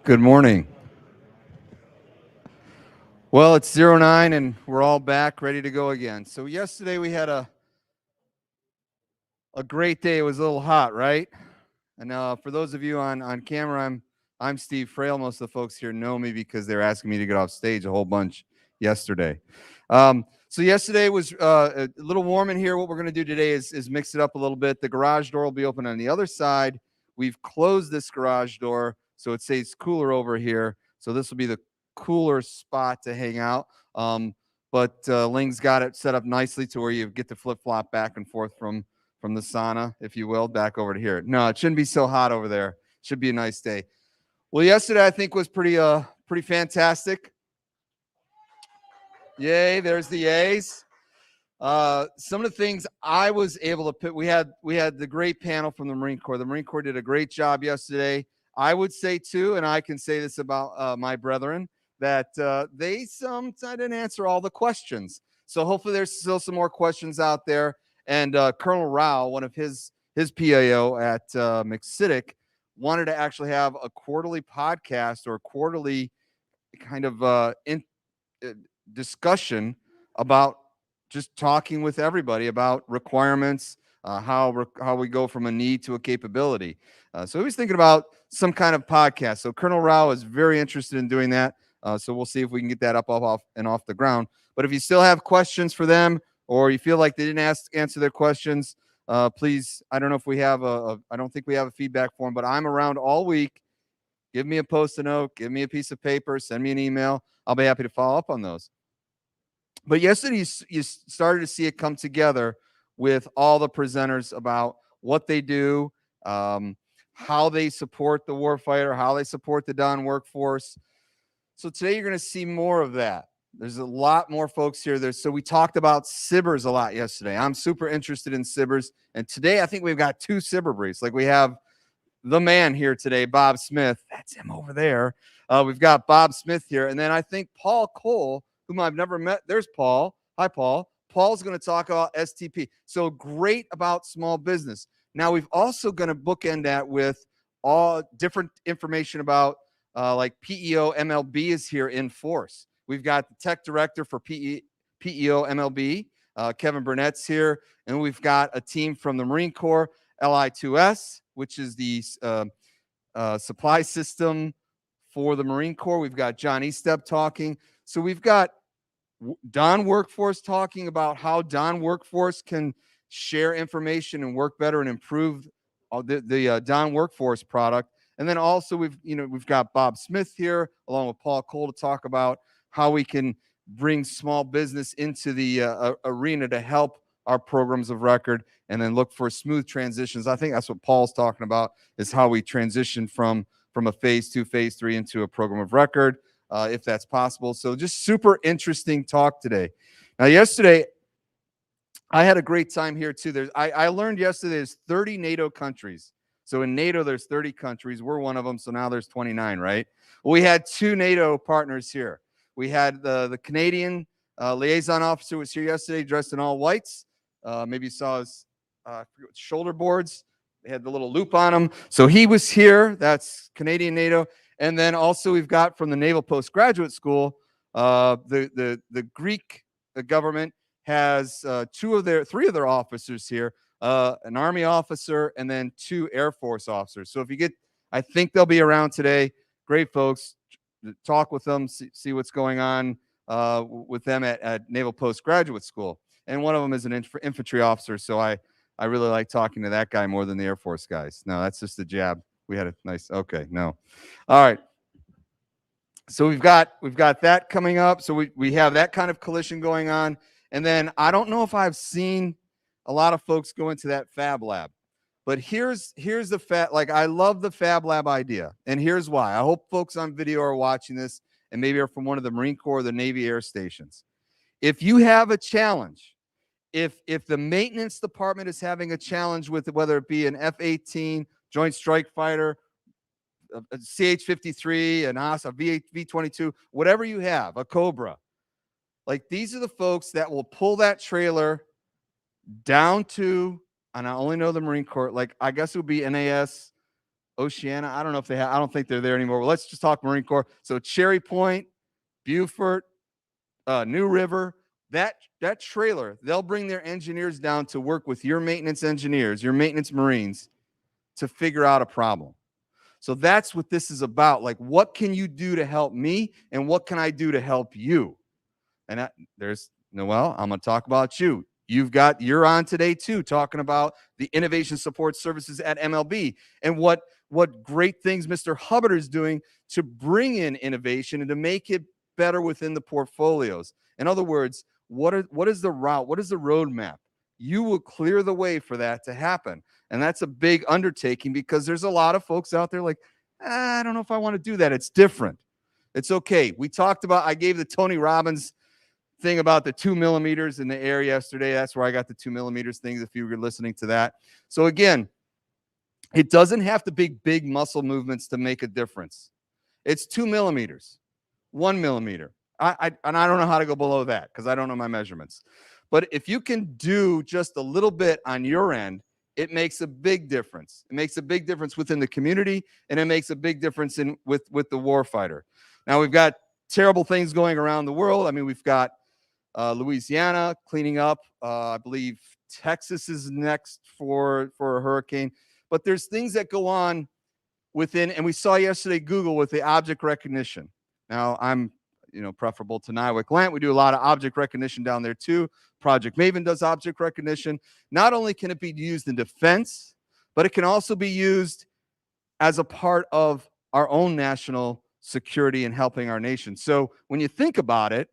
Good morning. Well, it's 09 and we're all back ready to go again. So yesterday we had a great day. It was a little hot, right? And for those of you on camera, I'm Steve Frail. Most of the folks here know me because they're asking me to get off stage a whole bunch yesterday. So yesterday was a little warm in here. What we're going to do today is mix it up a little bit. The garage door will be open on the other side. We've closed this garage door so it stays cooler over here. So this will be the cooler spot to hang out. But Ling's got it set up nicely to where you get to flip-flop back and forth from the sauna, if you will, back over to here. No, it shouldn't be so hot over there. Should be a nice day. Well, yesterday I think was pretty fantastic. Yay, there's the A's. Some of the things I was able to pick, we had the great panel from the Marine Corps. The Marine Corps did a great job yesterday. I would say too, and I can say this about my brethren, that they sometimes didn't answer all the questions. So hopefully there's still some more questions out there. And Colonel Rao, one of his PAO at McCittick, wanted to actually have a quarterly podcast or quarterly kind of discussion about just talking with everybody about requirements, how we go from a need to a capability. So he was thinking about some kind of podcast. So Colonel Rao is very interested in doing that. So we'll see if we can get that up off the ground. But if you still have questions for them, or you feel like they didn't answer their questions, please, I don't know if we have I don't think we have a feedback form, but I'm around all week. Give me a Post-it note, give me a piece of paper, send me an email. I'll be happy to follow up on those. But yesterday, you started to see it come together with all the presenters about what they do, how they support the warfighter, how they support the Don workforce. So today you're going to see more of that. There's a lot more folks here. So we talked about SBIRs a lot yesterday. I'm super interested in SBIRs. And today I think we've got two SBIR briefs. Like we have the man here today, Bob Smith. That's him over there. We've got Bob Smith here. And then I think Paul Cole, whom I've never met. There's Paul. Hi, Paul. Paul's going to talk about STP. So great about small business. Now, we've also going to bookend that with all different information about like PEO MLB is here in force. We've got the tech director for PEO MLB, Kevin Burnett's here. And we've got a team from the Marine Corps, LI2S, which is the supply system for the Marine Corps. We've got John Estep talking. So we've got Don Workforce talking about how Don Workforce can share information and work better and improve the Don Workforce product. And then also we've got Bob Smith here along with Paul Cole to talk about how we can bring small business into the arena to help our programs of record and then look for smooth transitions. I think that's what Paul's talking about, is how we transition from a phase 2, phase 3 into a program of record, if that's possible. So just super interesting talk today. Now, yesterday, I had a great time here too. I learned yesterday there's 30 NATO countries. So in NATO, there's 30 countries. We're one of them. So now there's 29, right? Well, we had two NATO partners here. We had the Canadian liaison officer was here yesterday dressed in all whites. Maybe you saw his shoulder boards. They had the little loop on them. So he was here. That's Canadian NATO. And then also we've got from the Naval Postgraduate School, the Greek government has three of their officers here, an Army officer and then 2 Air Force officers. So if you get, I think they'll be around today. Great folks. Talk with them, see what's going on with them at Naval Postgraduate School. And one of them is an infantry officer. So I really like talking to that guy more than the Air Force guys. No, that's just a jab. We had a nice, okay, no. All right. So we've got that coming up. So we have that kind of collision going on. And then I don't know if I've seen a lot of folks go into that Fab Lab. But here's the like I love the Fab Lab idea. And here's why. I hope folks on video are watching this and maybe are from one of the Marine Corps or the Navy air stations. If you have a challenge, if the maintenance department is having a challenge with whether it be an F-18 Joint Strike Fighter, a CH-53, an ASA, V-22, whatever you have, a Cobra, like these are the folks that will pull that trailer down to, and I only know the Marine Corps, like I guess it would be NAS Oceana. I don't know if they have, I don't think they're there anymore. Well, let's just talk Marine Corps. So Cherry Point, Beaufort, New River, that trailer, they'll bring their engineers down to work with your maintenance engineers, your maintenance Marines, to figure out a problem. So that's what this is about. Like, what can you do to help me, and what can I do to help you? And there's Noel, I'm going to talk about you. You're on today too, talking about the innovation support services at MLB and what great things Mr. Hubbard is doing to bring in innovation and to make it better within the portfolios. In other words, what is the route? What is the roadmap? You will clear the way for that to happen. And that's a big undertaking, because there's a lot of folks out there like, I don't know if I want to do that. It's different. It's okay. We talked about, I gave the Tony Robbins thing about the 2 millimeters in the air yesterday. That's where I got the 2 millimeters things, if you were listening to that. So again, it doesn't have to be big muscle movements to make a difference. It's 2 millimeters, 1 millimeter. And I don't know how to go below that because I don't know my measurements. But if you can do just a little bit on your end, it makes a big difference. It makes a big difference within the community, and it makes a big difference with the warfighter. Now, we've got terrible things going around the world. I mean, we've got Louisiana cleaning up. I believe Texas is next for a hurricane. But there's things that go on within, and we saw yesterday Google with the object recognition. Now, I'm preferable to Niwik-Lant. We do a lot of object recognition down there too. Project Maven does object recognition. Not only can it be used in defense, but it can also be used as a part of our own national security and helping our nation. So when you think about it,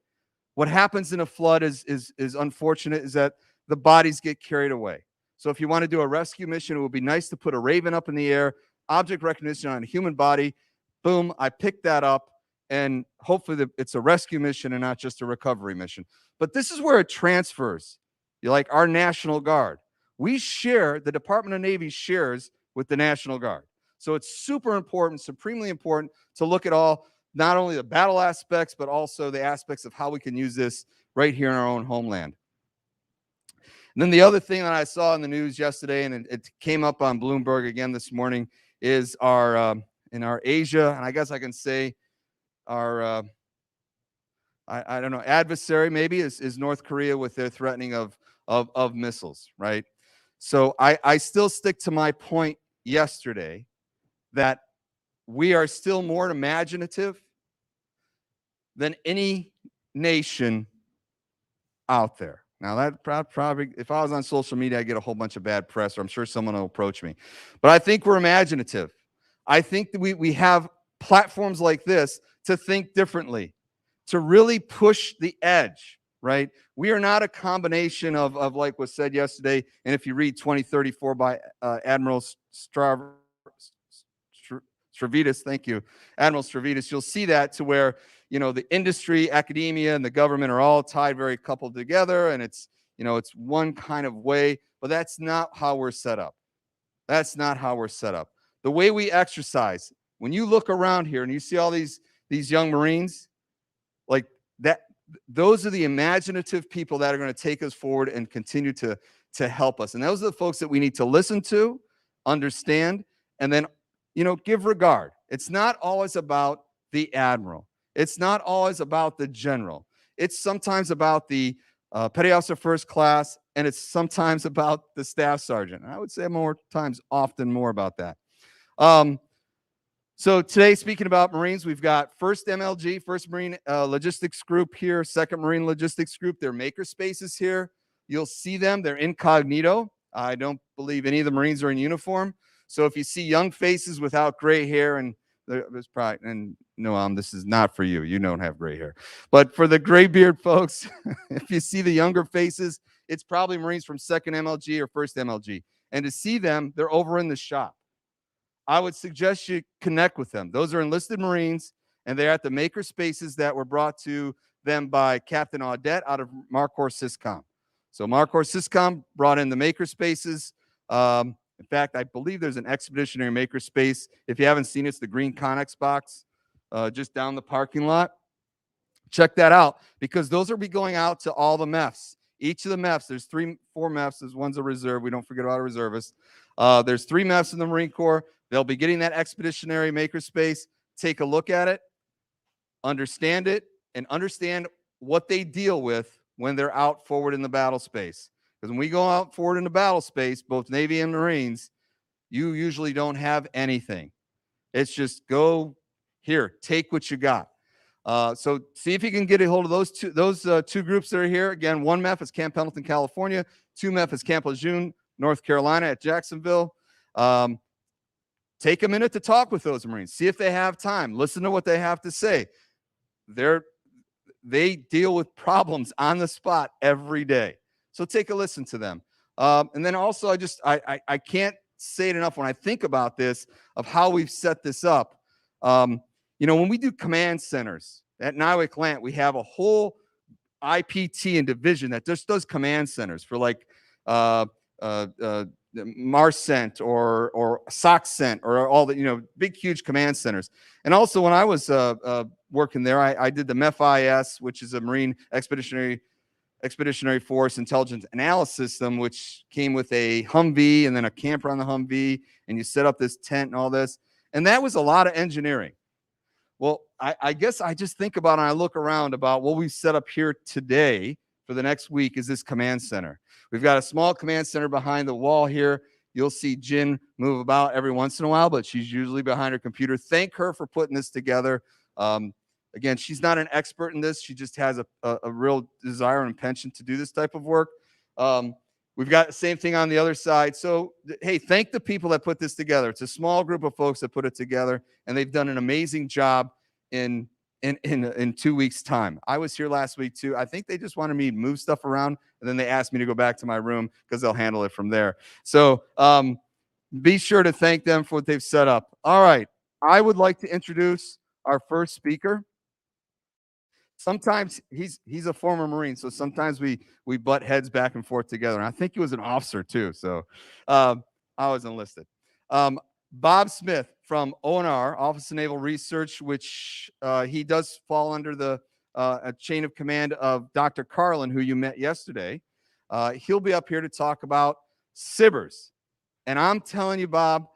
what happens in a flood is unfortunate, is that the bodies get carried away. So if you want to do a rescue mission, it would be nice to put a Raven up in the air, object recognition on a human body. Boom, I picked that up, and hopefully it's a rescue mission and not just a recovery mission. But this is where it transfers. You like our National Guard. The Department of Navy shares with the National Guard. So it's super important, supremely important to look at not only the battle aspects, but also the aspects of how we can use this right here in our own homeland. And then the other thing that I saw in the news yesterday, and it came up on Bloomberg again this morning, is in our Asia, and I guess I can say our I don't know, adversary maybe is North Korea with their threatening of missiles, right? So I still stick to my point yesterday that we are still more imaginative than any nation out there. Now, that probably, if I was on social media, I'd get a whole bunch of bad press, or I'm sure someone will approach me. But I think we're imaginative. I think that we have platforms like this to think differently, to really push the edge, right? We are not a combination of like was said yesterday, and if you read 2034 by Admiral Stavridis, thank you, Admiral Stavridis, you'll see that to where, the industry, academia, and the government are all tied, very coupled together, and it's one kind of way, but that's not how we're set up. That's not how we're set up. The way we exercise, when you look around here and you see all these young Marines, like that, those are the imaginative people that are going to take us forward and continue to help us. And those are the folks that we need to listen to, understand, and then, give regard. It's not always about the admiral. It's not always about the general. It's sometimes about the petty officer first class, and it's sometimes about the staff sergeant. I would say often more about that. So today, speaking about Marines, we've got 1st MLG, 1st Marine Logistics Group here, 2nd Marine Logistics Group. Their maker spaces here. You'll see them. They're incognito. I don't believe any of the Marines are in uniform. So if you see young faces without gray hair, and there's probably, and no, this is not for you. You don't have gray hair. But for the gray beard folks, if you see the younger faces, it's probably Marines from 2nd MLG or 1st MLG. And to see them, they're over in the shop. I would suggest you connect with them. Those are enlisted Marines, and they're at the maker spaces that were brought to them by Captain Audette out of Marcorps Syscom. So Marcorps Syscom brought in the maker spaces. In fact, I believe there's an expeditionary maker space. If you haven't seen it, it's the green Connex box just down the parking lot. Check that out, because those will be going out to all the MEFs. Each of the MEFs, there's 4 MEFs. There's one's a reserve. We don't forget about a reservist. There's 3 MEFs in the Marine Corps. They'll be getting that expeditionary makerspace, take a look at it, understand it, and understand what they deal with when they're out forward in the battle space. Because when we go out forward in the battle space, both Navy and Marines, you usually don't have anything. It's just go here, take what you got. So see if you can get a hold of those two groups that are here. Again, one MEF is Camp Pendleton, California. Two MEF is Camp Lejeune, North Carolina at Jacksonville. Take a minute to talk with those Marines. See if they have time. Listen to what they have to say. They deal with problems on the spot every day. So take a listen to them. And then also, I can't say it enough when I think about this, of how we've set this up. When we do command centers at Niwik Lant, we have a whole IPT and division that just does command centers for like MARCENT or SOCCENT or all the, big, huge command centers. And also when I was working there, I did the MEF-IS, which is a Marine Expeditionary Force Intelligence Analysis System, which came with a Humvee and then a camper on the Humvee, and you set up this tent and all this. And that was a lot of engineering. Well, I guess I just think about, and I look around about what we've set up here today for the next week is this command center. We've got a small command center behind the wall here. You'll see Jen move about every once in a while, but she's usually behind her computer. Thank her for putting this together. Again, she's not an expert in this. She just has a real desire and penchant to do this type of work. We've got the same thing on the other side. So, hey, thank the people that put this together. It's a small group of folks that put it together, and they've done an amazing job in 2 weeks' time. I was here last week, too. I think they just wanted me to move stuff around, and then they asked me to go back to my room because they'll handle it from there. So be sure to thank them for what they've set up. All right. I would like to introduce our first speaker. Sometimes he's a former Marine, so sometimes we butt heads back and forth together. And I think he was an officer too, so I was enlisted. Bob Smith from ONR, Office of Naval Research, which he does fall under the a chain of command of Dr. Carlin, who you met yesterday. He'll be up here to talk about SBIRs. And I'm telling you, Bob,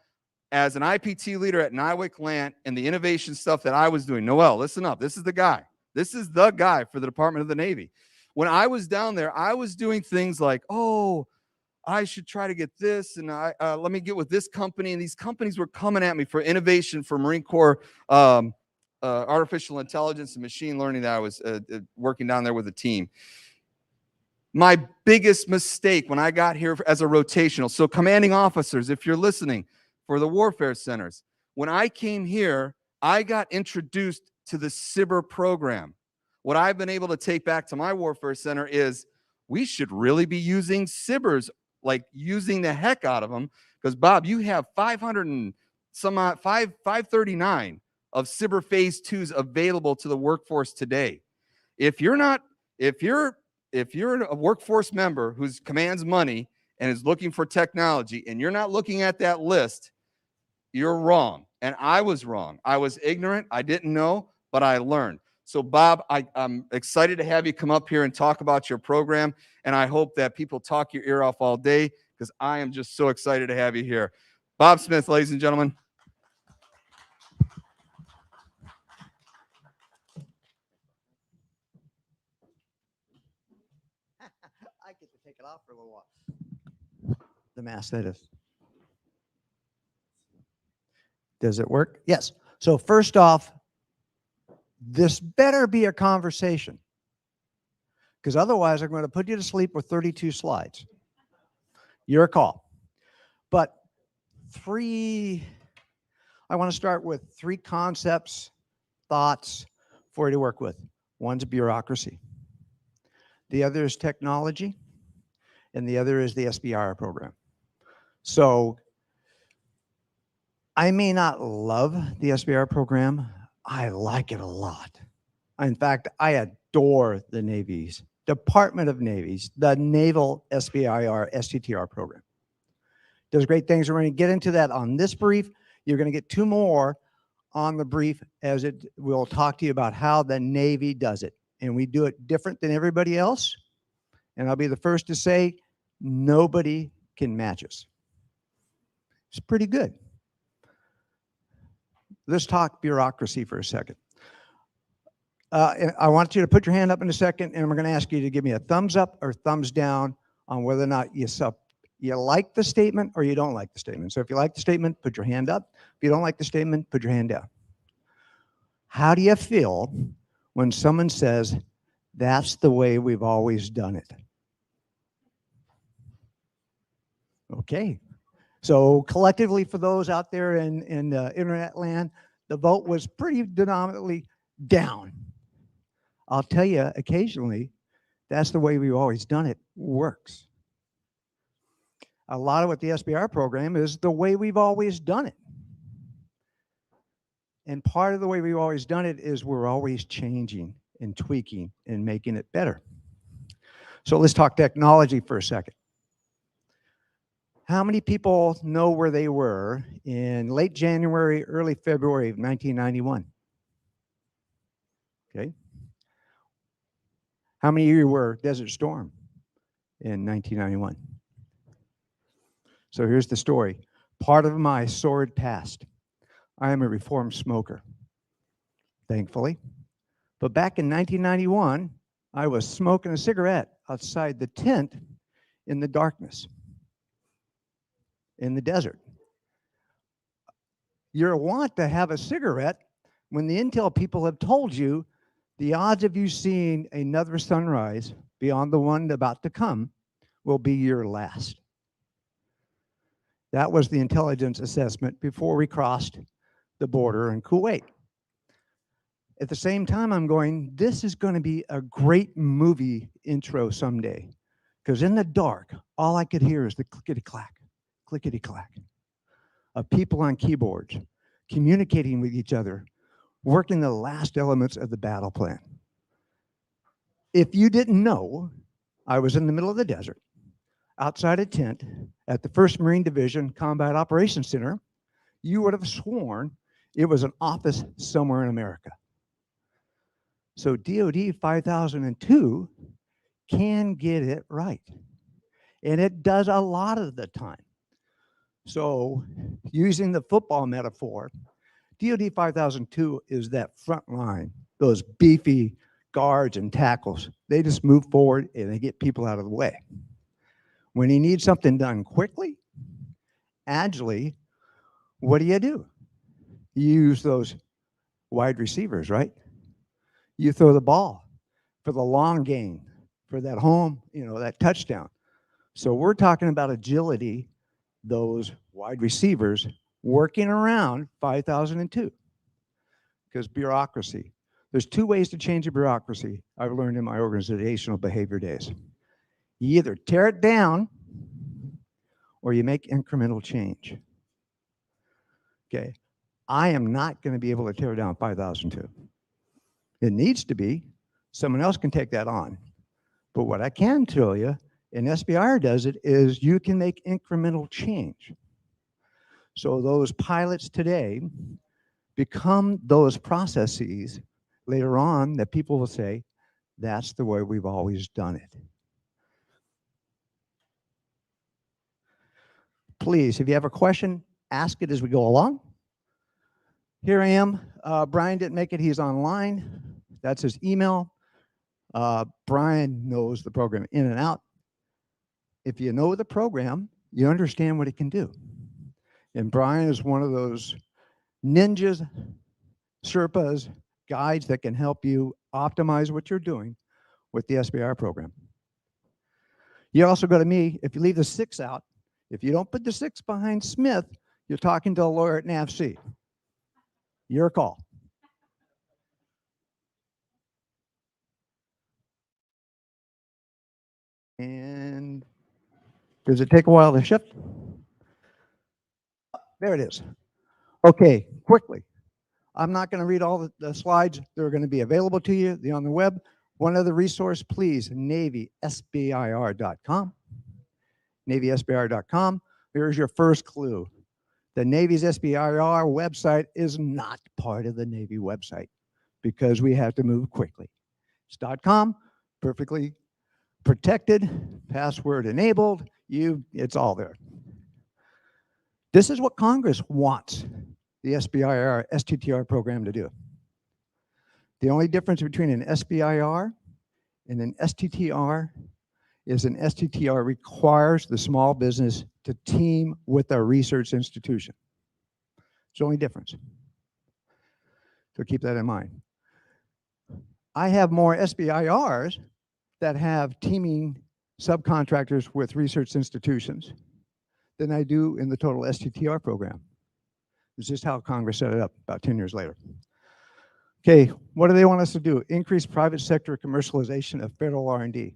as an IPT leader at Niwik Lant and the innovation stuff that I was doing, Noel, listen up. This is the guy. This is the guy for the Department of the Navy. When I was down there, I was doing things like, oh, I should try to get this, and let me get with this company. And these companies were coming at me for innovation for Marine Corps artificial intelligence and machine learning that I was working down there with a team. My biggest mistake when I got here as a rotational, so commanding officers, if you're listening, for the warfare centers, when I came here, I got introduced to the SBIR program. What I've been able to take back to my warfare center is we should really be using SBIRs, like using the heck out of them. Because Bob, you have 539 of SBIR phase 2s available to the workforce today. If you're a workforce member who commands money and is looking for technology and you're not looking at that list, you're wrong. And I was wrong. I was ignorant. I didn't know, but I learned. So, Bob, I'm excited to have you come up here and talk about your program. And I hope that people talk your ear off all day because I am just so excited to have you here. Bob Smith, ladies and gentlemen. I get to take it off for a little while. The mask, that is. Does it work? Yes. So first off, this better be a conversation, because otherwise I'm going to put you to sleep with 32 slides. Your call. But I want to start with 3 concepts, thoughts for you to work with. One's bureaucracy. The other is technology. And the other is the SBIR program. So I may not love the SBIR program. I like it a lot. In fact, I adore the Navy's, Department of Navy's, the Naval SBIR, STTR program. Does great things. We're going to get into that on this brief. You're going to get 2 more on the brief as we'll talk to you about how the Navy does it. And we do it different than everybody else. And I'll be the first to say, nobody can match us. It's pretty good. let's talk bureaucracy for a second. I want you to put your hand up in a second, and we're going to ask you to give me a thumbs up or thumbs down on whether or not you like the statement or you don't like the statement. So if you like the statement, put your hand up. If you don't like the statement, put your hand down. How do you feel when someone says, that's the way we've always done it? Okay. So collectively, for those out there in internet land, the vote was pretty predominantly down. I'll tell you, occasionally, that's the way we've always done it works. A lot of what the SBIR program is the way we've always done it. And part of the way we've always done it is we're always changing and tweaking and making it better. So let's talk technology for a second. How many people know where they were in late January, early February of 1991? Okay. How many of you were Desert Storm in 1991? So here's the story. Part of my sordid past. I am a reformed smoker, thankfully. But back in 1991, I was smoking a cigarette outside the tent in the darkness, in the desert. You're want to have a cigarette when the intel people have told you the odds of you seeing another sunrise beyond the one about to come will be your last. That was the intelligence assessment before we crossed the border in Kuwait. At the same time, I'm going, this is going to be a great movie intro someday. Because in the dark, all I could hear is the clickety-clack of people on keyboards, communicating with each other, working the last elements of the battle plan. If you didn't know, I was in the middle of the desert, outside a tent at the 1st Marine Division Combat Operations Center. You would have sworn it was an office somewhere in America. So DoD 5002 can get it right. And it does a lot of the time. So using the football metaphor, DoD 5002 is that front line, those beefy guards and tackles. They just move forward and they get people out of the way. When you need something done quickly, agilely, what do? You use those wide receivers, right? You throw the ball for the long gain, for that home, that touchdown. So we're talking about agility, those wide receivers working around 5002. Because bureaucracy. There's 2 ways to change a bureaucracy I've learned in my organizational behavior days. You either tear it down or you make incremental change. Okay. I am not going to be able to tear down 5002. It needs to be. Someone else can take that on. But what I can tell you, and SBIR does it, is you can make incremental change. So those pilots today become those processes later on that people will say, that's the way we've always done it. Please, if you have a question, ask it as we go along. Here I am. Brian didn't make it. He's online. That's his email. Brian knows the program in and out. If you know the program, you understand what it can do. And Brian is one of those ninjas, Sherpas, guides that can help you optimize what you're doing with the SBIR program. You also go to me, if you leave the 6 out, if you don't put the 6 behind Smith, you're talking to a lawyer at NAVC. Your call. And does it take a while to shift? There it is. Okay, quickly. I'm not going to read all the slides. They're going to be available to you. They're on the web. One other resource, please, NavySBIR.com. NavySBIR.com. Here's your first clue. The Navy's SBIR website is not part of the Navy website because we have to move quickly. It's .com, perfectly protected, password enabled. It's all there. This is what Congress wants the SBIR, STTR program to do. The only difference between an SBIR and an STTR is an STTR requires the small business to team with a research institution. It's the only difference. So keep that in mind. I have more SBIRs that have teaming subcontractors with research institutions than I do in the total STTR program. It's just how Congress set it up about 10 years later. Okay, what do they want us to do? Increase private sector commercialization of federal R&D,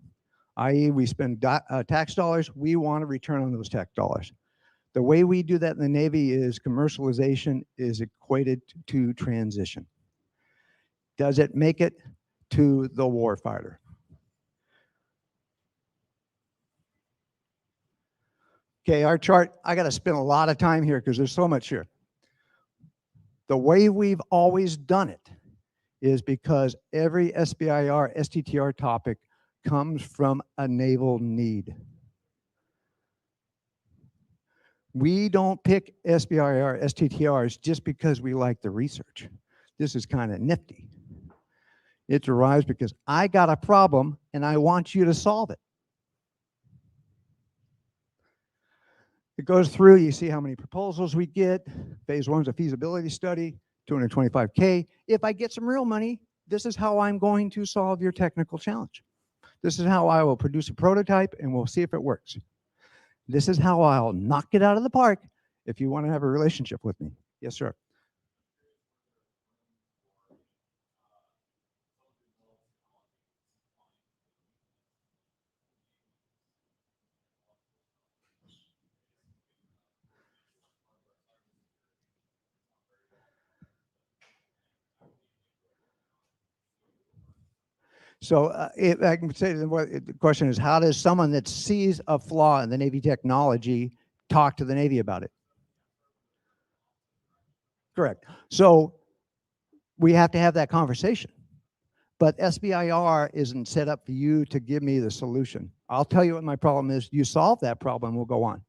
i.e. we spend tax dollars, we want a return on those tax dollars. The way we do that in the Navy is commercialization is equated to transition. Does it make it to the warfighter? Okay, our chart, I got to spend a lot of time here because there's so much here. The way we've always done it is because every SBIR, STTR topic comes from a naval need. We don't pick SBIR, STTRs just because we like the research. This is kind of nifty. It derives because I got a problem and I want you to solve it. It goes through, you see how many proposals we get. Phase 1 is a feasibility study, $225K. If I get some real money, this is how I'm going to solve your technical challenge. This is how I will produce a prototype and we'll see if it works. This is how I'll knock it out of the park if you want to have a relationship with me. Yes, sir. So I can say the question is, how does someone that sees a flaw in the Navy technology talk to the Navy about it? Correct. So we have to have that conversation. But SBIR isn't set up for you to give me the solution. I'll tell you what my problem is. You solve that problem, we'll go on.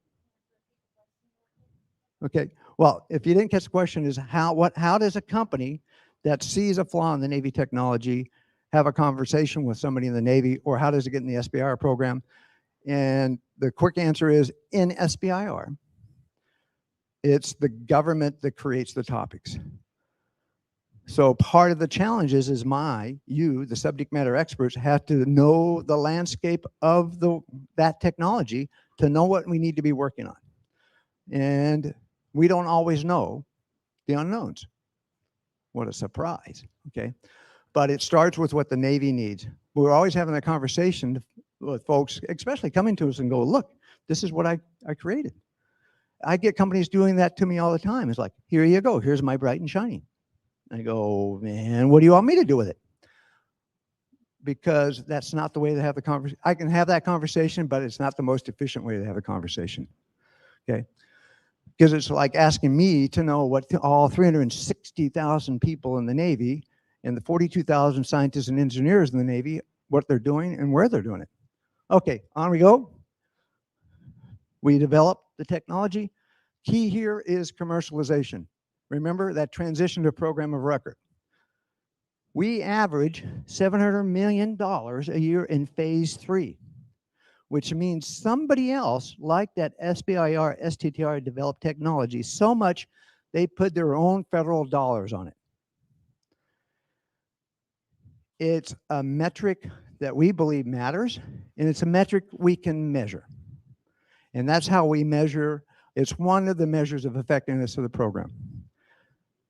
Okay. Well, if you didn't catch the question, is how does a company that sees a flaw in the Navy technology have a conversation with somebody in the Navy, or how does it get in the SBIR program? And the quick answer is in SBIR, it's the government that creates the topics. So part of the challenge is you, the subject matter experts, have to know the landscape of that technology to know what we need to be working on. And we don't always know the unknowns. What a surprise, okay? But it starts with what the Navy needs. We're always having a conversation with folks, especially coming to us and go, look, this is what I created. I get companies doing that to me all the time. It's like, here you go, here's my bright and shiny. I go, man, what do you want me to do with it? Because that's not the way to have the conversation. I can have that conversation, but it's not the most efficient way to have a conversation, okay? Because it's like asking me to know what all 360,000 people in the Navy and the 42,000 scientists and engineers in the Navy, what they're doing and where they're doing it. Okay, on we go. We develop the technology. Key here is commercialization. Remember that transition to a program of record. We average $700 million a year in phase 3, which means somebody else like that SBIR, STTR developed technology so much they put their own federal dollars on it. It's a metric that we believe matters, and it's a metric we can measure. And that's how we measure. It's one of the measures of effectiveness of the program.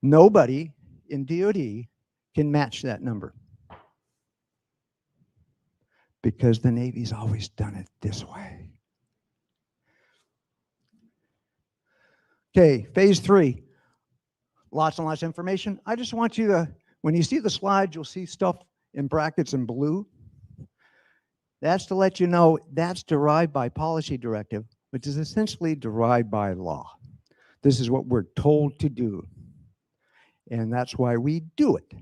Nobody in DoD can match that number because the Navy's always done it this way. Okay, phase 3. Lots and lots of information. I just want you to, when you see the slide, you'll see stuff in brackets in blue. That's to let you know that's derived by policy directive, which is essentially derived by law. This is what we're told to do. And that's why we do it.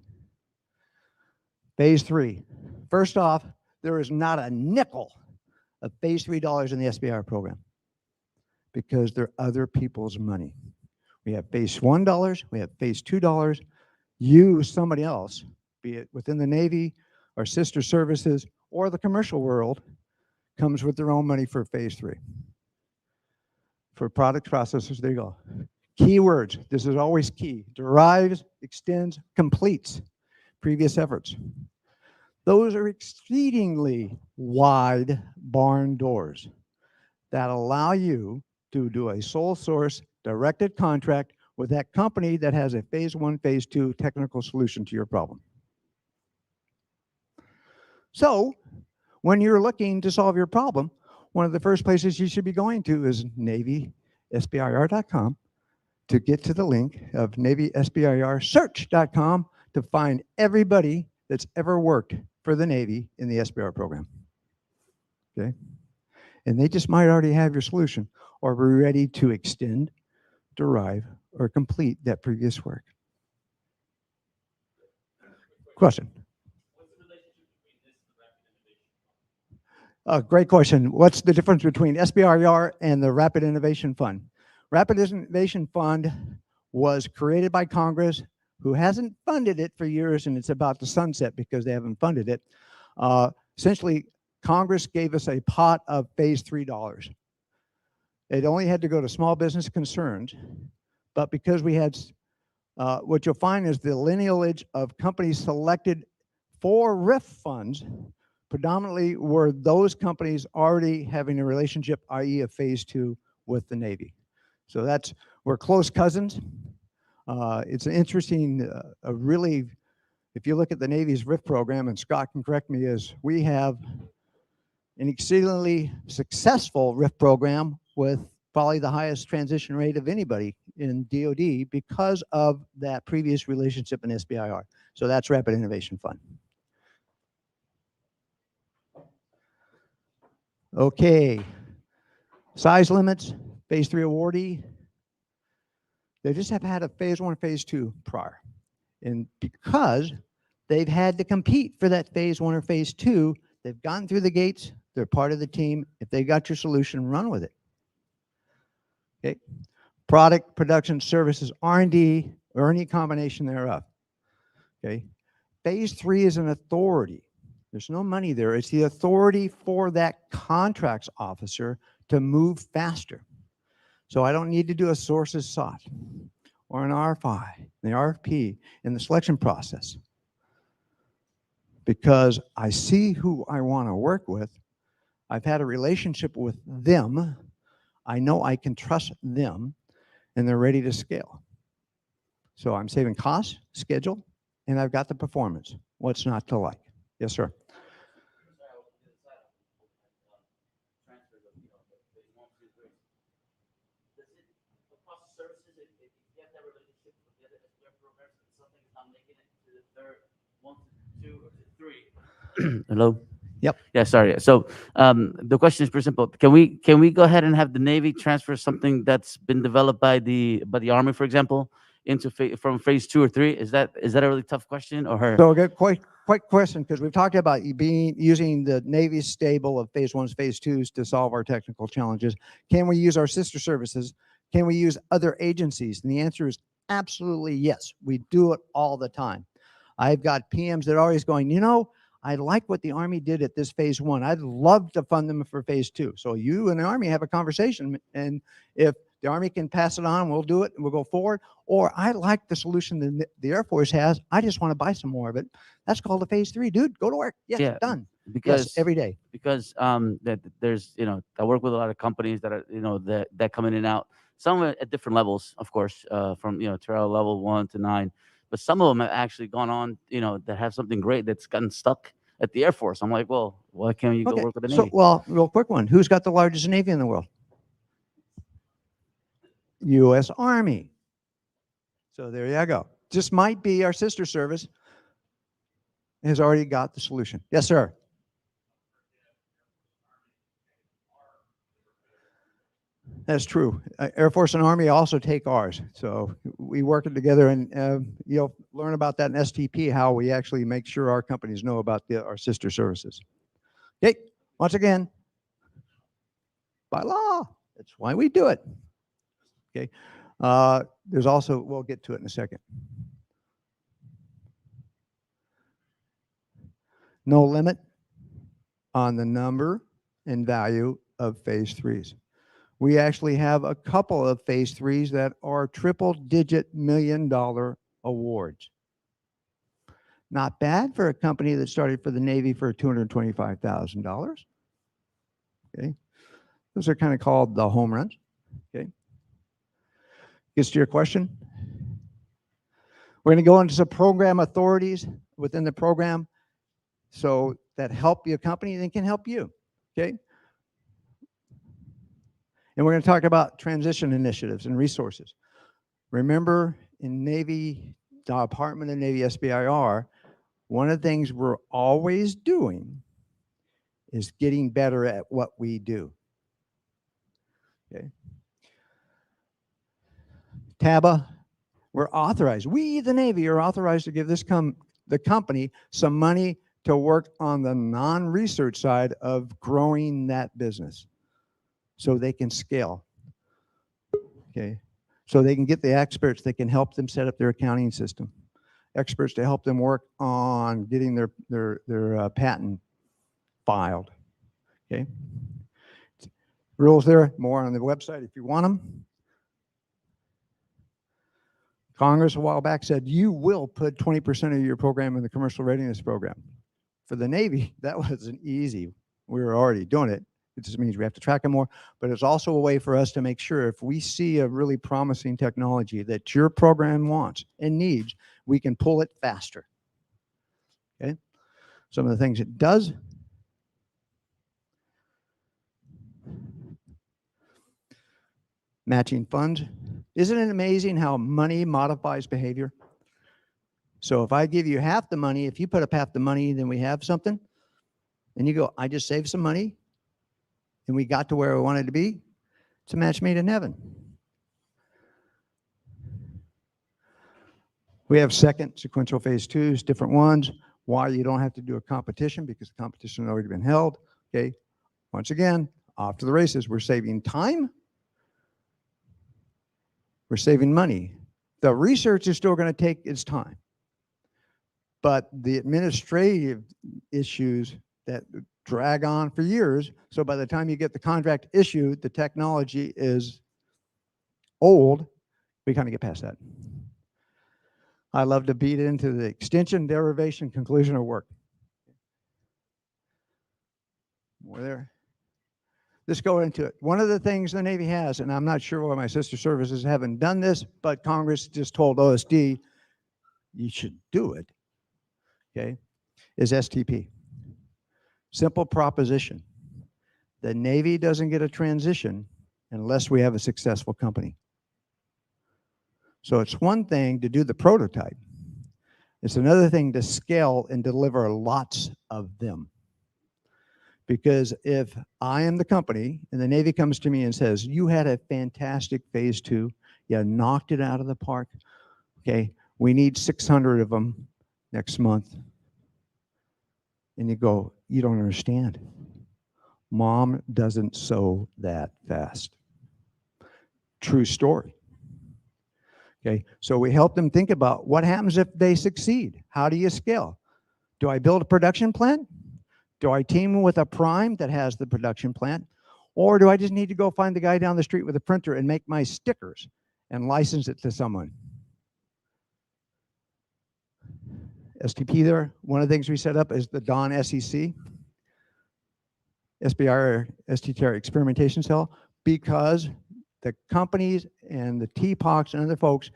Phase 3. First off, there is not a nickel of phase 3 dollars in the SBIR program because they're other people's money. We have phase $1, we have phase $2. You, somebody else, be it within the Navy or sister services or the commercial world, comes with their own money for phase 3. For product processors, there you go. Keywords, this is always key. Derives, extends, completes previous efforts. Those are exceedingly wide barn doors that allow you to do a sole source directed contract with that company that has a phase 1, phase 2 technical solution to your problem. So when you're looking to solve your problem, one of the first places you should be going to is NavySBIR.com to get to the link of NavySBIRsearch.com to find everybody that's ever worked for the Navy in the SBIR program. Okay? And they just might already have your solution or be ready to extend, derive, or complete that previous work. Question? Great question. What's the difference between SBIR and the Rapid Innovation Fund? Rapid Innovation Fund was created by Congress, who hasn't funded it for years, and it's about to sunset because they haven't funded it. Essentially, Congress gave us a pot of phase 3 dollars. It only had to go to small business concerns, but because we had, what you'll find is the lineage of companies selected for RIF funds predominantly were those companies already having a relationship, i.e. a phase 2 with the Navy. So that's, we're close cousins. It's an interesting, really, if you look at the Navy's RIF program, and Scott can correct me, is we have an exceedingly successful RIF program with probably the highest transition rate of anybody in DoD because of that previous relationship in SBIR. So that's Rapid Innovation Fund. Okay, size limits, phase 3 awardee. They just have had a phase 1, phase 2 prior. And because they've had to compete for that phase 1 or phase 2, they've gotten through the gates, they're part of the team. If they got your solution, run with it. Okay, product, production, services, R&D, or any combination thereof. Okay, phase 3 is an authority. There's no money there. It's the authority for that contracts officer to move faster. So I don't need to do a sources sought or an RFI, the RFP in the selection process, because I see who I want to work with. I've had a relationship with them. I know I can trust them, and they're ready to scale. So I'm saving costs, schedule, and I've got the performance. What's not to like? Yes, sir. Hello. Yep. Yeah, sorry. So the question is pretty simple. Can we go ahead and have the Navy transfer something that's been developed by the Army, for example, into from phase 2 or 3? Is that a really tough question or? So a good quick question, because we've talked about using the Navy's stable of phase 1s, phase 2s to solve our technical challenges. Can we use our sister services? Can we use other agencies? And the answer is absolutely yes. We do it all the time. I've got PMs that are always going, you know, I like what the Army did at this phase 1. I'd love to fund them for phase 2. So you and the Army have a conversation, and if the Army can pass it on, we'll do it and we'll go forward. Or I like the solution that the Air Force has. I just want to buy some more of it. That's called a phase 3, dude. Go to work. Yes, Yeah, done. because Yes, every day. Because that there's, you know, I work with a lot of companies that are, you know, that come in and out. Some at different levels, of course, from, you know, Terrell level 1 to 9. But some of them have actually gone on, you know, that have something great that's gotten stuck at the Air Force. I'm like, well, why can't you go work with the Navy? So, well, real quick one. Who's got the largest Navy in the world? U.S. Army. So there you go. Just might be our sister service has already got the solution. Yes, sir. That's true. Air Force and Army also take ours. So we work it together, and you'll learn about that in STP, how we actually make sure our companies know about our sister services. Okay, once again, by law, that's why we do it. Okay, There's also, we'll get to it in a second. No limit on the number and value of phase threes. We actually have a couple of phase threes that are triple-digit million-dollar awards. Not bad for a company that started for the Navy for $225,000. Okay, those are kind of called the home runs. Okay, gets to your question. We're going to go into some program authorities within the program, so that help your company and can help you. Okay. And we're going to talk about transition initiatives and resources. Remember, in Navy, Department of Navy SBIR, one of the things we're always doing is getting better at what we do. Okay. TABA, we're authorized. We, the Navy, are authorized to give the company some money to work on the non-research side of growing that business, so they can scale. Okay, so they can get the experts that can help them set up their accounting system, experts to help them work on getting their patent filed. Okay, rules there, more on the website if you want them. Congress a while back said you will put 20% of your program in the commercial readiness program. For the Navy, that wasn't easy. We were already doing it. It just means we have to track them more, but it's also a way for us to make sure if we see a really promising technology that your program wants and needs, we can pull it faster. Okay, some of the things it does. Matching funds. Isn't it amazing how money modifies behavior? So if I give you half the money, if you put up half the money, then we have something, and you go, I just saved some money, and we got to where we wanted to be. It's a match made in heaven. We have second sequential phase twos, different ones. Why you don't have to do a competition, because the competition has already been held. Okay, once again, off to the races. We're saving time. We're saving money. The research is still going to take its time, but the administrative issues that drag on for years. So by the time you get the contract issued, the technology is old. We kind of get past that. I love to beat into the extension, derivation, conclusion of work. More there. Let's go into it. One of the things the Navy has, and I'm not sure why my sister services haven't done this, but Congress just told OSD, you should do it, okay, is STP. Simple proposition. The Navy doesn't get a transition unless we have a successful company. So it's one thing to do the prototype. It's another thing to scale and deliver lots of them. Because if I am the company and the Navy comes to me and says, you had a fantastic phase two, you knocked it out of the park, okay, we need 600 of them next month. And you go, you don't understand. Mom doesn't sew that fast. True story. Okay, so we help them think about what happens if they succeed. How do you scale? Do I build a production plant? Do I team with a prime that has the production plant? Or do I just need to go find the guy down the street with a printer and make my stickers and license it to someone? STP there, one of the things we set up is the DON SEC, SBIR, STTR experimentation cell, because the companies and the TPOCs and other folks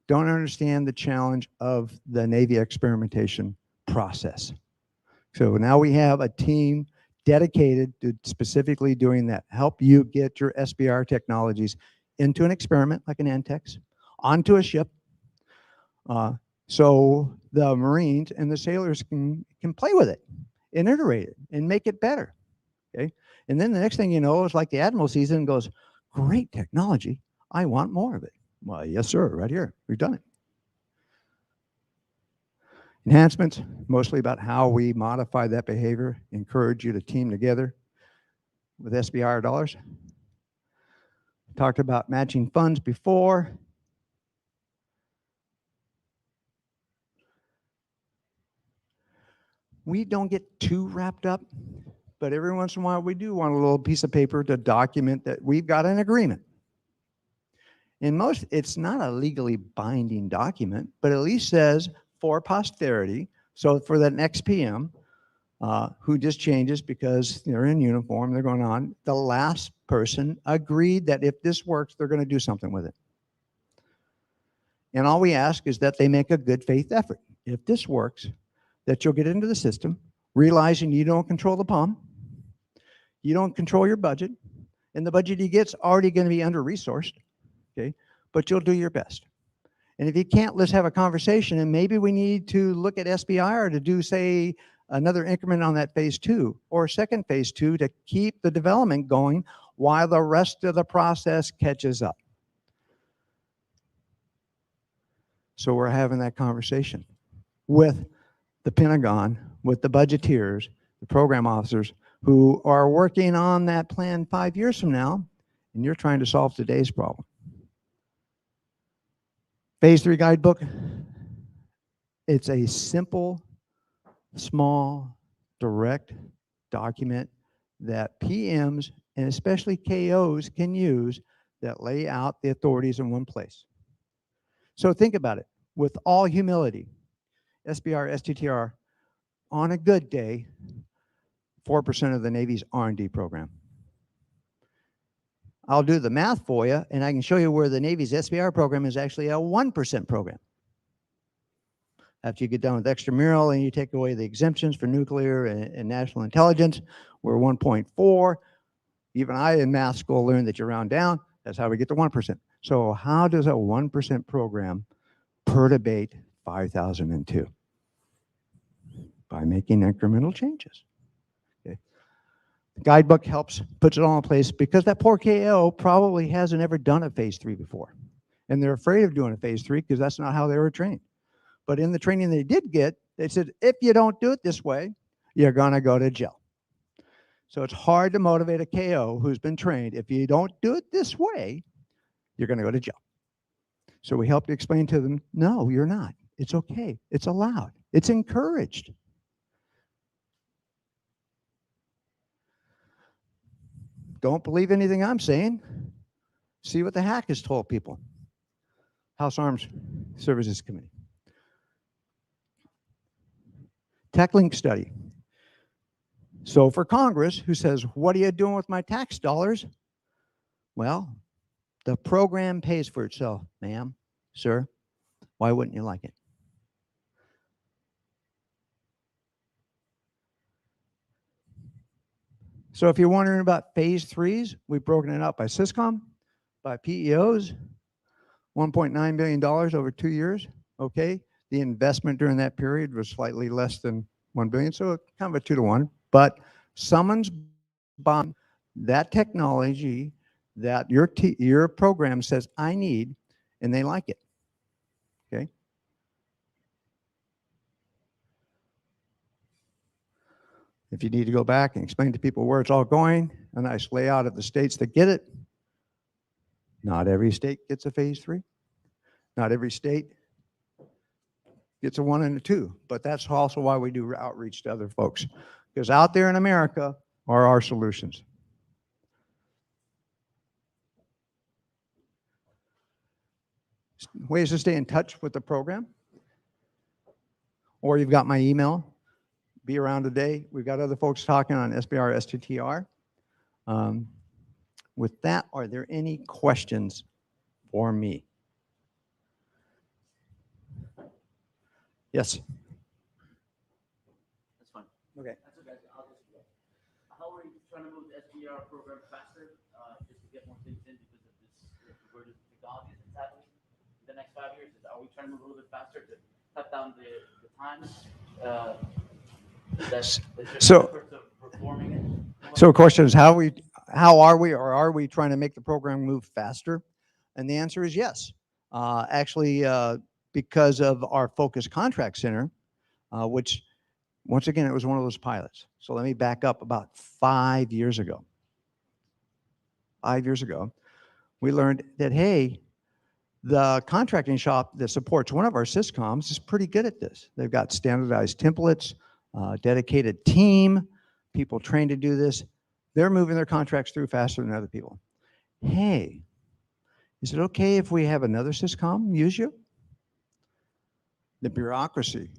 don't understand the challenge of the Navy experimentation process. So now we have a team dedicated to specifically doing that. Help you get your SBIR technologies into an experiment like an Antex, onto a ship, so the Marines and the sailors can play with it and iterate it and make it better. Okay, and then the next thing you know is like the Admiral sees it and goes, great technology, I want more of it. Well, yes, sir, right here, we've done it. Enhancements, mostly about how we modify that behavior, encourage you to team together with SBIR dollars. Talked about matching funds before. We don't get too wrapped up, but every once in a while we do want a little piece of paper to document that we've got an agreement. In most, it's not a legally binding document, but at least says for posterity. So for that next PM, who just changes because they're in uniform, they're going on, the last person agreed that if this works, they're going to do something with it. And all we ask is that they make a good faith effort. If this works, that you'll get into the system, realizing you don't control the POM, you don't control your budget, and the budget you get's already going to be under-resourced, okay? But you'll do your best. And if you can't, let's have a conversation, and maybe we need to look at SBIR to do, say, another increment on that phase 2 or second phase 2 to keep the development going while the rest of the process catches up. So we're having that conversation with the Pentagon, with the budgeteers, the program officers who are working on that plan 5 years from now, and you're trying to solve today's problem. Phase 3 guidebook, it's a simple, small, direct document that PMs and especially KOs can use that lay out the authorities in one place. So think about it with all humility. SBIR, STTR, on a good day, 4% of the Navy's R&D program. I'll do the math for you, and I can show you where the Navy's SBIR program is actually a 1% program. After you get done with extramural and you take away the exemptions for nuclear and national intelligence, we're 1.4. Even I in math school learned that you round down. That's how we get to 1%. So how does a 1% program perturbate 5002? By making incremental changes. Okay. The guidebook helps, puts it all in place because that poor KO probably hasn't ever done a phase 3 before. And they're afraid of doing a phase 3 because that's not how they were trained. But in the training they did get, they said, if you don't do it this way, you're gonna go to jail. So it's hard to motivate a KO who's been trained. If you don't do it this way, you're gonna go to jail. So we help to explain to them, no, you're not. It's okay, it's allowed, it's encouraged. Don't believe anything I'm saying. See what the hack has told people. House Arms Services Committee. TechLink study. So for Congress, who says, what are you doing with my tax dollars? Well, the program pays for itself, ma'am, sir. Why wouldn't you like it? So if you're wondering about phase 3s, we've broken it out by Syscom, by PEOs, $1.9 billion over 2 years, okay? The investment during that period was slightly less than $1 billion, so kind of a 2 to 1. But someone's buying that technology that your program says, I need, and they like it, okay? If you need to go back and explain to people where it's all going, a nice layout of the states that get it. Not every state gets a phase 3. Not every state gets a 1 and a 2, but that's also why we do outreach to other folks, because out there in America are our solutions. Ways to stay in touch with the program, or you've got my email. Be around today. We've got other folks talking on SBIR, STTR. With that, are there any questions for me? Yes. That's fine. Okay. That's okay. I'll just go. How are you trying to move the SBIR program faster, just to get more things in because of this convergence of technologies that's happening in the next 5 years? Are we trying to move a little bit faster to cut down the time? So the question is, how are we trying to make the program move faster? And the answer is yes. Actually, because of our focused contract center, which once again, it was one of those pilots. So let me back up about 5 years ago. 5 years ago, we learned that, hey, the contracting shop that supports one of our syscoms is pretty good at this. They've got standardized templates. dedicated team, people trained to do this. They're moving their contracts through faster than other people. Hey, is it okay if we have another syscom use you? The bureaucracy.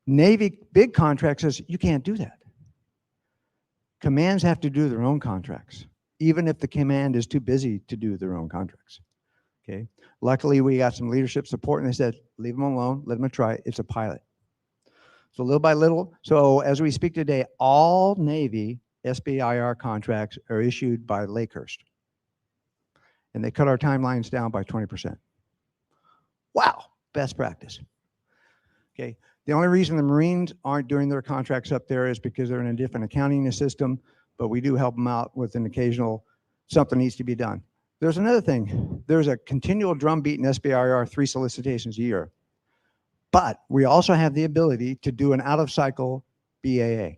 Navy big contract says you can't do that. Commands have to do their own contracts, even if the command is too busy to do their own contracts. Okay. Luckily, we got some leadership support, and they said, leave them alone, let them try it. It's a pilot. So little by little, so as we speak today, all Navy SBIR contracts are issued by Lakehurst. And they cut our timelines down by 20%. Wow, best practice. Okay, the only reason the Marines aren't doing their contracts up there is because they're in a different accounting system, but we do help them out with an occasional, something needs to be done. There's another thing. There's a continual drumbeat in SBIR, 3 solicitations a year. But we also have the ability to do an out-of-cycle BAA.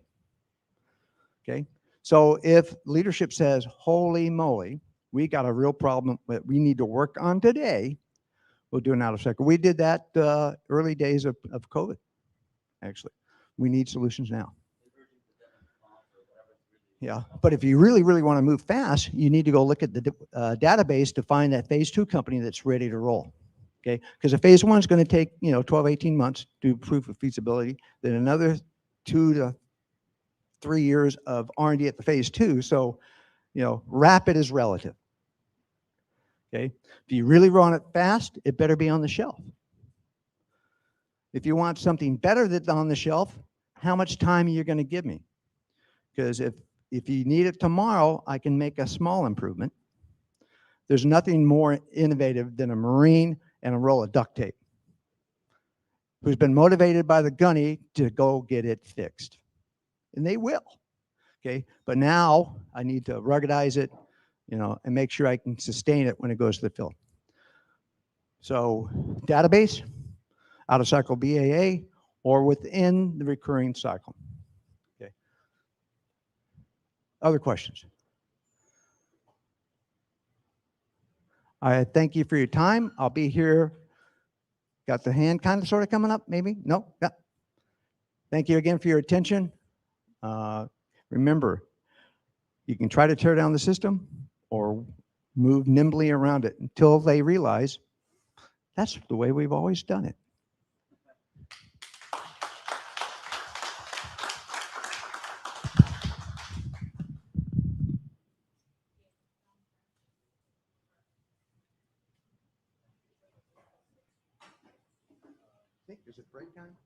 Okay, so if leadership says, holy moly, we got a real problem that we need to work on today, we'll do an out-of-cycle. We did that early days of COVID, actually. We need solutions now. Yeah, but if you really, really want to move fast, you need to go look at the database to find that phase 2 company that's ready to roll. Okay, because a phase 1 is going to take 12, 18 months to do proof of feasibility, then another 2 to 3 years of R&D at the phase 2. So, rapid is relative. Okay, if you really run it fast, it better be on the shelf. If you want something better that's on the shelf, how much time are you going to give me? Because if you need it tomorrow, I can make a small improvement. There's nothing more innovative than a Marine and a roll of duct tape who's been motivated by the gunny to go get it fixed. And they will. Okay, but now I need to ruggedize it, and make sure I can sustain it when it goes to the field. So database, out of cycle BAA, or within the recurring cycle. Okay. Other questions? I thank you for your time. I'll be here. Got the hand kind of sort of coming up, maybe? No? Yeah. Thank you again for your attention. Remember, you can try to tear down the system or move nimbly around it until they realize that's the way we've always done it. Is it break time?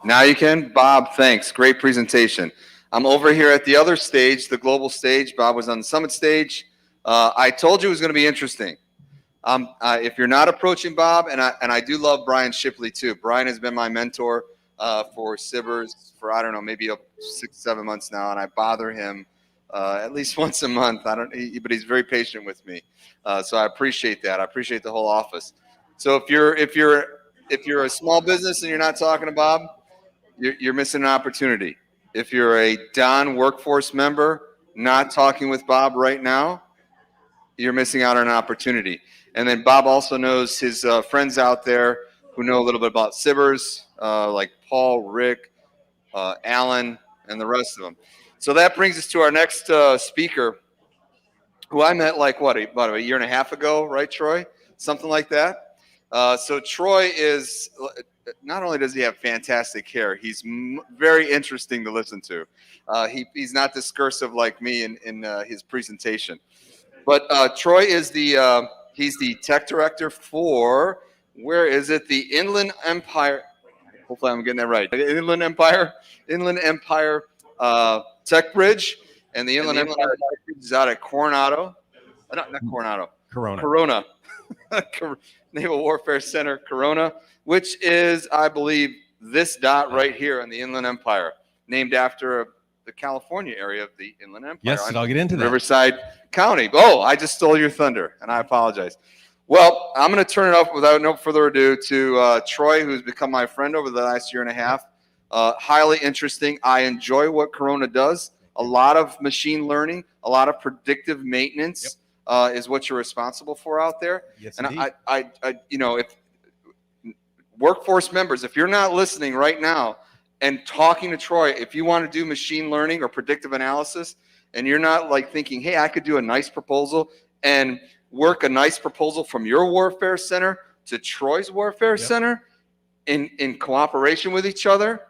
Now you can. Bob, thanks. Great presentation. I'm over here at the other stage, the global stage. Bob was on the summit stage. I told you it was going to be interesting. If you're not approaching Bob, and I do love Brian Shipley too. Brian has been my mentor for SBIRs for, I don't know, maybe 6, 7 months now, and I bother him at least once a month. But he's very patient with me, so I appreciate that. I appreciate the whole office. So if you're a small business and you're not talking to Bob, you're missing an opportunity. If you're a Don workforce member not talking with Bob right now, you're missing out on an opportunity. And then Bob also knows his friends out there who know a little bit about SBIRs, like Paul, Rick, Alan, and the rest of them. So that brings us to our next speaker, who I met about a year and a half ago, right, Troy? Something like that. So Troy is, not only does he have fantastic hair, he's very interesting to listen to. He's not discursive like me in his presentation. But Troy is he's the tech director for, where is it? The Inland Empire. Hopefully I'm getting that right. Inland Empire Tech Bridge. And the Inland Empire is out at Coronado. Not Coronado. Corona. Naval Warfare Center, Corona, which is, I believe, this dot right here in the Inland Empire, named after the California area of the Inland Empire. Yes, and I'll get into that. Riverside County. Oh, I just stole your thunder, and I apologize. Well, I'm going to turn it off without no further ado to Troy, who's become my friend over the last year and a half. Highly interesting. I enjoy what Corona does. A lot of machine learning, a lot of predictive maintenance. Is what you're responsible for out there. Yes, and indeed. I if workforce members, if you're not listening right now and talking to Troy, if you want to do machine learning or predictive analysis, and you're not like thinking, hey, I could do a nice proposal and work a nice proposal from your warfare center to Troy's warfare center in cooperation with each other,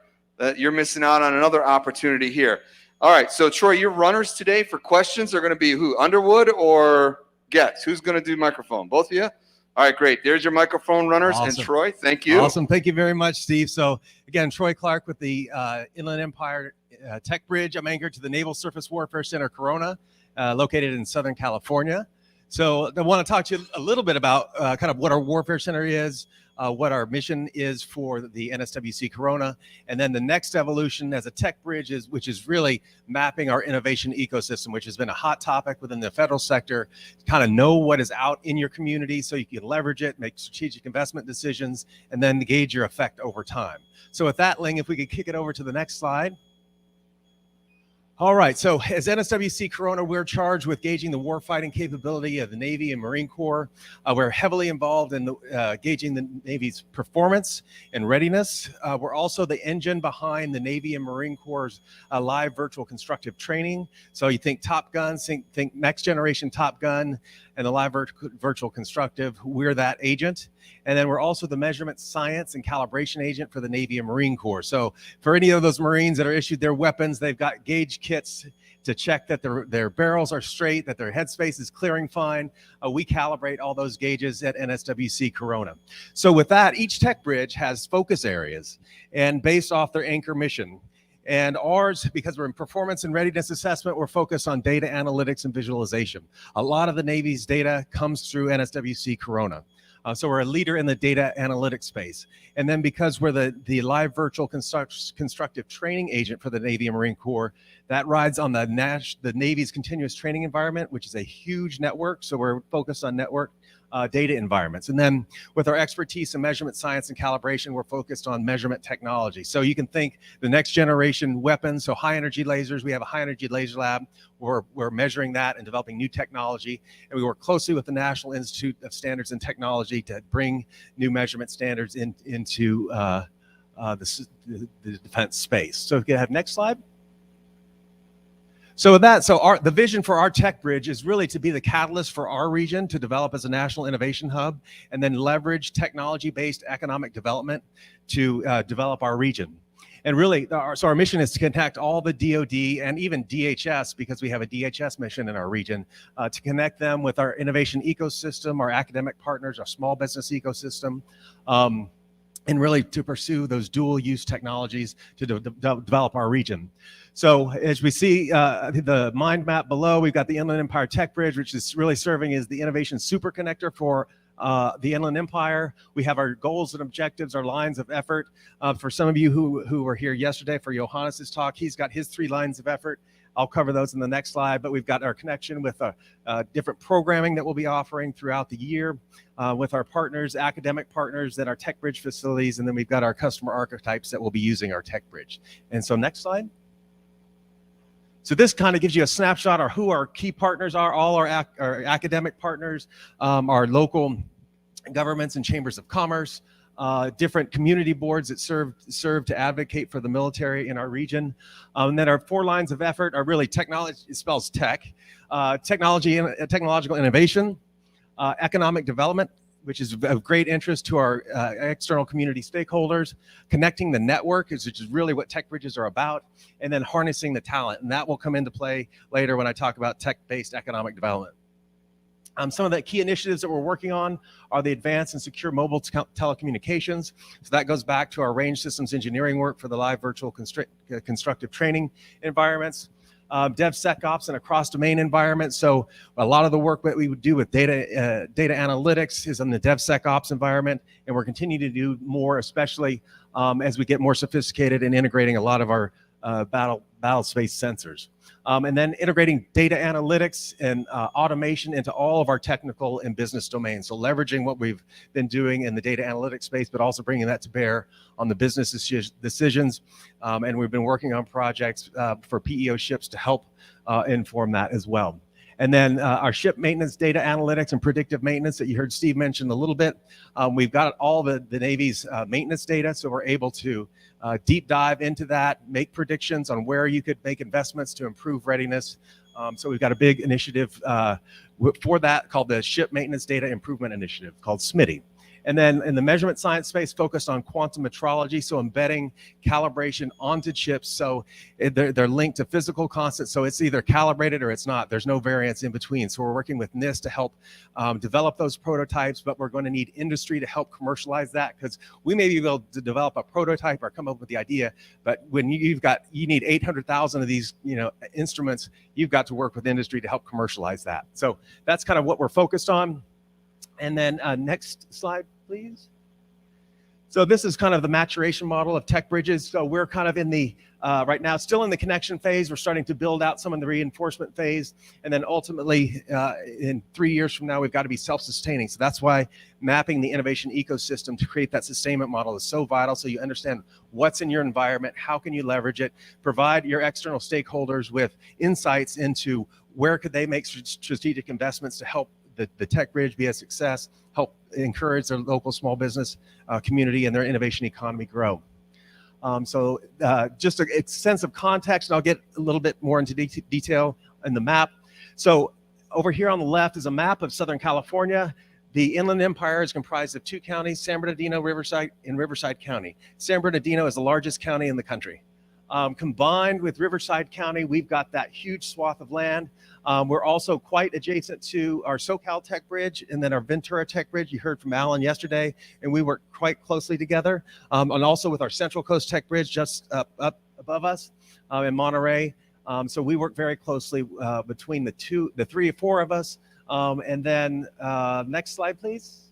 you're missing out on another opportunity here. All right, so Troy, your runners today for questions are going to be who? Underwood or Getz? Who's going to do microphone? Both of you? All right, great. There's your microphone runners. Awesome. And Troy, thank you. Awesome. Thank you very much, Steve. So again, Troy Clark with the Inland Empire Tech Bridge. I'm anchored to the Naval Surface Warfare Center, Corona, located in Southern California. So I want to talk to you a little bit about kind of what our Warfare Center is, what our mission is for the NSWC Corona, and then the next evolution as a tech bridge which is really mapping our innovation ecosystem, which has been a hot topic within the federal sector. Kind of know what is out in your community so you can leverage it, make strategic investment decisions, and then gauge your effect over time. So with that, Ling, if we could kick it over to the next slide. All right, so as NSWC Corona, we're charged with gauging the warfighting capability of the Navy and Marine Corps. We're heavily involved in gauging the Navy's performance and readiness. We're also the engine behind the Navy and Marine Corps' live virtual constructive training. So you think Top Gun, think next generation Top Gun, and the live virtual constructive, we're that agent. And then we're also the measurement science and calibration agent for the Navy and Marine Corps. So for any of those Marines that are issued their weapons, they've got gauge kits to check that their barrels are straight, that their headspace is clearing fine. We calibrate all those gauges at NSWC Corona. So with that, each tech bridge has focus areas and based off their anchor mission. And ours, because we're in performance and readiness assessment, we're focused on data analytics and visualization. A lot of the Navy's data comes through NSWC Corona. So we're a leader in the data analytics space. And then because we're the live virtual constructive training agent for the Navy and Marine Corps, that rides on the Navy's continuous training environment, which is a huge network. So we're focused on network data environments. And then with our expertise in measurement science and calibration, we're focused on measurement technology. So you can think the next generation weapons, so high energy lasers. We have a high energy laser lab. We're measuring that and developing new technology. And we work closely with the National Institute of Standards and Technology to bring new measurement standards into the defense space. So if you have next slide. So with that, the vision for our tech bridge is really to be the catalyst for our region to develop as a national innovation hub and then leverage technology-based economic development to develop our region. And really, our mission is to connect all the DoD and even DHS, because we have a DHS mission in our region, to connect them with our innovation ecosystem, our academic partners, our small business ecosystem, and really to pursue those dual use technologies to develop our region. So as we see the mind map below, we've got the Inland Empire Tech Bridge, which is really serving as the innovation super connector for the Inland Empire. We have our goals and objectives, our lines of effort. For some of you who were here yesterday for Johannes's talk, he's got his 3 lines of effort. I'll cover those in the next slide, but we've got our connection with different programming that we'll be offering throughout the year with our partners, academic partners at our Tech Bridge facilities, and then we've got our customer archetypes that will be using our Tech Bridge. And so next slide. So this kind of gives you a snapshot of who our key partners are, all our academic partners, our local governments and chambers of commerce, different community boards that serve to advocate for the military in our region. And then our 4 lines of effort are really technology, it spells tech, technology and technological innovation, economic development, which is of great interest to our external community stakeholders, connecting the network, which is really what tech bridges are about, and then harnessing the talent. And that will come into play later when I talk about tech-based economic development. Some of the key initiatives that we're working on are the advanced and secure mobile telecommunications. So that goes back to our range systems engineering work for the live virtual constructive training environments. DevSecOps and a cross-domain environment. So a lot of the work that we would do with data analytics is in the DevSecOps environment, and we're continuing to do more, especially as we get more sophisticated in integrating a lot of our battle space sensors. And then integrating data analytics and automation into all of our technical and business domains. So leveraging what we've been doing in the data analytics space, but also bringing that to bear on the business decisions. And we've been working on projects for PEO ships to help inform that as well. And then our ship maintenance data analytics and predictive maintenance that you heard Steve mention a little bit. We've got all the Navy's maintenance data, so we're able to deep dive into that, make predictions on where you could make investments to improve readiness. So we've got a big initiative for that called the Ship Maintenance Data Improvement Initiative, called SMIDI. And then in the measurement science space, focused on quantum metrology, so embedding calibration onto chips, so they're linked to physical constants, so it's either calibrated or it's not. There's no variance in between. So we're working with NIST to help develop those prototypes, but we're going to need industry to help commercialize that, because we may be able to develop a prototype or come up with the idea, but when you need 800,000 of these instruments, you've got to work with industry to help commercialize that. So that's kind of what we're focused on. And then next slide, please. So this is kind of the maturation model of tech bridges. So we're kind of in the, right now, still in the connection phase. We're starting to build out some in the reinforcement phase. And then ultimately, in 3 years from now, we've got to be self-sustaining. So that's why mapping the innovation ecosystem to create that sustainment model is so vital. So you understand what's in your environment, how can you leverage it, provide your external stakeholders with insights into where could they make strategic investments to help the tech bridge be a success, help encourage their local small business community and their innovation economy grow. So just a sense of context, and I'll get a little bit more into detail in the map. So over here on the left is a map of Southern California. The Inland Empire is comprised of 2 counties, San Bernardino, Riverside, and Riverside County. San Bernardino is the largest county in the country. Combined with Riverside County, we've got that huge swath of land. We're also quite adjacent to our SoCal Tech Bridge and then our Ventura Tech Bridge. You heard from Alan yesterday, and we work quite closely together. And also with our Central Coast Tech Bridge just up above us in Monterey. So we work very closely between the 3 or 4 of us. And then next slide, please.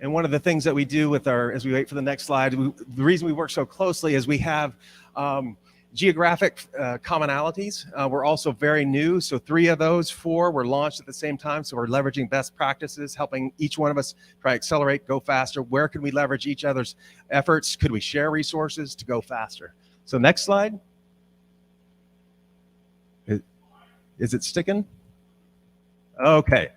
And one of the things that we do with as we wait for the next slide, the reason we work so closely is we have geographic commonalities. We're also very new, so 3 of those 4 were launched at the same time, so we're leveraging best practices, helping each one of us try to accelerate, go faster. Where can we leverage each other's efforts? Could we share resources to go faster? So next slide. Is it sticking? Okay.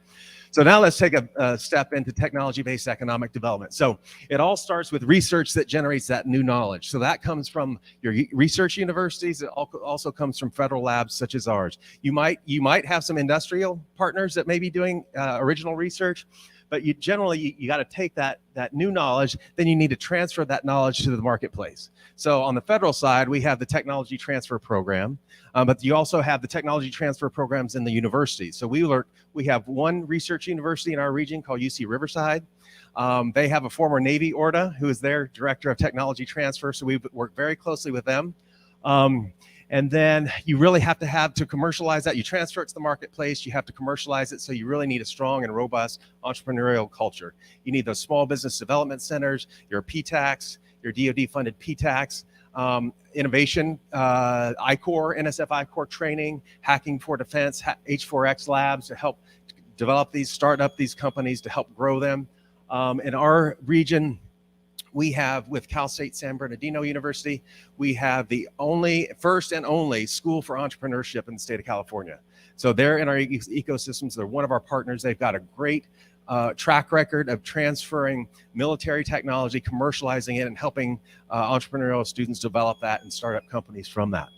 So now let's take a step into technology-based economic development. So it all starts with research that generates that new knowledge. So that comes from your research universities. It also comes from federal labs such as ours. You might have some industrial partners that may be doing original research, but you generally got to take that new knowledge, then you need to transfer that knowledge to the marketplace. So on the federal side, we have the technology transfer program, but you also have the technology transfer programs in the universities. So we have one research university in our region called UC Riverside. They have a former Navy ORDA who is their director of technology transfer, so we work very closely with them. And then you really have to commercialize that. You transfer it to the marketplace, you have to commercialize it, so you really need a strong and robust entrepreneurial culture. You need those small business development centers, your PTACs, your DoD-funded PTACs, innovation, I-Corps, NSF I-Corps training, hacking for defense, H4X labs to help start up these companies to help grow them. In our region, we have, with Cal State San Bernardino University, we have the first and only school for entrepreneurship in the state of California. So they're in our ecosystems. They're one of our partners. They've got a great track record of transferring military technology, commercializing it, and helping entrepreneurial students develop that and start up companies from that.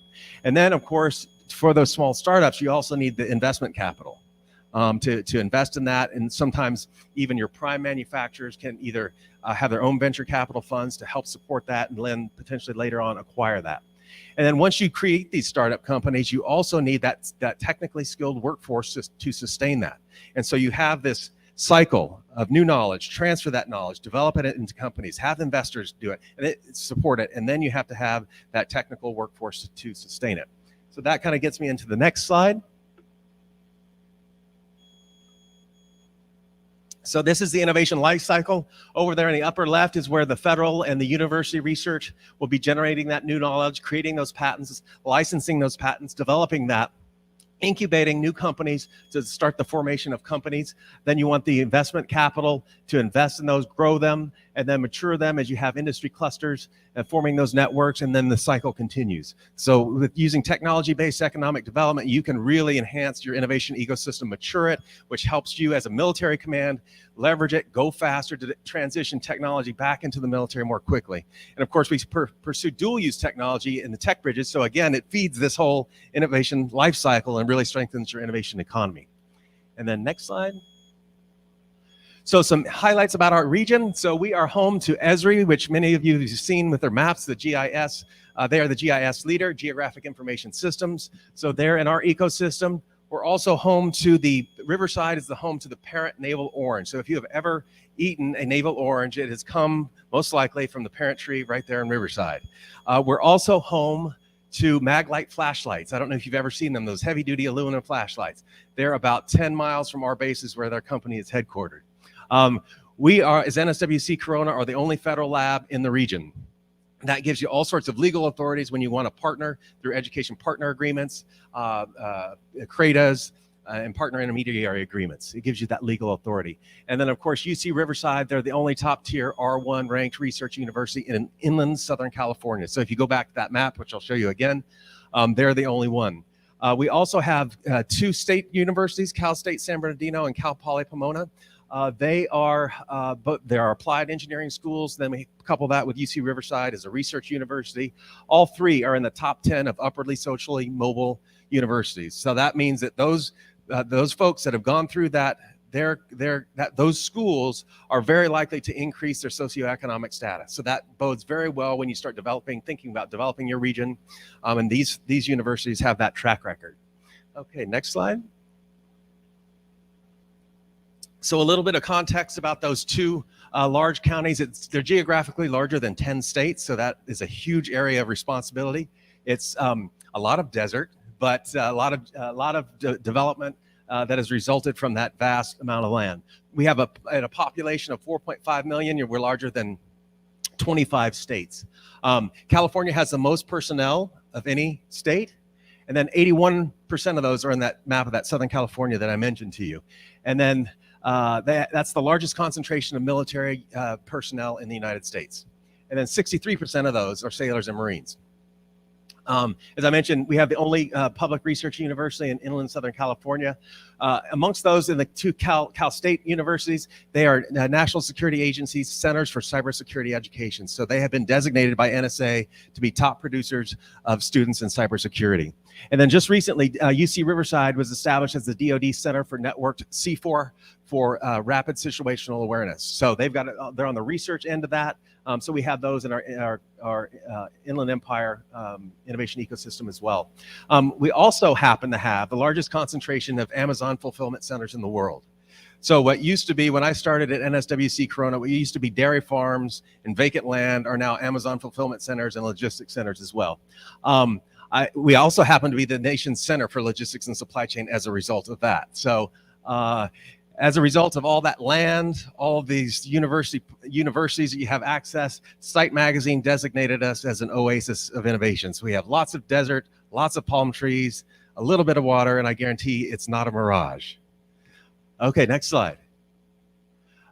And then, of course, for those small startups, you also need the investment capital to invest in that. And sometimes even your prime manufacturers can either have their own venture capital funds to help support that and then potentially later on acquire that. And then once you create these startup companies, you also need that technically skilled workforce to sustain that. And so you have this cycle of new knowledge, transfer that knowledge, develop it into companies, have investors do it, and support it. And then you have to have that technical workforce to sustain it. So that kind of gets me into the next slide. So this is the innovation life cycle. Over there in the upper left is where the federal and the university research will be generating that new knowledge, creating those patents, licensing those patents, developing that, incubating new companies to start the formation of companies. Then you want the investment capital to invest in those, grow them, and then mature them as you have industry clusters and forming those networks, and then the cycle continues. So with using technology-based economic development, you can really enhance your innovation ecosystem, mature it, which helps you as a military command leverage it, go faster to transition technology back into the military more quickly. And of course, we pursue dual-use technology in the tech bridges. So again, it feeds this whole innovation life cycle and really strengthens your innovation economy. And then next slide. So some highlights about our region. So we are home to Esri, which many of you have seen with their maps, the GIS. They are the GIS leader, Geographic Information Systems. So they're in our ecosystem. We're also home to Riverside is the home to the parent navel orange. So if you have ever eaten a navel orange, it has come most likely from the parent tree right there in Riverside. We're also home to Maglite flashlights. I don't know if you've ever seen them, those heavy duty aluminum flashlights. They're about 10 miles from our bases where their company is headquartered. We are, as NSWC Corona, are the only federal lab in the region. That gives you all sorts of legal authorities when you want to partner through education partner agreements, CRADAs, and partner intermediary agreements. It gives you that legal authority. And then, of course, UC Riverside, they're the only top tier R1 ranked research university in inland Southern California. So if you go back to that map, which I'll show you again, they're the only one. We also have 2 state universities, Cal State San Bernardino and Cal Poly Pomona. They are applied engineering schools. Then we couple that with UC Riverside as a research university. All 3 are in the top 10 of upwardly socially mobile universities. So that means that those folks that have gone through that, those schools are very likely to increase their socioeconomic status. So that bodes very well when you start thinking about developing your region. And these universities have that track record. Okay, next slide. So a little bit of context about those 2 large counties. They're geographically larger than 10 states, so that is a huge area of responsibility. It's a lot of desert, but a lot of development that has resulted from that vast amount of land. We have a population of 4.5 million. We're larger than 25 states. California has the most personnel of any state, and then 81% of those are in that map of that Southern California that I mentioned to you. And then that's the largest concentration of military personnel in the United States. And then 63% of those are sailors and Marines. As I mentioned, we have the only public research university in inland Southern California. Amongst those in the 2 Cal State universities, they are National Security Agency's Centers for Cybersecurity Education. So they have been designated by NSA to be top producers of students in cybersecurity. And then just recently, UC Riverside was established as the DoD Center for Networked C4 for rapid situational awareness. So they're on the research end of that. So we have those in our Inland Empire innovation ecosystem as well. We also happen to have the largest concentration of Amazon fulfillment centers in the world. So what used to be, when I started at NSWC Corona, what used to be dairy farms and vacant land are now Amazon fulfillment centers and logistics centers as well. We also happen to be the nation's center for logistics and supply chain as a result of that. So as a result of all that land, all of these universities that you have access, Site Magazine designated us as an oasis of innovation. So we have lots of desert, lots of palm trees, a little bit of water, and I guarantee it's not a mirage. Okay, next slide.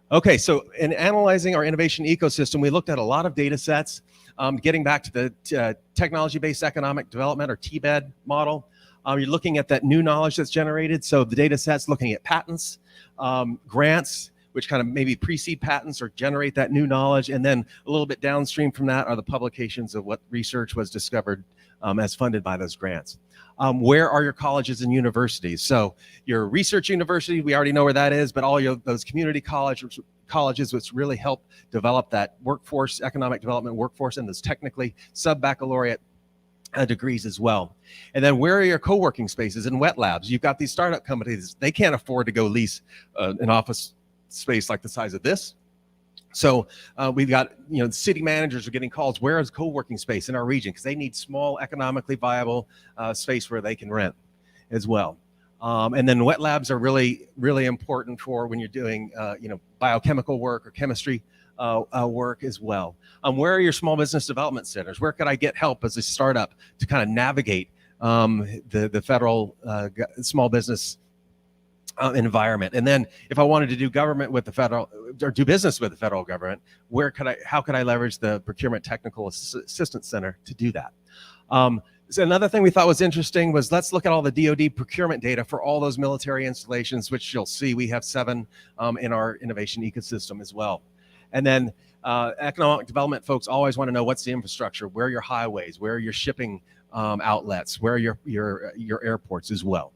Okay, so in analyzing our innovation ecosystem, we looked at a lot of data sets. Getting back to the technology-based economic development, or TBED model, you're looking at that new knowledge that's generated. So the data set's looking at patents, grants, which kind of maybe precede patents or generate that new knowledge. And then a little bit downstream from that are the publications of what research was discovered as funded by those grants. Where are your colleges and universities? So your research university, we already know where that is, but all those community colleges which really help develop that workforce, economic development workforce, and those technically sub-baccalaureate degrees as well. And then where are your co-working spaces and wet labs? You've got these startup companies, they can't afford to go lease an office space like the size of this. So we've got, city managers are getting calls, where is co-working space in our region? Because they need small, economically viable space where they can rent as well. And then wet labs are really, really important for when you're doing, biochemical work or chemistry work as well. Where are your small business development centers? Where could I get help as a startup to kind of navigate the federal small business environment. And then if I wanted to do government with the federal, or do business with the federal government, how could I leverage the Procurement Technical Assistance Center to do that? So another thing we thought was interesting was, let's look at all the DoD procurement data for all those military installations, which you'll see we have 7 in our innovation ecosystem as well. And then economic development folks always want to know, what's the infrastructure, where are your highways, where are your shipping outlets, where are your airports as well.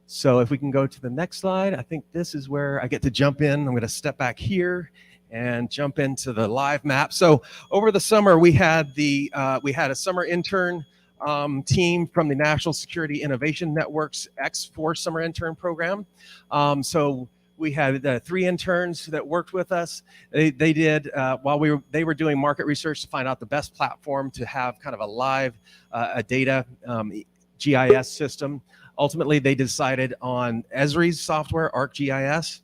So if we can go to the next slide, I think this is where I get to jump in. I'm going to step back here and jump into the live map. So over the summer, we had a summer intern team from the National Security Innovation Network's X4 Summer Intern Program. So we had 3 interns that worked with us. They did, while they were doing market research to find out the best platform to have kind of a live data GIS system. Ultimately, they decided on Esri's software, ArcGIS,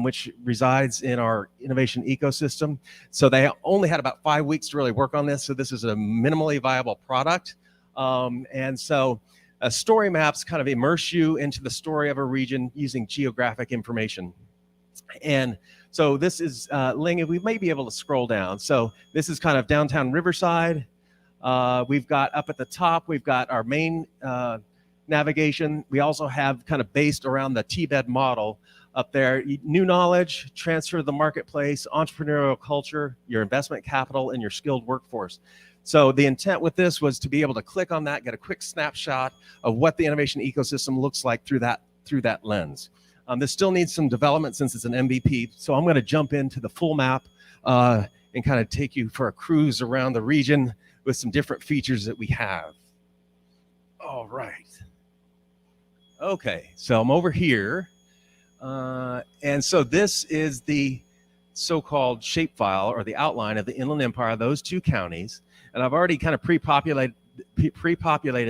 which resides in our innovation ecosystem. So they only had about 5 weeks to really work on this. So this is a minimally viable product. And so story maps kind of immerse you into the story of a region using geographic information. And so this is, Ling, we may be able to scroll down. So this is kind of downtown Riverside. We've got up at the top, we've got our main navigation. We also have kind of based around the T-bed model up there, new knowledge, transfer to the marketplace, entrepreneurial culture, your investment capital, and your skilled workforce. So the intent with this was to be able to click on that, get a quick snapshot of what the innovation ecosystem looks like through that lens. This still needs some development since it's an MVP. So I'm going to jump into the full map and kind of take you for a cruise around the region with some different features that we have. All right. Okay, so I'm over here. And so this is the so-called shapefile, or the outline of the Inland Empire, those 2 counties. And I've already kind of pre-populated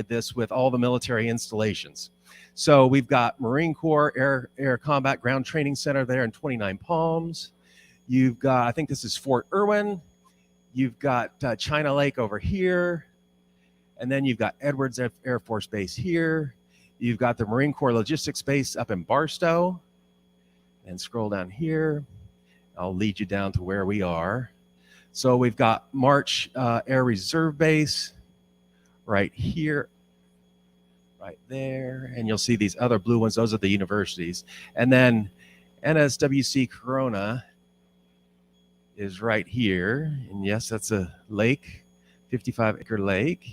this with all the military installations. So we've got Marine Corps Air Combat Ground Training Center there in 29 Palms. You've got, I think this is Fort Irwin. You've got China Lake over here. And then you've got Edwards Air Force Base here. You've got the Marine Corps Logistics Base up in Barstow. And scroll down here. I'll lead you down to where we are. So we've got March Air Reserve Base right here, right there. And you'll see these other blue ones. Those are the universities. And then NSWC Corona is right here. And yes, that's a lake, 55-acre lake.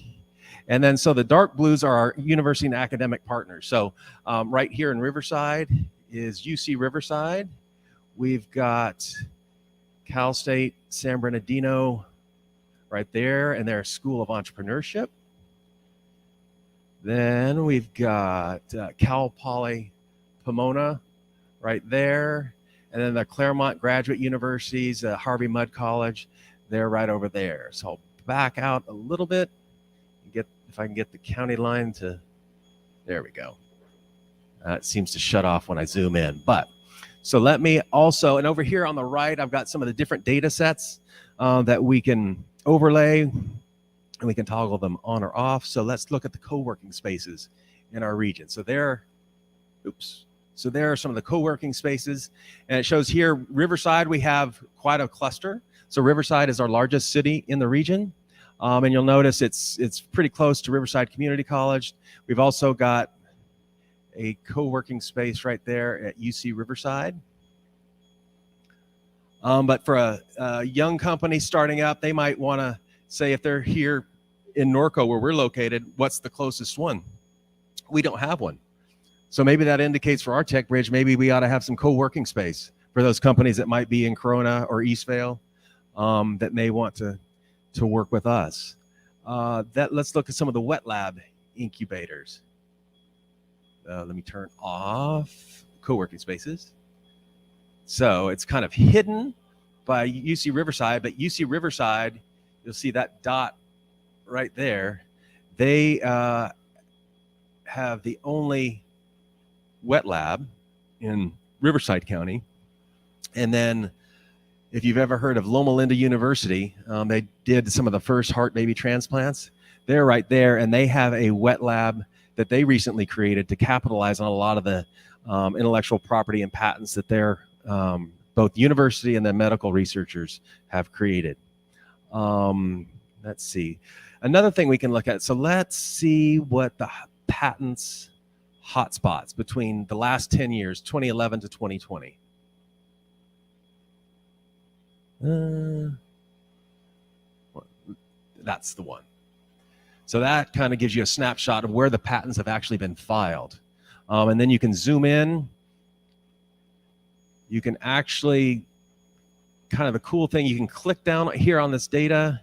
And then so the dark blues are our university and academic partners. So right here in Riverside is UC Riverside. We've got Cal State San Bernardino right there, and their School of Entrepreneurship. Then we've got Cal Poly Pomona right there, and then the Claremont Graduate Universities, Harvey Mudd College, they're right over there. So I'll back out a little bit, if I can get the county line to, there we go. It seems to shut off when I zoom in, but so let me also, and over here on the right, I've got some of the different data sets that we can overlay, and we can toggle them on or off. So let's look at the co-working spaces in our region. So there are some of the co-working spaces, and it shows here, Riverside, we have quite a cluster. So Riverside is our largest city in the region. And you'll notice it's pretty close to Riverside Community College. We've also got a co-working space right there at UC Riverside. But for a young company starting up, they might want to say, if they're here in Norco where we're located, what's the closest one? We don't have one. So maybe that indicates for our tech bridge, maybe we ought to have some co-working space for those companies that might be in Corona or Eastvale that may want to work with us. Let's look at some of the wet lab incubators. Let me turn off co-working spaces. So it's kind of hidden by UC Riverside, but UC Riverside, you'll see that dot right there. They have the only wet lab in Riverside County. And then if you've ever heard of Loma Linda University, they did some of the first heart baby transplants. They're right there, and they have a wet lab that they recently created to capitalize on a lot of the intellectual property and patents that their both university and the medical researchers have created. Let's see. Another thing we can look at. So let's see what the patents hotspots between the last 10 years, 2011 to 2020. That's the one. So that kind of gives you a snapshot of where the patents have actually been filed. And then you can zoom in. You can actually, kind of the cool thing, you can click down here on this data,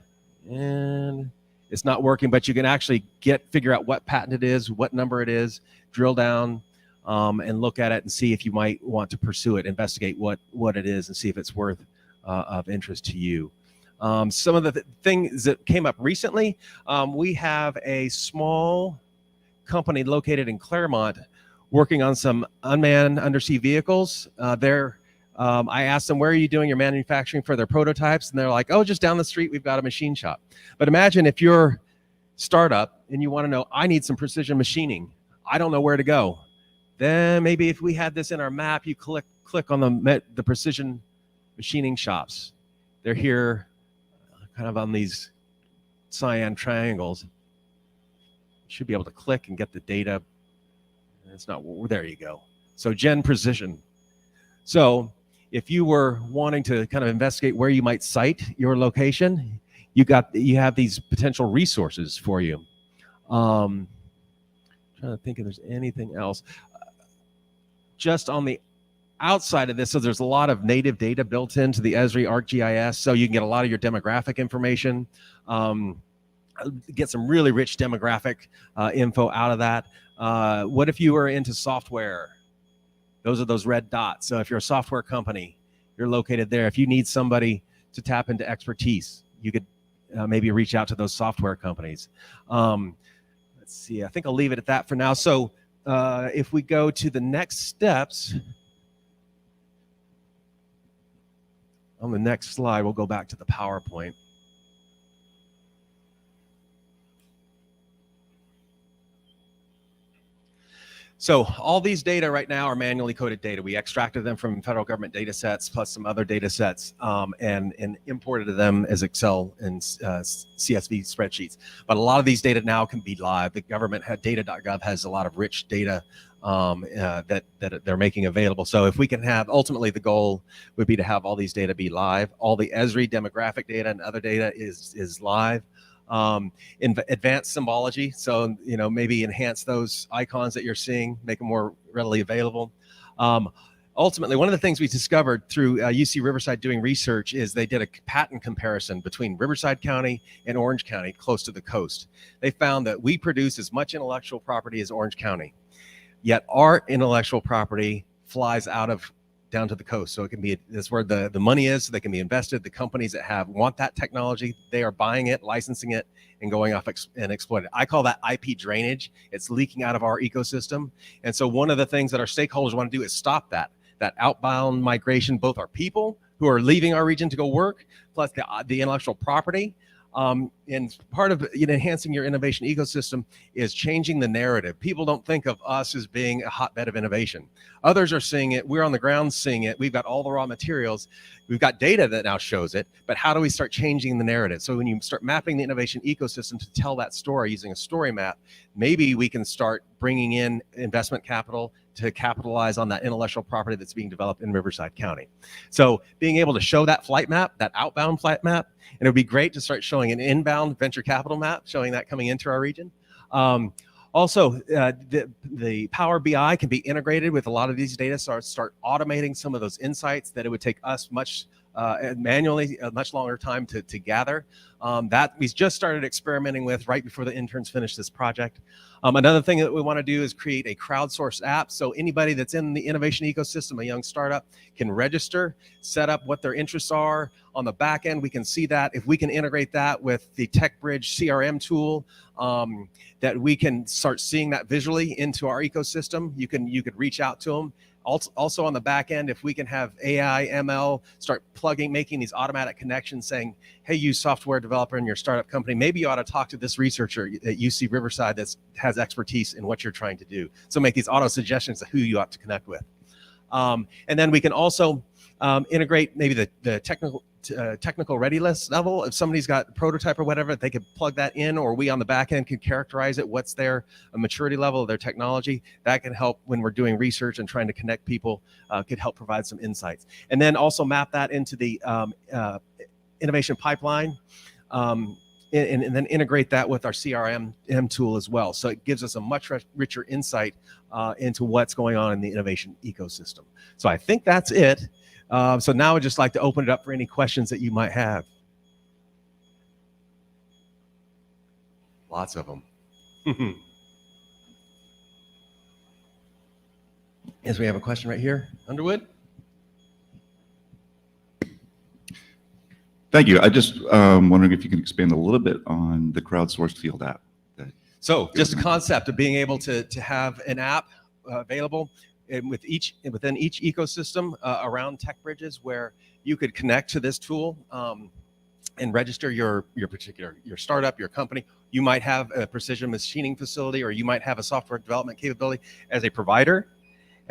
and it's not working, but you can actually figure out what patent it is, what number it is, drill down, and look at it and see if you might want to pursue it, investigate what it is, and see if it's worth of interest to you. Some of the things that came up recently, we have a small company located in Claremont working on some unmanned undersea vehicles. I asked them, where are you doing your manufacturing for their prototypes? And they're like, oh, just down the street, we've got a machine shop. But imagine if you're a startup and you want to know, I need some precision machining. I don't know where to go. Then maybe if we had this in our map, you click on the precision machining shops. They're here kind of on these cyan triangles. You should be able to click and get the data. It's not, there you go. So Gen Precision. So if you were wanting to kind of investigate where you might site your location, you have these potential resources for you. Trying to think if there's anything else. Just on the outside of this, so there's a lot of native data built into the Esri ArcGIS, so you can get a lot of your demographic information, get some really rich demographic info out of that. What if you were into software? Those are those red dots. So if you're a software company, you're located there. If you need somebody to tap into expertise, you could maybe reach out to those software companies. Let's see, I think I'll leave it at that for now. So if we go to the next steps, on the next slide, we'll go back to the PowerPoint. So all these data right now are manually coded data. We extracted them from federal government data sets plus some other data sets and imported them as Excel and CSV spreadsheets. But a lot of these data now can be live. The government data.gov has a lot of rich data that they're making available. So if we can have, ultimately the goal would be to have all these data be live. All the Esri demographic data and other data is live. In advanced symbology, so maybe enhance those icons that you're seeing, make them more readily available. Ultimately, one of the things we discovered through UC Riverside doing research is they did a patent comparison between Riverside County and Orange County close to the coast. They found that we produce as much intellectual property as Orange County, yet our intellectual property flies out of down to the coast. So it can be, that's where the money is, so they can be invested. The companies that want that technology, they are buying it, licensing it, and going off and exploiting it. I call that IP drainage. It's leaking out of our ecosystem. And so one of the things that our stakeholders want to do is stop that outbound migration, both our people who are leaving our region to go work, plus the intellectual property. And part of enhancing your innovation ecosystem is changing the narrative. People don't think of us as being a hotbed of innovation. Others are seeing it. We're on the ground seeing it. We've got all the raw materials. We've got data that now shows it. But how do we start changing the narrative? So when you start mapping the innovation ecosystem to tell that story using a story map, maybe we can start bringing in investment capital to capitalize on that intellectual property that's being developed in Riverside County. So being able to show that flight map, that outbound flight map, and it would be great to start showing an inbound venture capital map, showing that coming into our region. Also, the Power BI can be integrated with a lot of these data, so start automating some of those insights that it would take us manually a much longer time to gather. That we just started experimenting with right before the interns finished this project. Another thing that we want to do is create a crowdsourced app. So anybody that's in the innovation ecosystem, a young startup, can register, set up what their interests are. On the back end, we can see that. If we can integrate that with the TechBridge CRM tool, that we can start seeing that visually into our ecosystem, you could reach out to them. Also on the back end, if we can have AI, ML, start making these automatic connections saying, hey, you software developer in your startup company, maybe you ought to talk to this researcher at UC Riverside that has expertise in what you're trying to do. So make these auto suggestions of who you ought to connect with. And then we can also integrate maybe the technical readiness level. If somebody's got a prototype or whatever, they could plug that in, or we on the back end can characterize it, what's their maturity level of their technology. That can help when we're doing research and trying to connect people, could help provide some insights. And then also map that into the innovation pipeline, and then integrate that with our CRM tool as well. So it gives us a much richer insight into what's going on in the innovation ecosystem. So I think that's it. So now I'd just like to open it up for any questions that you might have. Lots of them. Yes, we have a question right here. Underwood? Thank you. I just wondering if you can expand a little bit on the crowdsourced field app. So just the concept of being able to have an app available within each ecosystem around tech bridges, where you could connect to this tool and register your startup, your company. You might have a precision machining facility, or you might have a software development capability as a provider.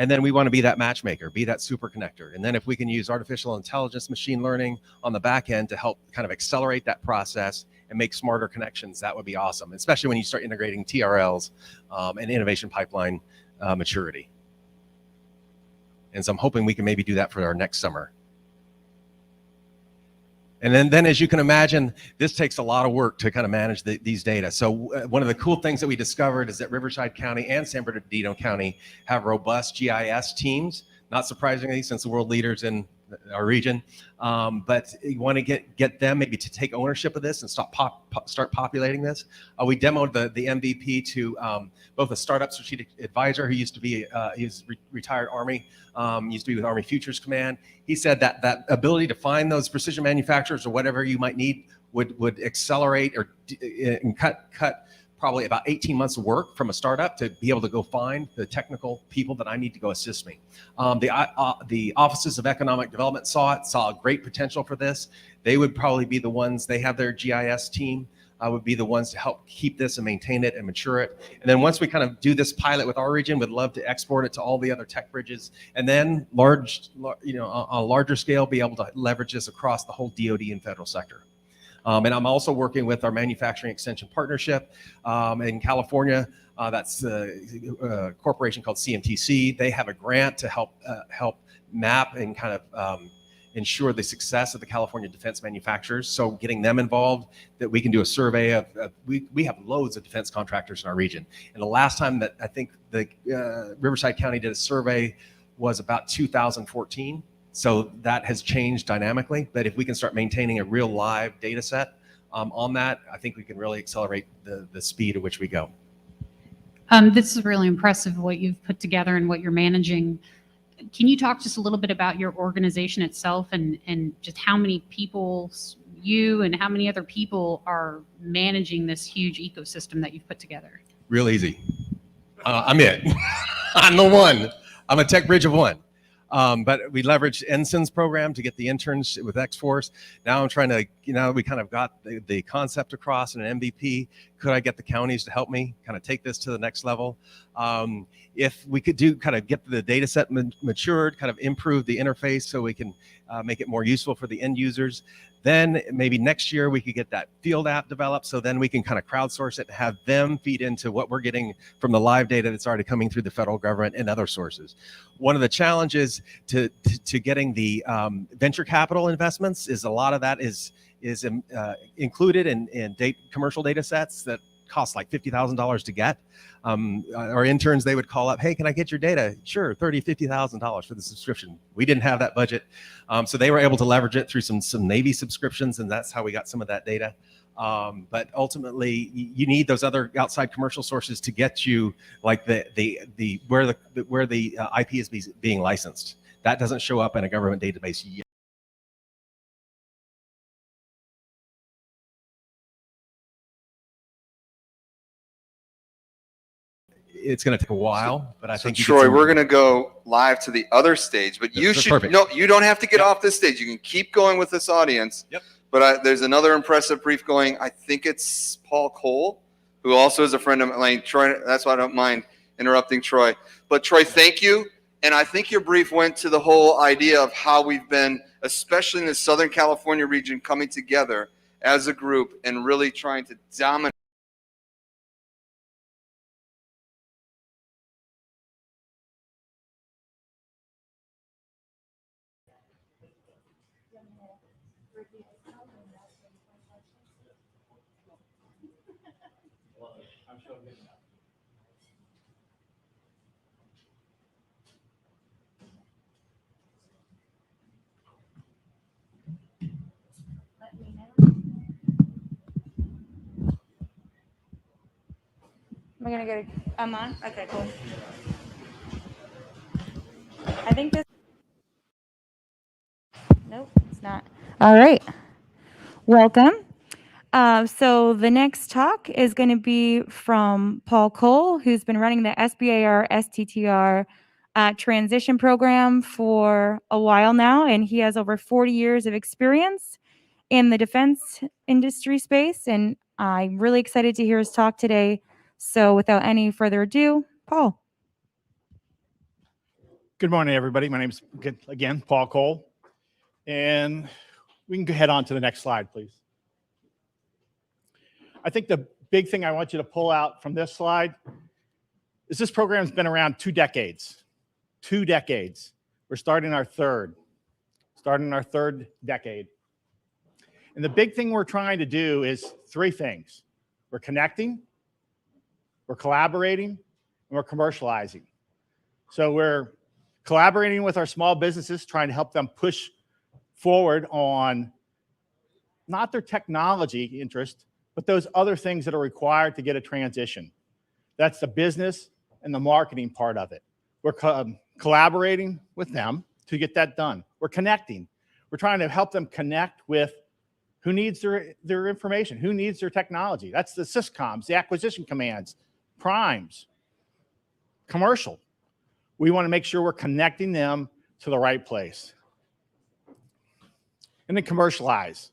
And then we want to be that matchmaker, be that super connector. And then if we can use artificial intelligence, machine learning on the back end to help kind of accelerate that process and make smarter connections, that would be awesome, especially when you start integrating TRLs and innovation pipeline maturity. And so I'm hoping we can maybe do that for our next summer. And then as you can imagine, this takes a lot of work to kind of manage these data. So one of the cool things that we discovered is that Riverside County and San Bernardino County have robust GIS teams, not surprisingly, since the world leaders in our region. But you want to get them maybe to take ownership of this and start populating this. We demoed the MVP to both a startup strategic advisor who used to be, he's retired Army, used to be with Army Futures Command. He said that ability to find those precision manufacturers or whatever you might need would accelerate or cut probably about 18 months of work from a startup to be able to go find the technical people that I need to go assist me. The offices of economic development saw a great potential for this. They would probably be the ones, they have their GIS team, would be the ones to help keep this and maintain it and mature it. And then once we kind of do this pilot with our region, we'd love to export it to all the other tech bridges, and then on a larger scale, be able to leverage this across the whole DoD and federal sector. And I'm also working with our manufacturing extension partnership in California. That's a corporation called CMTC. They have a grant to help map and kind of ensure the success of the California defense manufacturers. So getting them involved, that we can do a survey of we have loads of defense contractors in our region. And the last time that I think the Riverside County did a survey was about 2014. So that has changed dynamically, but if we can start maintaining a real live data set on that, I think we can really accelerate the speed at which we go. This is really impressive what you've put together and what you're managing. Can you talk just a little bit about your organization itself and just how many people, you and how many other people are managing this huge ecosystem that you've put together? Real easy. I'm it. I'm the one. I'm a tech bridge of one. But we leveraged Ensign's program to get the interns with X-Force. Now I'm trying to, we kind of got the concept across in an MVP. Could I get the counties to help me kind of take this to the next level? If we could get the data set matured, kind of improve the interface so we can make it more useful for the end users, then maybe next year we could get that field app developed, so then we can kind of crowdsource it and have them feed into what we're getting from the live data that's already coming through the federal government and other sources. One of the challenges to getting the venture capital investments is a lot of that is included in commercial data sets that cost like $50,000 to get. Our interns, they would call up, hey, can I get your data? Sure, $30,000, $50,000 for the subscription. We didn't have that budget. So they were able to leverage it through some Navy subscriptions, and that's how we got some of that data. But ultimately, you need those other outside commercial sources to get you like where the IP is being licensed. That doesn't show up in a government database yet. It's going to take a while, but I think Troy, we're going to go live to the other stage, but you should, no, you don't have to get off this stage. You can keep going with this audience. Yep. But there's another impressive brief going. I think it's Paul Cole, who also is a friend of mine. Troy, that's why I don't mind interrupting Troy. But Troy, thank you. And I think your brief went to the whole idea of how we've been, especially in the Southern California region, coming together as a group and really trying to dominate. Am I gonna get I'm on? Okay, cool. I think this. Nope, it's not. All right. Welcome. So the next talk is going to be from Paul Cole, who's been running the SBIR STTR transition program for a while now, and he has over 40 years of experience in the defense industry space, and I'm really excited to hear his talk today. So without any further ado, Paul. Good morning, everybody. My name's, again, Paul Cole. And we can go head on to the next slide, please. I think the big thing I want you to pull out from this slide is this program's been around 2 decades. 2 decades. We're starting our third decade. And the big thing we're trying to do is 3 things. We're connecting, we're collaborating, and we're commercializing. So we're collaborating with our small businesses, trying to help them push forward on not their technology interest, but those other things that are required to get a transition. That's the business and the marketing part of it. We're collaborating with them to get that done. We're connecting. We're trying to help them connect with who needs their information, who needs their technology. That's the syscoms, the acquisition commands, primes, commercial. We want to make sure we're connecting them to the right place. And then commercialize.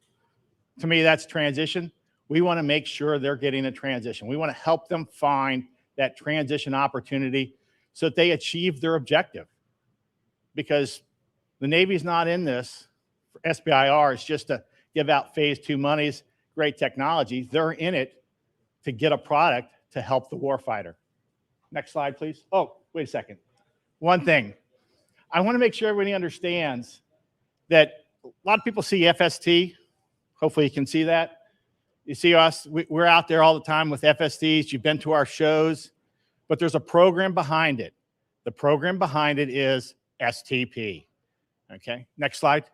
To me, that's transition. We want to make sure they're getting a transition. We want to help them find that transition opportunity so that they achieve their objective. Because the Navy's not in this for SBIR. It's just to give out phase 2 monies, great technology. They're in it to get a product to help the warfighter. Next slide, please. Oh, wait a second. One thing. I want to make sure everybody understands that a lot of people see FST. Hopefully you can see that. You see us, we're out there all the time with FSTs. You've been to our shows, but there's a program behind it. The program behind it is STP. Okay, next slide.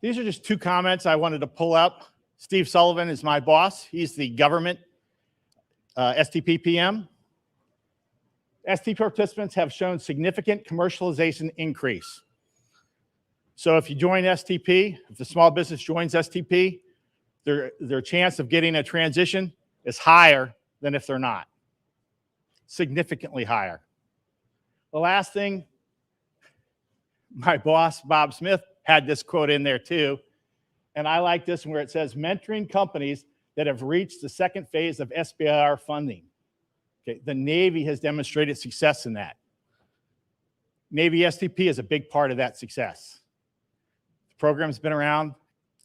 These are just 2 comments I wanted to pull up. Steve Sullivan is my boss. He's the government STP PM. STP participants have shown significant commercialization increase. So if you join STP, if the small business joins STP, their chance of getting a transition is higher than if they're not. Significantly higher. The last thing, my boss, Bob Smith, had this quote in there too. And I like this one where it says, mentoring companies that have reached the 2nd phase of SBIR funding. Okay, the Navy has demonstrated success in that. Navy STP is a big part of that success. The program's been around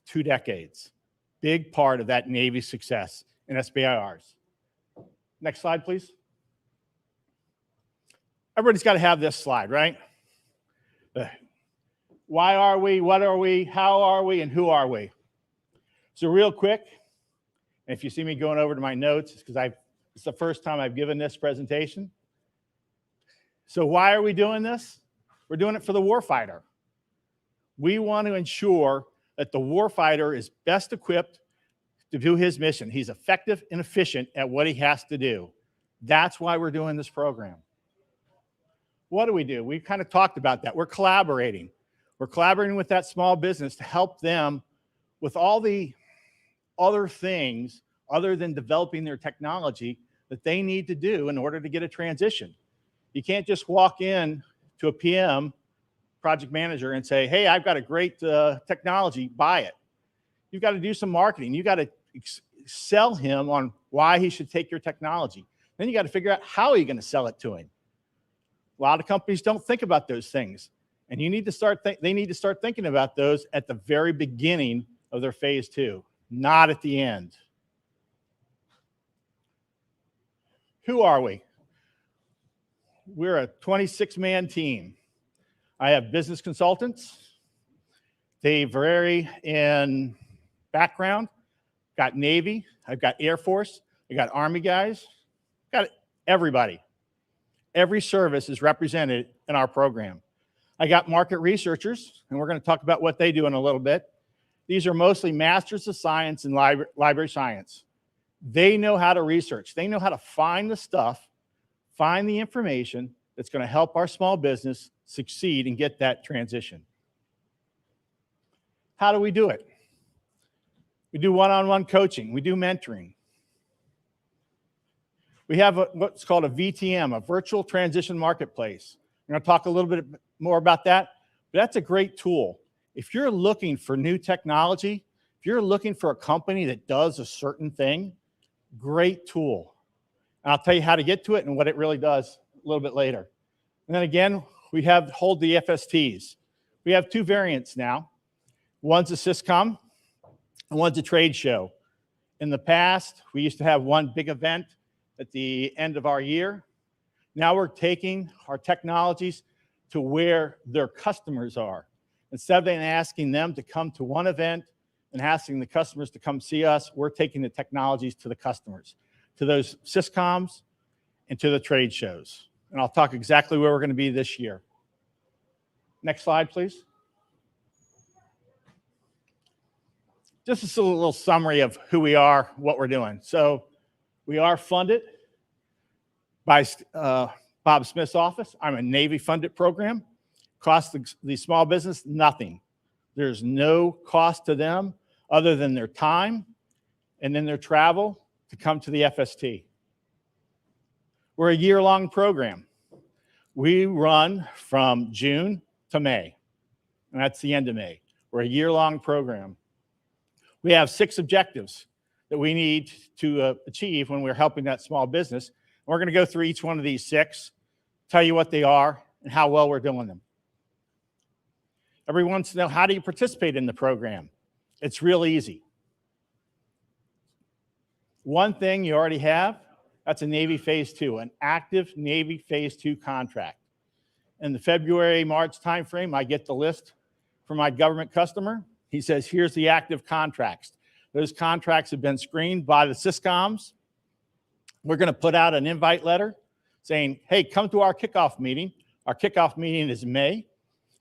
2 decades. Big part of that Navy success in SBIRs. Next slide, please. Everybody's got to have this slide, right? Why are we, what are we, how are we, and who are we? So real quick, and if you see me going over to my notes, it's because it's the first time I've given this presentation. So why are we doing this? We're doing it for the warfighter. We want to ensure that the warfighter is best equipped to do his mission. He's effective and efficient at what he has to do. That's why we're doing this program. What do? We kind of talked about that. We're collaborating. We're collaborating with that small business to help them with all the other things other than developing their technology that they need to do in order to get a transition. You can't just walk in to a PM project manager and say, hey, I've got a great technology, buy it. You've got to do some marketing. You got to sell him on why he should take your technology. Then you got to figure out how you're going to sell it to him. A lot of companies don't think about those things. And you need to they need to start thinking about those at the very beginning of their phase 2, not at the end. Who are we? We're a 26-man team. I have business consultants. They vary in background. Got Navy, I've got Air Force, I got Army guys, got everybody. Every service is represented in our program. I got market researchers, and we're going to talk about what they do in a little bit. These are mostly masters of science and library science. They know how to research. They know how to find the stuff, find the information that's going to help our small business succeed and get that transition. How do we do it? We do one-on-one coaching. We do mentoring. We have what's called a VTM, a virtual transition marketplace. I'm going to talk a little bit more about that, but that's a great tool. If you're looking for new technology, if you're looking for a company that does a certain thing, great tool. And I'll tell you how to get to it and what it really does a little bit later. And then again, we hold the FSTs. We have 2 variants now. One's a Syscom, and one's a trade show. In the past, we used to have one big event at the end of our year. Now we're taking our technologies to where their customers are. Instead of asking them to come to one event and asking the customers to come see us, we're taking the technologies to the customers, to those Syscoms and to the trade shows. And I'll talk exactly where we're going to be this year. Next slide, please. Just a little summary of who we are, what we're doing. So we are funded by Bob Smith's office. I'm a Navy-funded program. Cost the small business, nothing. There's no cost to them other than their time and then their travel to come to the FST. We're a year-long program. We run from June to May, and that's the end of May. We're a year-long program. We have 6 objectives that we need to achieve when we're helping that small business. We're going to go through each one of these 6, tell you what they are and how well we're doing them. Everyone wants to know, how do you participate in the program? It's real easy. One thing you already have, that's a Navy Phase 2, an active Navy Phase 2 contract. In the February, March timeframe, I get the list from my government customer. He says, here's the active contracts. Those contracts have been screened by the Syscoms. We're going to put out an invite letter saying, hey, come to our kickoff meeting. Our kickoff meeting is May,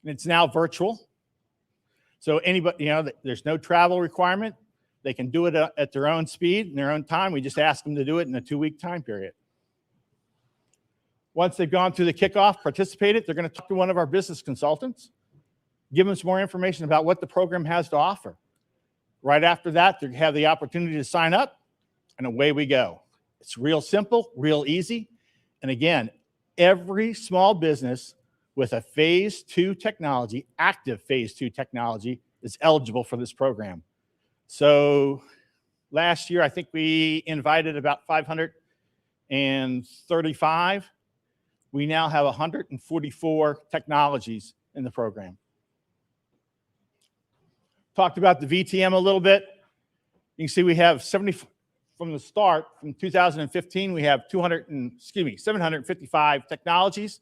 and it's now virtual. So anybody, there's no travel requirement. They can do it at their own speed and their own time. We just ask them to do it in a 2-week time period. Once they've gone through the kickoff, participated, they're going to talk to one of our business consultants, give them some more information about what the program has to offer. Right after that, they have the opportunity to sign up, and away we go. It's real simple, real easy. And again, every small business with a Phase 2 technology, active Phase 2 technology, is eligible for this program. So last year, I think we invited about 535. We now have 144 technologies in the program. Talked about the VTM a little bit. You can see we have 70 from the start. From 2015, we have 755 technologies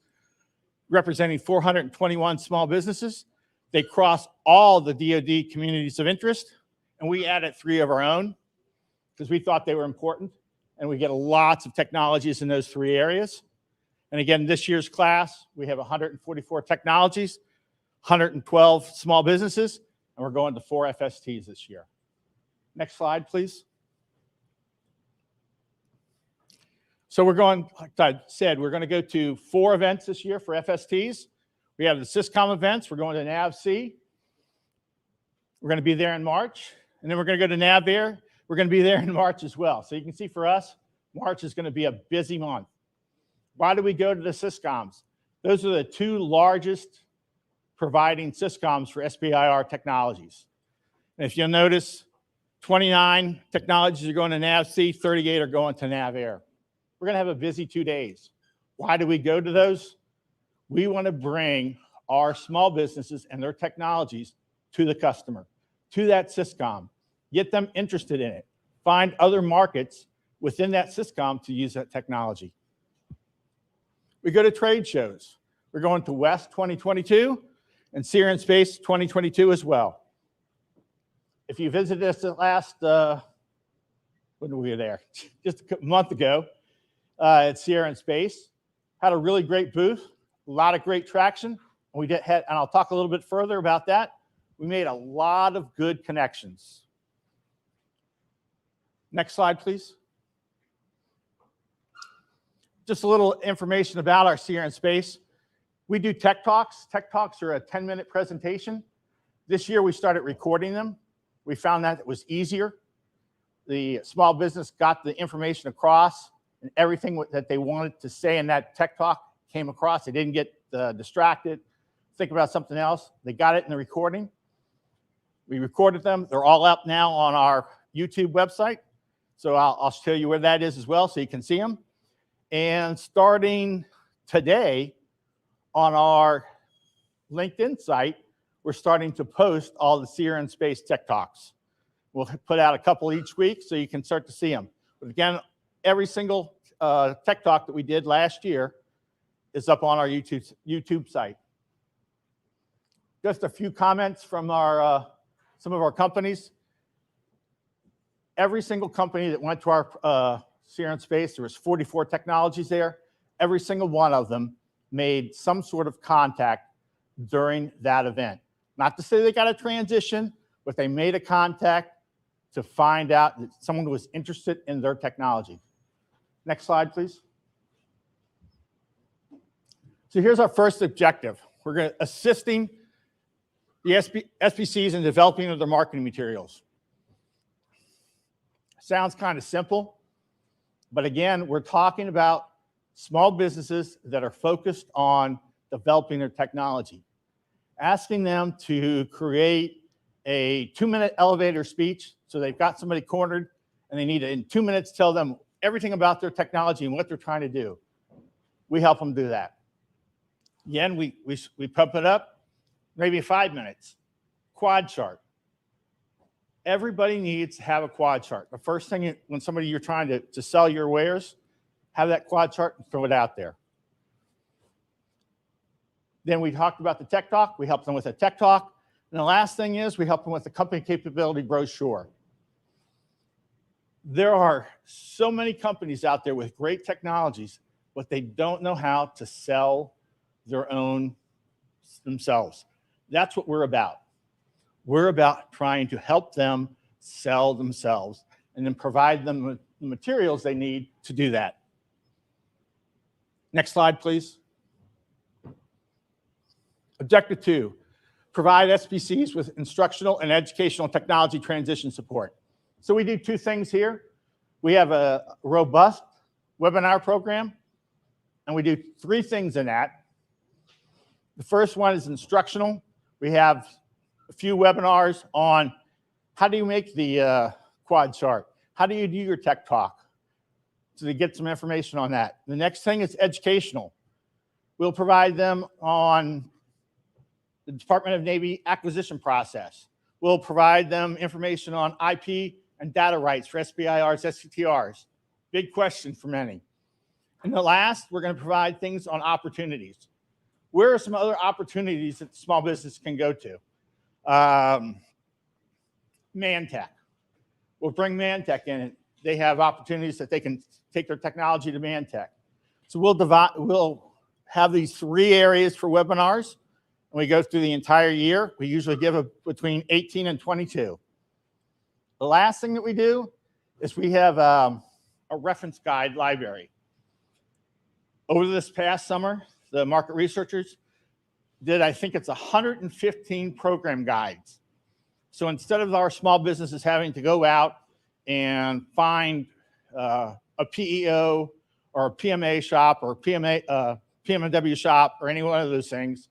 representing 421 small businesses. They cross all the DoD communities of interest, and we added 3 of our own because we thought they were important, and we get lots of technologies in those 3 areas. And again, this year's class, we have 144 technologies, 112 small businesses, and we're going to 4 FSTs this year. Next slide, please. So we're going, like I said, we're going to go to 4 events this year for FSTs. We have the Syscom events. We're going to NAVC. We're going to be there in March. And then we're going to go to NAVAIR. We're going to be there in March as well. So you can see for us, March is going to be a busy month. Why do we go to the Syscoms? Those are the 2 largest providing syscoms for SBIR technologies. And if you'll notice, 29 technologies are going to NAVC, 38 are going to NAVAIR. We're going to have a busy 2 days. Why do we go to those? We want to bring our small businesses and their technologies to the customer, to that syscom, get them interested in it, find other markets within that syscom to use that technology. We go to trade shows. We're going to West 2022 and Seer Space 2022 as well. If you visited us at last, when were we there? Just a month ago at Seer Space, had a really great booth, a lot of great traction. And and I'll talk a little bit further about that. We made a lot of good connections. Next slide, please. Just a little information about our Seer Space. We do tech talks. Tech talks are a 10-minute presentation. This year, we started recording them. We found that it was easier. The small business got the information across, and everything that they wanted to say in that tech talk came across. They didn't get distracted, think about something else. They got it in the recording. We recorded them. They're all up now on our YouTube website. So I'll show you where that is as well so you can see them. And starting today on our LinkedIn site, we're starting to post all the Seer Space Tech Talks. We'll put out a couple each week so you can start to see them. But again, every single Tech Talk that we did last year is up on our YouTube site. Just a few comments from some of our companies. Every single company that went to our Seer Space, there was 44 technologies there. Every single one of them made some sort of contact during that event. Not to say they got a transition, but they made a contact to find out that someone was interested in their technology. Next slide, please. So here's our first objective. We're assisting the SBCs in developing their marketing materials. Sounds kind of simple, but again, we're talking about small businesses that are focused on developing their technology. Asking them to create a 2-minute elevator speech, so they've got somebody cornered and they need to, in 2 minutes, tell them everything about their technology and what they're trying to do. We help them do that. Again, we pump it up, maybe 5 minutes. Quad chart. Everybody needs to have a quad chart. The first thing when you're trying to sell your wares, have that quad chart and throw it out there. Then we talked about the tech talk. We help them with a tech talk. And the last thing is we help them with the company capability brochure. There are so many companies out there with great technologies, but they don't know how to sell their own themselves. That's what we're about. We're about trying to help them sell themselves and then provide them with the materials they need to do that. Next slide, please. Objective 2, provide SBCs with instructional and educational technology transition support. So we do 2 things here. We have a robust webinar program, and we do 3 things in that. The first one is instructional. We have a few webinars on how do you make the quad chart? How do you do your tech talk? So they get some information on that. The next thing is educational. We'll provide them on the Department of Navy acquisition process. We'll provide them information on IP and data rights for SBIRs, STTRs. Big question for many. And the last, we're going to provide things on opportunities. Where are some other opportunities that small business can go to? Mantech. We'll bring Mantech in. They have opportunities that they can take their technology to Mantech. So we'll have these 3 areas for webinars, and we go through the entire year. We usually give between 18 and 22. The last thing that we do is we have a reference guide library. Over this past summer, the market researchers did, I think it's 115 program guides. So instead of our small businesses having to go out and find a PEO or a PMA shop or PMW shop or any one of those things,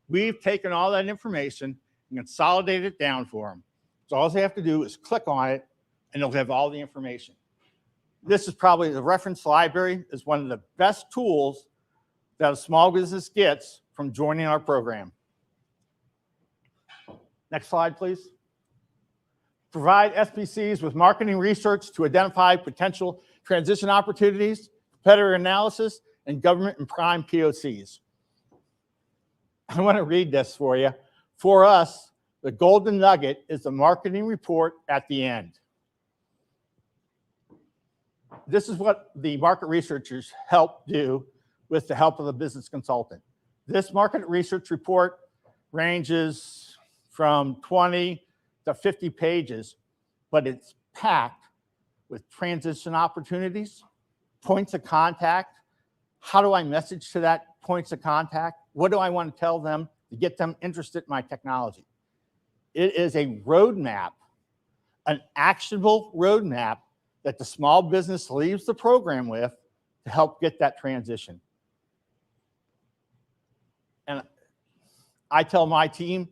We've taken all that information and consolidated it down for them. So all they have to do is click on it and they'll have all the information. This is probably the reference library is one of the best tools that a small business gets from joining our program. Next slide, please. Provide SPCs with marketing research to identify potential transition opportunities, competitor analysis, and government and prime POCs. I want to read this for you. For us, the golden nugget is the marketing report at the end. This is what the market researchers help do with the help of a business consultant. This market research report ranges from 20 to 50 pages, but it's packed with transition opportunities, points of contact. How do I message to that points of contact? What do I want to tell them to get them interested in my technology? It is a roadmap, an actionable roadmap that the small business leaves the program with to help get that transition. And I tell my team,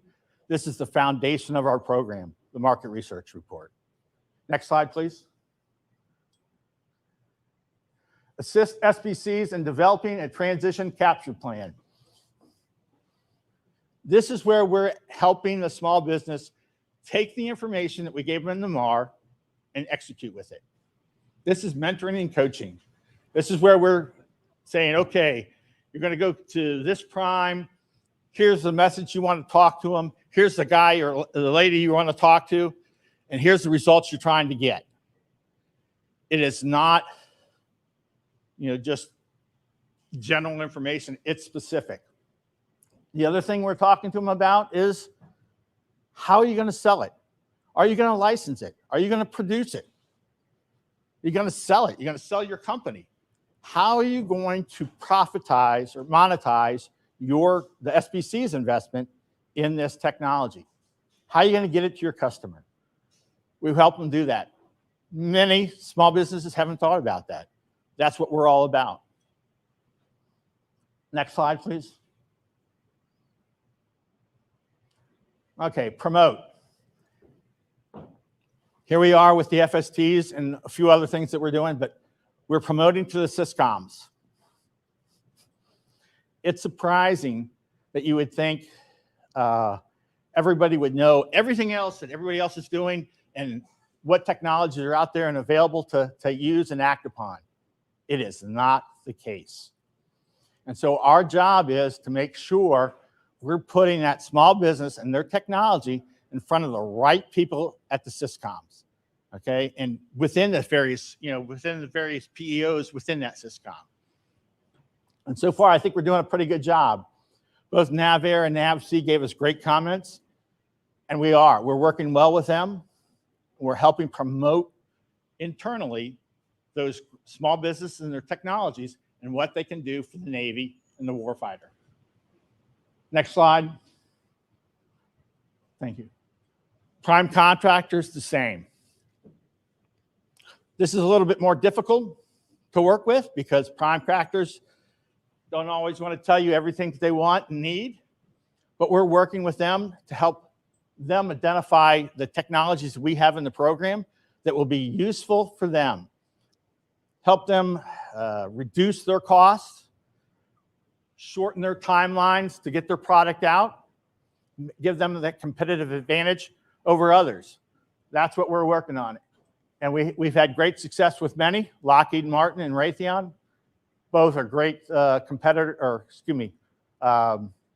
this is the foundation of our program, the market research report. Next slide, please. Assist SBCs in developing a transition capture plan. This is where we're helping the small business take the information that we gave them in the MAR and execute with it. This is mentoring and coaching. This is where we're saying, okay, you're going to go to this prime. Here's the message you want to talk to them. Here's the guy or the lady you want to talk to. And here's the results you're trying to get. It is not, just general information. It's specific. The other thing we're talking to them about is how are you going to sell it? Are you going to license it? Are you going to produce it? You're going to sell it. You're going to sell your company. How are you going to profitize or monetize the SBC's investment in this technology? How are you going to get it to your customer? We've helped them do that. Many small businesses haven't thought about that. That's what we're all about. Next slide, please. Okay, promote. Here we are with the FSTs and a few other things that we're doing, but we're promoting to the Syscoms. It's surprising that you would think everybody would know everything else that everybody else is doing and what technologies are out there and available to use and act upon. It is not the case. And so our job is to make sure we're putting that small business and their technology in front of the right people at the Syscoms, okay? And within the various, PEOs within that Syscom. And so far, I think we're doing a pretty good job. Both NavAir and NavC gave us great comments, and we're working well with them. We're helping promote internally those small businesses and their technologies and what they can do for the Navy and the warfighter. Next slide. Thank you. Prime contractors, the same. This is a little bit more difficult to work with because prime contractors don't always want to tell you everything that they want and need, but we're working with them to help them identify the technologies we have in the program that will be useful for them. Help them reduce their costs, shorten their timelines to get their product out, give them that competitive advantage over others. That's what we're working on. And we've had great success with many. Lockheed Martin and Raytheon, both are great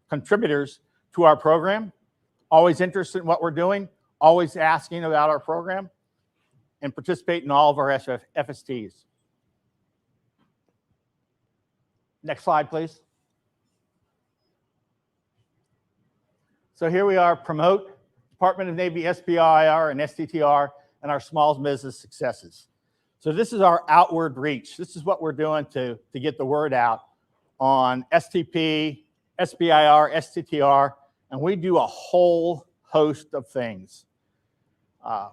contributors to our program. Always interested in what we're doing, always asking about our program, and participate in all of our FSTs. Next slide, please. So here we are, promote Department of Navy SBIR and STTR and our small business successes. So this is our outward reach. This is what we're doing to get the word out on STP, SBIR, STTR, and we do a whole host of things. I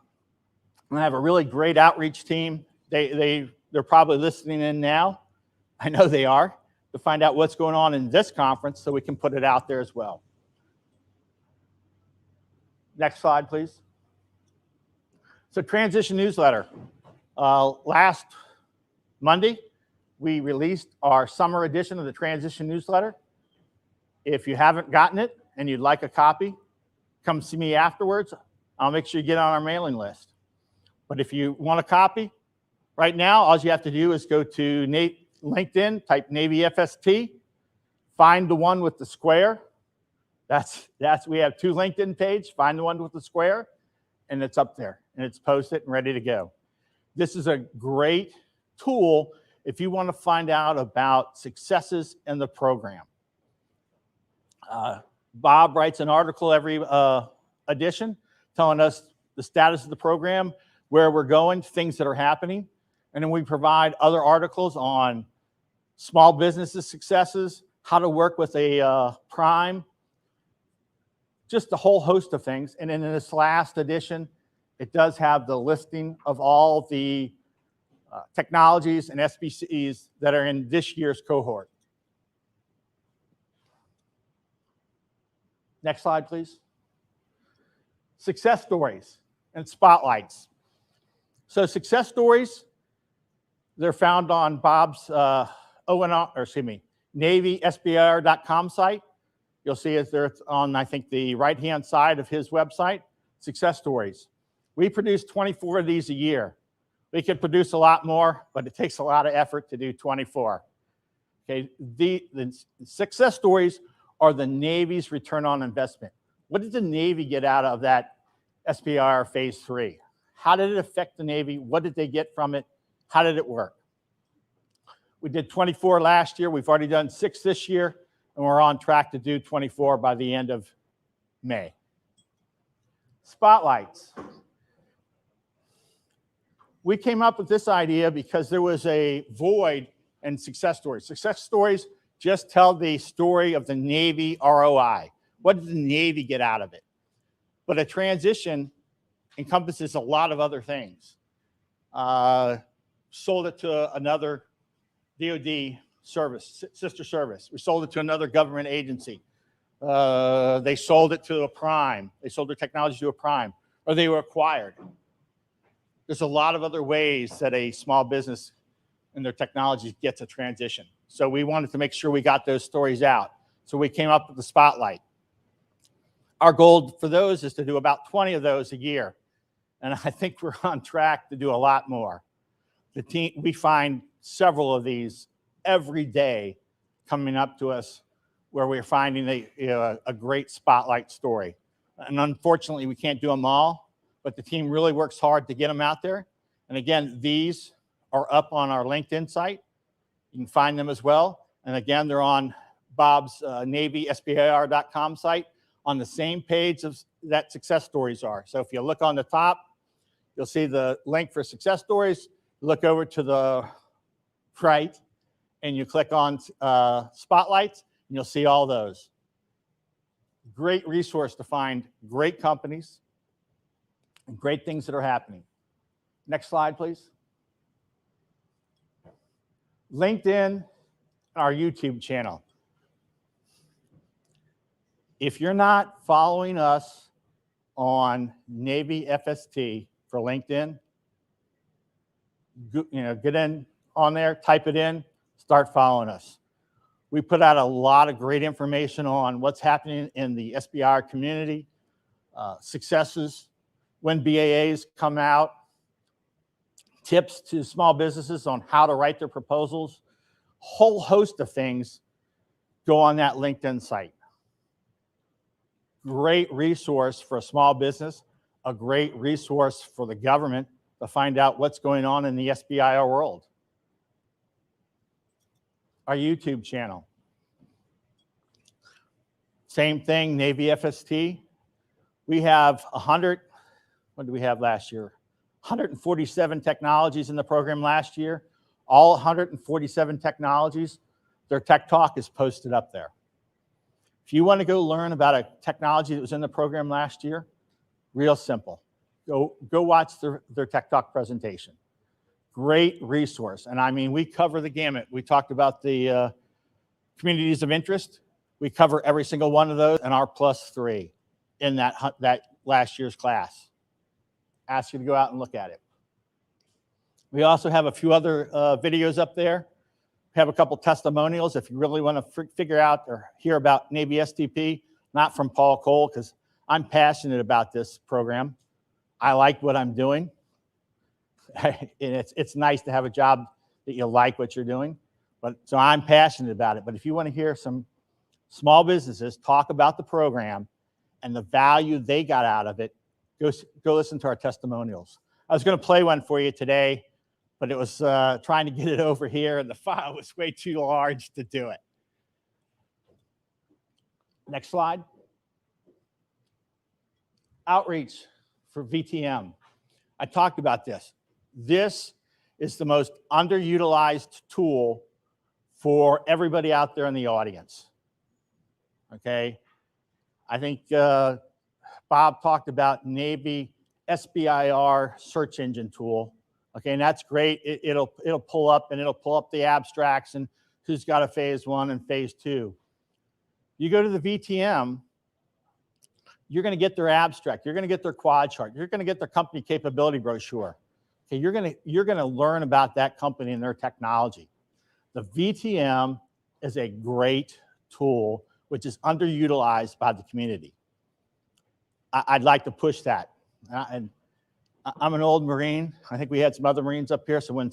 have a really great outreach team. They're probably listening in now. I know they are, to find out what's going on in this conference so we can put it out there as well. Next slide, please. So transition newsletter. Last Monday, we released our summer edition of the transition newsletter. If you haven't gotten it and you'd like a copy, come see me afterwards. I'll make sure you get on our mailing list. But if you want a copy, right now, all you have to do is go to LinkedIn, type Navy FST, find the one with the square. We have 2 LinkedIn pages. Find the one with the square, and it's up there, and it's posted and ready to go. This is a great tool if you want to find out about successes in the program. Bob writes an article every edition telling us the status of the program, where we're going, things that are happening. And then we provide other articles on small businesses successes, how to work with a prime, just a whole host of things. And then in this last edition, it does have the listing of all the technologies and SBCs that are in this year's cohort. Next slide, please. Success stories and spotlights. So success stories, they're found on Bob's Navy SBIR.com site. You'll see it's there on, I think, the right-hand side of his website, success stories. We produce 24 of these a year. We could produce a lot more, but it takes a lot of effort to do 24. Okay, the success stories are the Navy's return on investment. What did the Navy get out of that SBIR Phase 3? How did it affect the Navy? What did they get from it? How did it work? We did 24 last year. We've already done 6 this year, and we're on track to do 24 by the end of May. Spotlights. We came up with this idea because there was a void in success stories. Success stories just tell the story of the Navy ROI. What did the Navy get out of it? But a transition encompasses a lot of other things. Sold it to another DoD service, sister service. We sold it to another government agency. They sold it to a prime. They sold their technology to a prime, or they were acquired. There's a lot of other ways that a small business and their technology gets a transition. So we wanted to make sure we got those stories out. So we came up with the spotlight. Our goal for those is to do about 20 of those a year. And I think we're on track to do a lot more. The team, we find several of these every day coming up to us where we're finding a great spotlight story. And unfortunately, we can't do them all, but the team really works hard to get them out there. And again, these are up on our LinkedIn site. You can find them as well. And again, they're on Bob's Navy SBIR.com site on the same page of that success stories are. So if you look on the top, you'll see the link for success stories. Look over to the right, and you click on spotlights, and you'll see all those. Great resource to find great companies and great things that are happening. Next slide, please. LinkedIn, our YouTube channel. If you're not following us on Navy FST for LinkedIn, get in on there, type it in, start following us. We put out a lot of great information on what's happening in the SBIR community, successes, when BAAs come out, tips to small businesses on how to write their proposals, whole host of things go on that LinkedIn site. Great resource for a small business, a great resource for the government to find out what's going on in the SBIR world. Our YouTube channel. Same thing, Navy FST. We have 100, what did we have last year? 147 technologies in the program last year. All 147 technologies, their tech talk is posted up there. If you want to go learn about a technology that was in the program last year, real simple. Go watch their tech talk presentation. Great resource. And I mean, we cover the gamut. We talked about the communities of interest. We cover every single one of those and our +3 in that last year's class. Ask you to go out and look at it. We also have a few other videos up there. We have a couple testimonials if you really want to figure out or hear about Navy STP, not from Paul Cole, because I'm passionate about this program. I like what I'm doing. And it's nice to have a job that you like what you're doing. So I'm passionate about it. But if you want to hear some small businesses talk about the program and the value they got out of it, go listen to our testimonials. I was going to play one for you today, but it was trying to get it over here, and the file was way too large to do it. Next slide. Outreach for VTM. I talked about this. This is the most underutilized tool for everybody out there in the audience. Okay. I think Bob talked about Navy SBIR search engine tool. Okay, and that's great. It'll pull up the abstracts and who's got a phase 1 and phase 2. You go to the VTM, you're going to get their abstract, you're going to get their quad chart, you're going to get their company capability brochure. Okay, you're going to learn about that company and their technology. The VTM is a great tool which is underutilized by the community. I'd like to push that. And I'm an old Marine. I think we had some other Marines up here. So when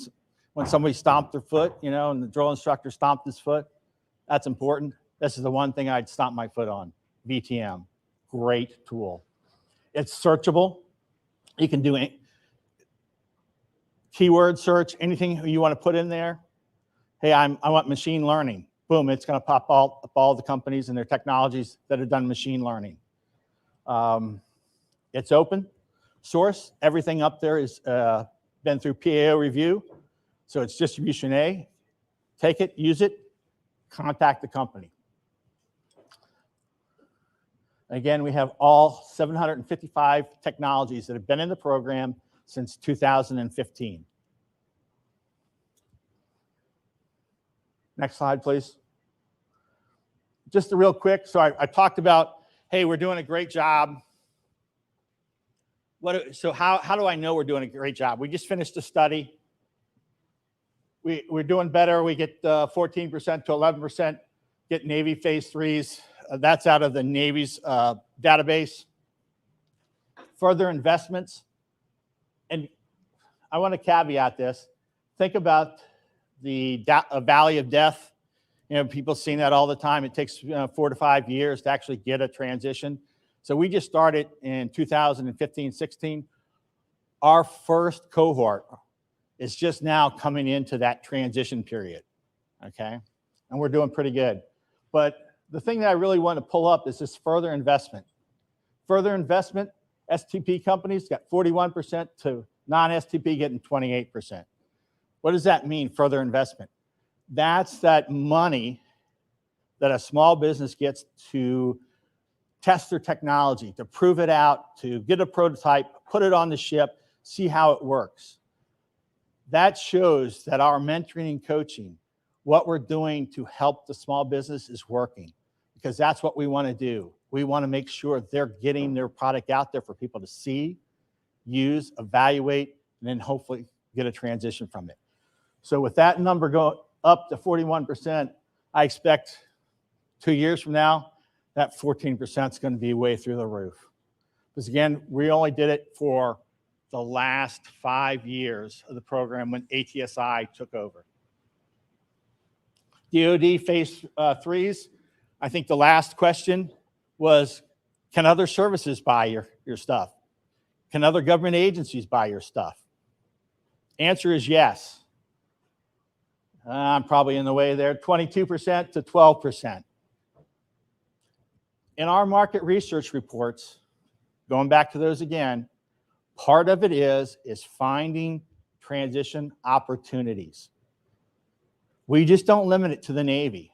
somebody stomped their foot, you know, and the drill instructor stomped his foot, that's important. This is the one thing I'd stomp my foot on. VTM, great tool. It's searchable. You can do keyword search, anything you want to put in there. Hey, I want machine learning. Boom, it's going to pop up all the companies and their technologies that have done machine learning. It's open source. Everything up there is been through PAO review. So it's distribution A. Take it, use it, contact the company. Again, we have all 755 technologies that have been in the program since 2015. Next slide, please. Just a real quick, so I talked about, hey, we're doing a great job. So how do I know we're doing a great job? We just finished a study. We're doing better. We get 14% to 11% get Navy phase 3s. That's out of the Navy's database. Further investments. And I want to caveat this. Think about the valley of death. You know, people seeing that all the time. It takes 4 to 5 years to actually get a transition. So we just started in 2015-16. Our first cohort is just now coming into that transition period, okay? And we're doing pretty good. But the thing that I really want to pull up is this further investment. Further investment, STP companies got 41% to non-STP getting 28%. What does that mean, further investment? That's that money that a small business gets to test their technology, to prove it out, to get a prototype, put it on the ship, see how it works. That shows that our mentoring and coaching, what we're doing to help the small business is working, because that's what we want to do. We want to make sure they're getting their product out there for people to see, use, evaluate, and then hopefully get a transition from it. So with that number going up to 41%, I expect 2 years from now, that 14% is going to be way through the roof. Because again, we only did it for the last 5 years of the program when ATSI took over. DoD phase 3s, I think the last question was, can other services buy your stuff? Can other government agencies buy your stuff? Answer is yes. I'm probably in the way there, 22% to 12%. In our market research reports, going back to those again, part of it is finding transition opportunities. We just don't limit it to the Navy.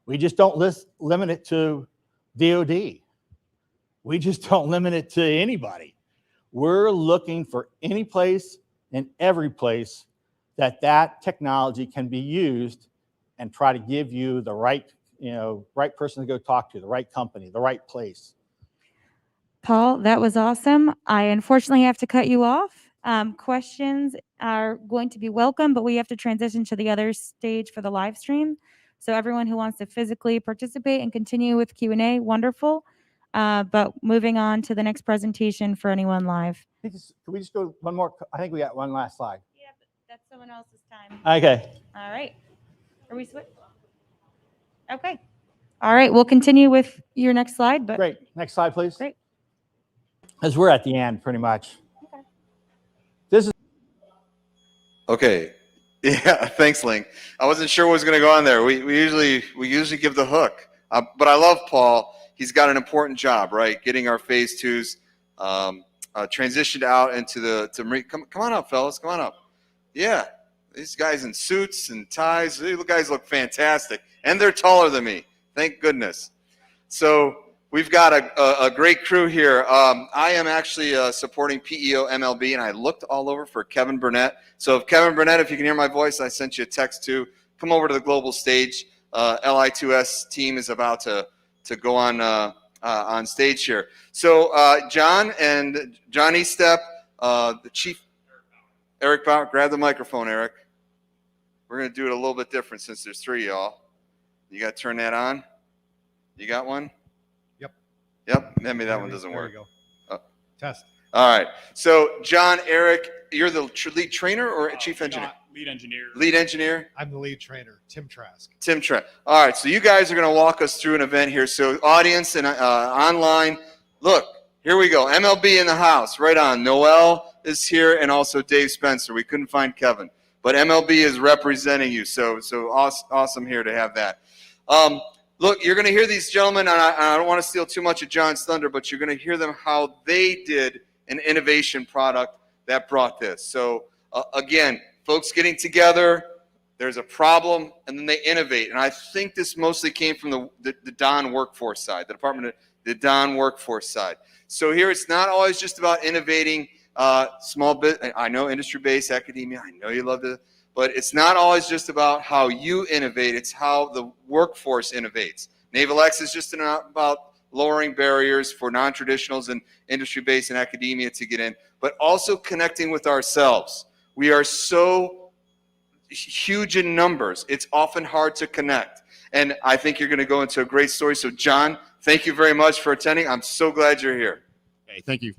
We just don't limit it to DoD. We just don't limit it to anybody. We're looking for any place and every place that technology can be used, and try to give you the right person to go talk to, the right company, the right place. Paul, that was awesome. I unfortunately have to cut you off. Questions are going to be welcome, but we have to transition to the other stage for the live stream. So everyone who wants to physically participate and continue with Q&A, wonderful. But moving on to the next presentation for anyone live. Can we just go one more? I think we got one last slide. Yeah, but that's someone else's time. Okay. All right. Are we switch? Okay. All right. We'll continue with your next slide. But Great. Next slide, please. Great. As we're at the end, pretty much. Okay. This is Okay. Yeah. Thanks, Ling. I wasn't sure what was going to go on there. We usually give the hook, but I love Paul. He's got an important job, right? Getting our phase twos transitioned out into the marine. Come on up, fellas. Come on up. Yeah. These guys in suits and ties. These guys look fantastic, and they're taller than me. Thank goodness. So we've got a great crew here. I am actually supporting PEO MLB, and I looked all over for Kevin Burnett. So if Kevin Burnett, if you can hear my voice, I sent you a text too. Come over to the global stage. LI2S team is about to go on stage here. So John and Johnny Step, the chief, Eric Bauer, grab the microphone, Eric. We're going to do it a little bit different since there's three of y'all. You got to turn that on. You got one? Yep. Maybe that one doesn't work. There we go. Test. All right. So John, Eric, you're the lead trainer or chief engineer? Lead engineer. Lead engineer? I'm the lead trainer, Tim Trask. Tim Trent. All right. So you guys are going to walk us through an event here. So audience and online, look, here we go. MLB in the house. Right on. Noel is here and also Dave Spencer. We couldn't find Kevin. But MLB is representing you. So awesome here to have that. Look, you're going to hear these gentlemen, and I don't want to steal too much of John's thunder, but you're going to hear them how they did an innovation product that brought this. So again, folks getting together, there's a problem, and then they innovate. And I think this mostly came from the Don workforce side, the Don workforce side. So here it's not always just about innovating small bit. I know industry-based academia, I know you love to. But it's not always just about how you innovate, it's how the workforce innovates. Naval X is just about lowering barriers for non-traditionals and industry-based and academia to get in, but also connecting with ourselves. We are so huge in numbers, it's often hard to connect. And I think you're going to go into a great story. So John, thank you very much for attending. I'm so glad you're here. Hey, thank you.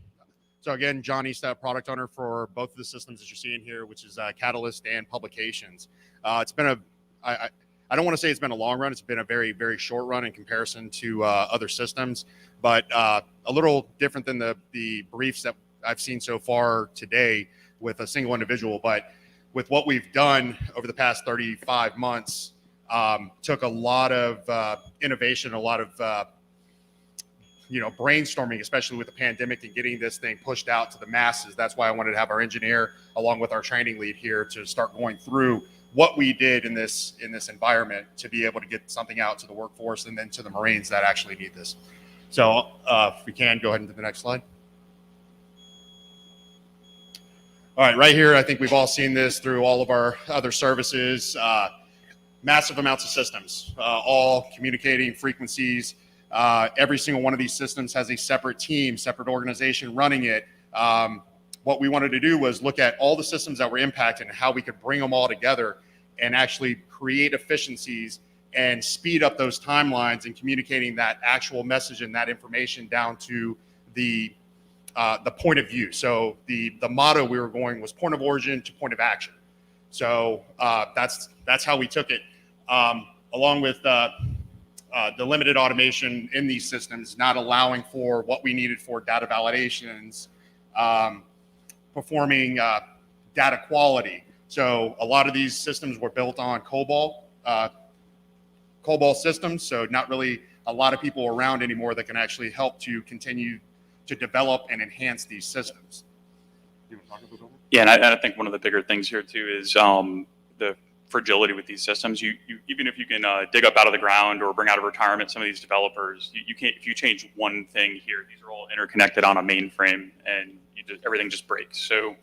So again, John Eastep, product owner for both of the systems that you're seeing here, which is Catalyst and Publications. It's been I don't want to say it's been a long run. It's been a very, very short run in comparison to other systems, but a little different than the briefs that I've seen so far today with a single individual. But with what we've done over the past 35 months, took a lot of innovation, a lot of brainstorming, especially with the pandemic and getting this thing pushed out to the masses. That's why I wanted to have our engineer along with our training lead here to start going through what we did in this environment to be able to get something out to the workforce and then to the Marines that actually need this. So if we can go ahead into the next slide. All right, right here, I think we've all seen this through all of our other services, massive amounts of systems, all communicating frequencies. Every single one of these systems has a separate team, separate organization running it. What we wanted to do was look at all the systems that were impacted and how we could bring them all together and actually create efficiencies and speed up those timelines and communicating that actual message and that information down to the point of view. So the motto we were going was point of origin to point of action. So that's how we took it, along with the limited automation in these systems, not allowing for what we needed for data validations, performing data quality. So a lot of these systems were built on COBOL systems, so not really a lot of people around anymore that can actually help to continue to develop and enhance these systems. Yeah, and I think one of the bigger things here too is the fragility with these systems. You even if you can dig up out of the ground or bring out of retirement some of these developers, you can't. If you change one thing here, these are all interconnected on a mainframe, and everything just breaks. So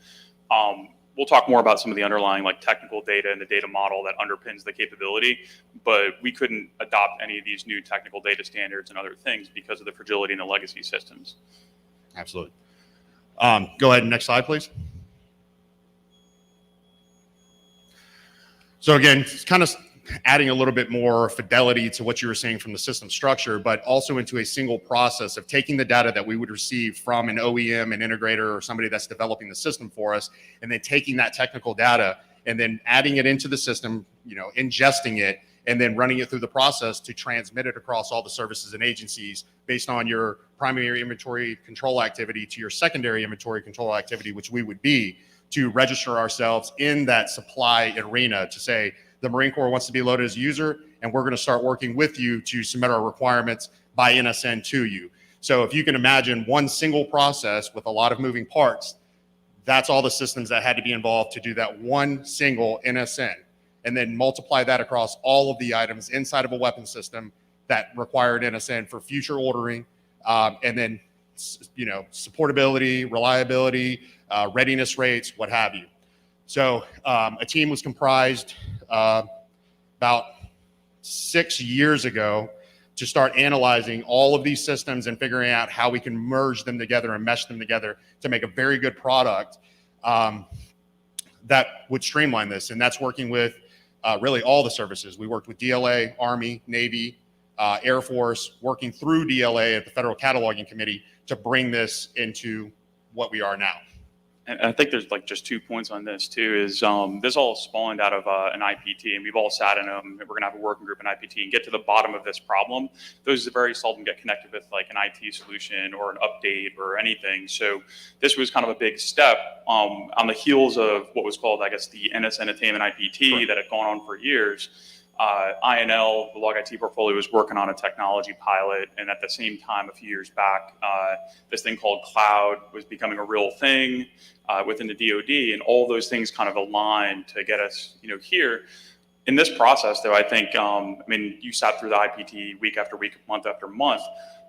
we'll talk more about some of the underlying like technical data and the data model that underpins the capability, but we couldn't adopt any of these new technical data standards and other things because of the fragility in the legacy systems. Absolutely. Go ahead, next slide, please. So again, it's kind of adding a little bit more fidelity to what you were seeing from the system structure, but also into a single process of taking the data that we would receive from an OEM, an integrator, or somebody that's developing the system for us, and then taking that technical data and then adding it into the system, ingesting it, and then running it through the process to transmit it across all the services and agencies based on your primary inventory control activity to your secondary inventory control activity, which we would be, to register ourselves in that supply arena to say, the Marine Corps wants to be loaded as a user, and we're going to start working with you to submit our requirements by NSN to you. So if you can imagine one single process with a lot of moving parts, that's all the systems that had to be involved to do that one single NSN, and then multiply that across all of the items inside of a weapon system that required NSN for future ordering, and then supportability, reliability, readiness rates, what have you. So a team was comprised about 6 years ago to start analyzing all of these systems and figuring out how we can merge them together and mesh them together to make a very good product that would streamline this. And that's working with really all the services. We worked with DLA, Army, Navy, Air Force, working through DLA at the Federal Cataloging Committee to bring this into what we are now. And I think there's just 2 points on this too, is this all spawned out of an IPT, and we've all sat in them, and we're gonna have a working group in IPT and get to the bottom of this problem. Those very seldom get connected with an IT solution or an update or anything. So this was kind of a big step on the heels of what was called, I guess, the NSN Attainment IPT that had gone on for years. INL, the Log IT portfolio, was working on a technology pilot, and at the same time, a few years back, this thing called cloud was becoming a real thing within the DoD, and all those things kind of aligned to get us, here. In this process, though, I think, you sat through the IPT week after week, month after month,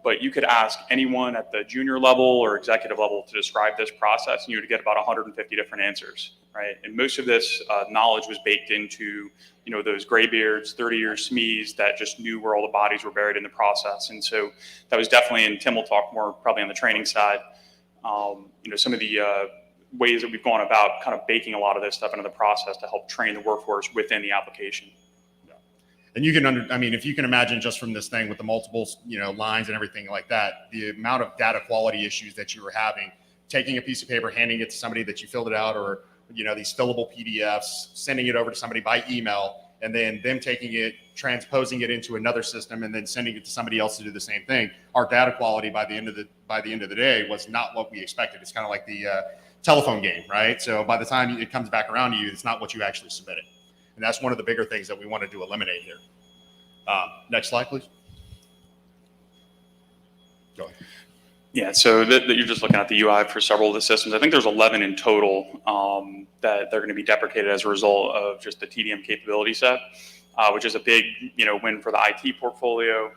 but you could ask anyone at the junior level or executive level to describe this process, and you would get about 150 different answers, right? And most of this knowledge was baked into, those graybeards, 30-year SMEs that just knew where all the bodies were buried in the process. And so that was definitely, and Tim will talk more probably on the training side, some of the ways that we've gone about kind of baking a lot of this stuff into the process to help train the workforce within the application. And you can if you can imagine just from this thing with the multiple, lines and everything like that, the amount of data quality issues that you were having, taking a piece of paper, handing it to somebody that you filled it out, or, these fillable PDFs, sending it over to somebody by email, and then them taking it, transposing it into another system, and then sending it to somebody else to do the same thing. Our data quality by the end of the day was not what we expected. It's kind of like the telephone game, right? So by the time it comes back around to you, it's not what you actually submitted. And that's one of the bigger things that we wanted to eliminate here. Next slide, please. Go ahead. Yeah, so that you're just looking at the UI for several of the systems. I think there's 11 in total that they're going to be deprecated as a result of just the TDM capability set, which is a big win for the IT portfolio,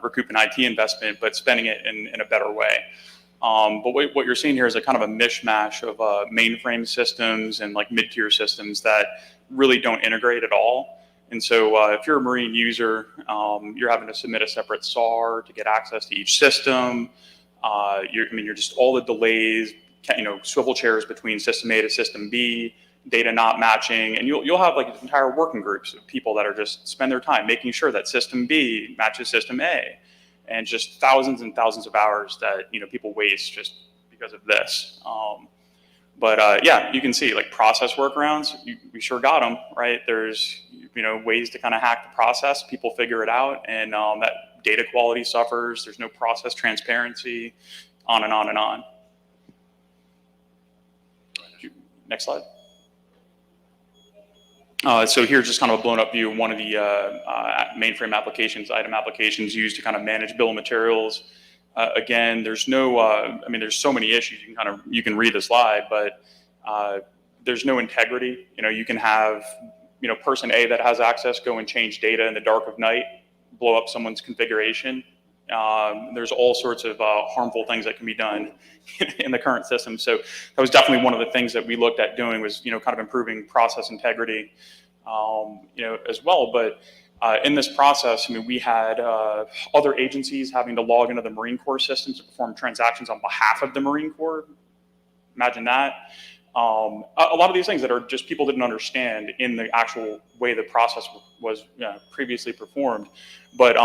recouping IT investment, but spending it in a better way. But what you're seeing here is a kind of a mishmash of mainframe systems and mid-tier systems that really don't integrate at all. And so if you're a Marine user, you're having to submit a separate SAR to get access to each system. You're just all the delays, swivel chairs between system A to system B, data not matching, and you'll have entire working groups of people that are just spend their time making sure that system B matches system A, and just thousands and thousands of hours that people waste just because of this. But you can see process workarounds. We sure got them, right? There's ways to kind of hack the process. People figure it out, and that data quality suffers. There's no process transparency, on and on and on. Next slide. So here's just kind of a blown up view of one of the mainframe applications, item applications used to kind of manage bill of materials. Again, there's no, there's so many issues. You can read the slide, but there's no integrity. You can have, person A that has access go and change data in the dark of night, blow up someone's configuration. There's all sorts of harmful things that can be done in the current system. So that was definitely one of the things that we looked at doing was, kind of improving process integrity, as well. But In this process, I mean, we had other agencies having to log into the Marine Corps systems to perform transactions on behalf of the Marine Corps. Imagine that. A lot of these things that are just people didn't understand in the actual way the process was previously performed. But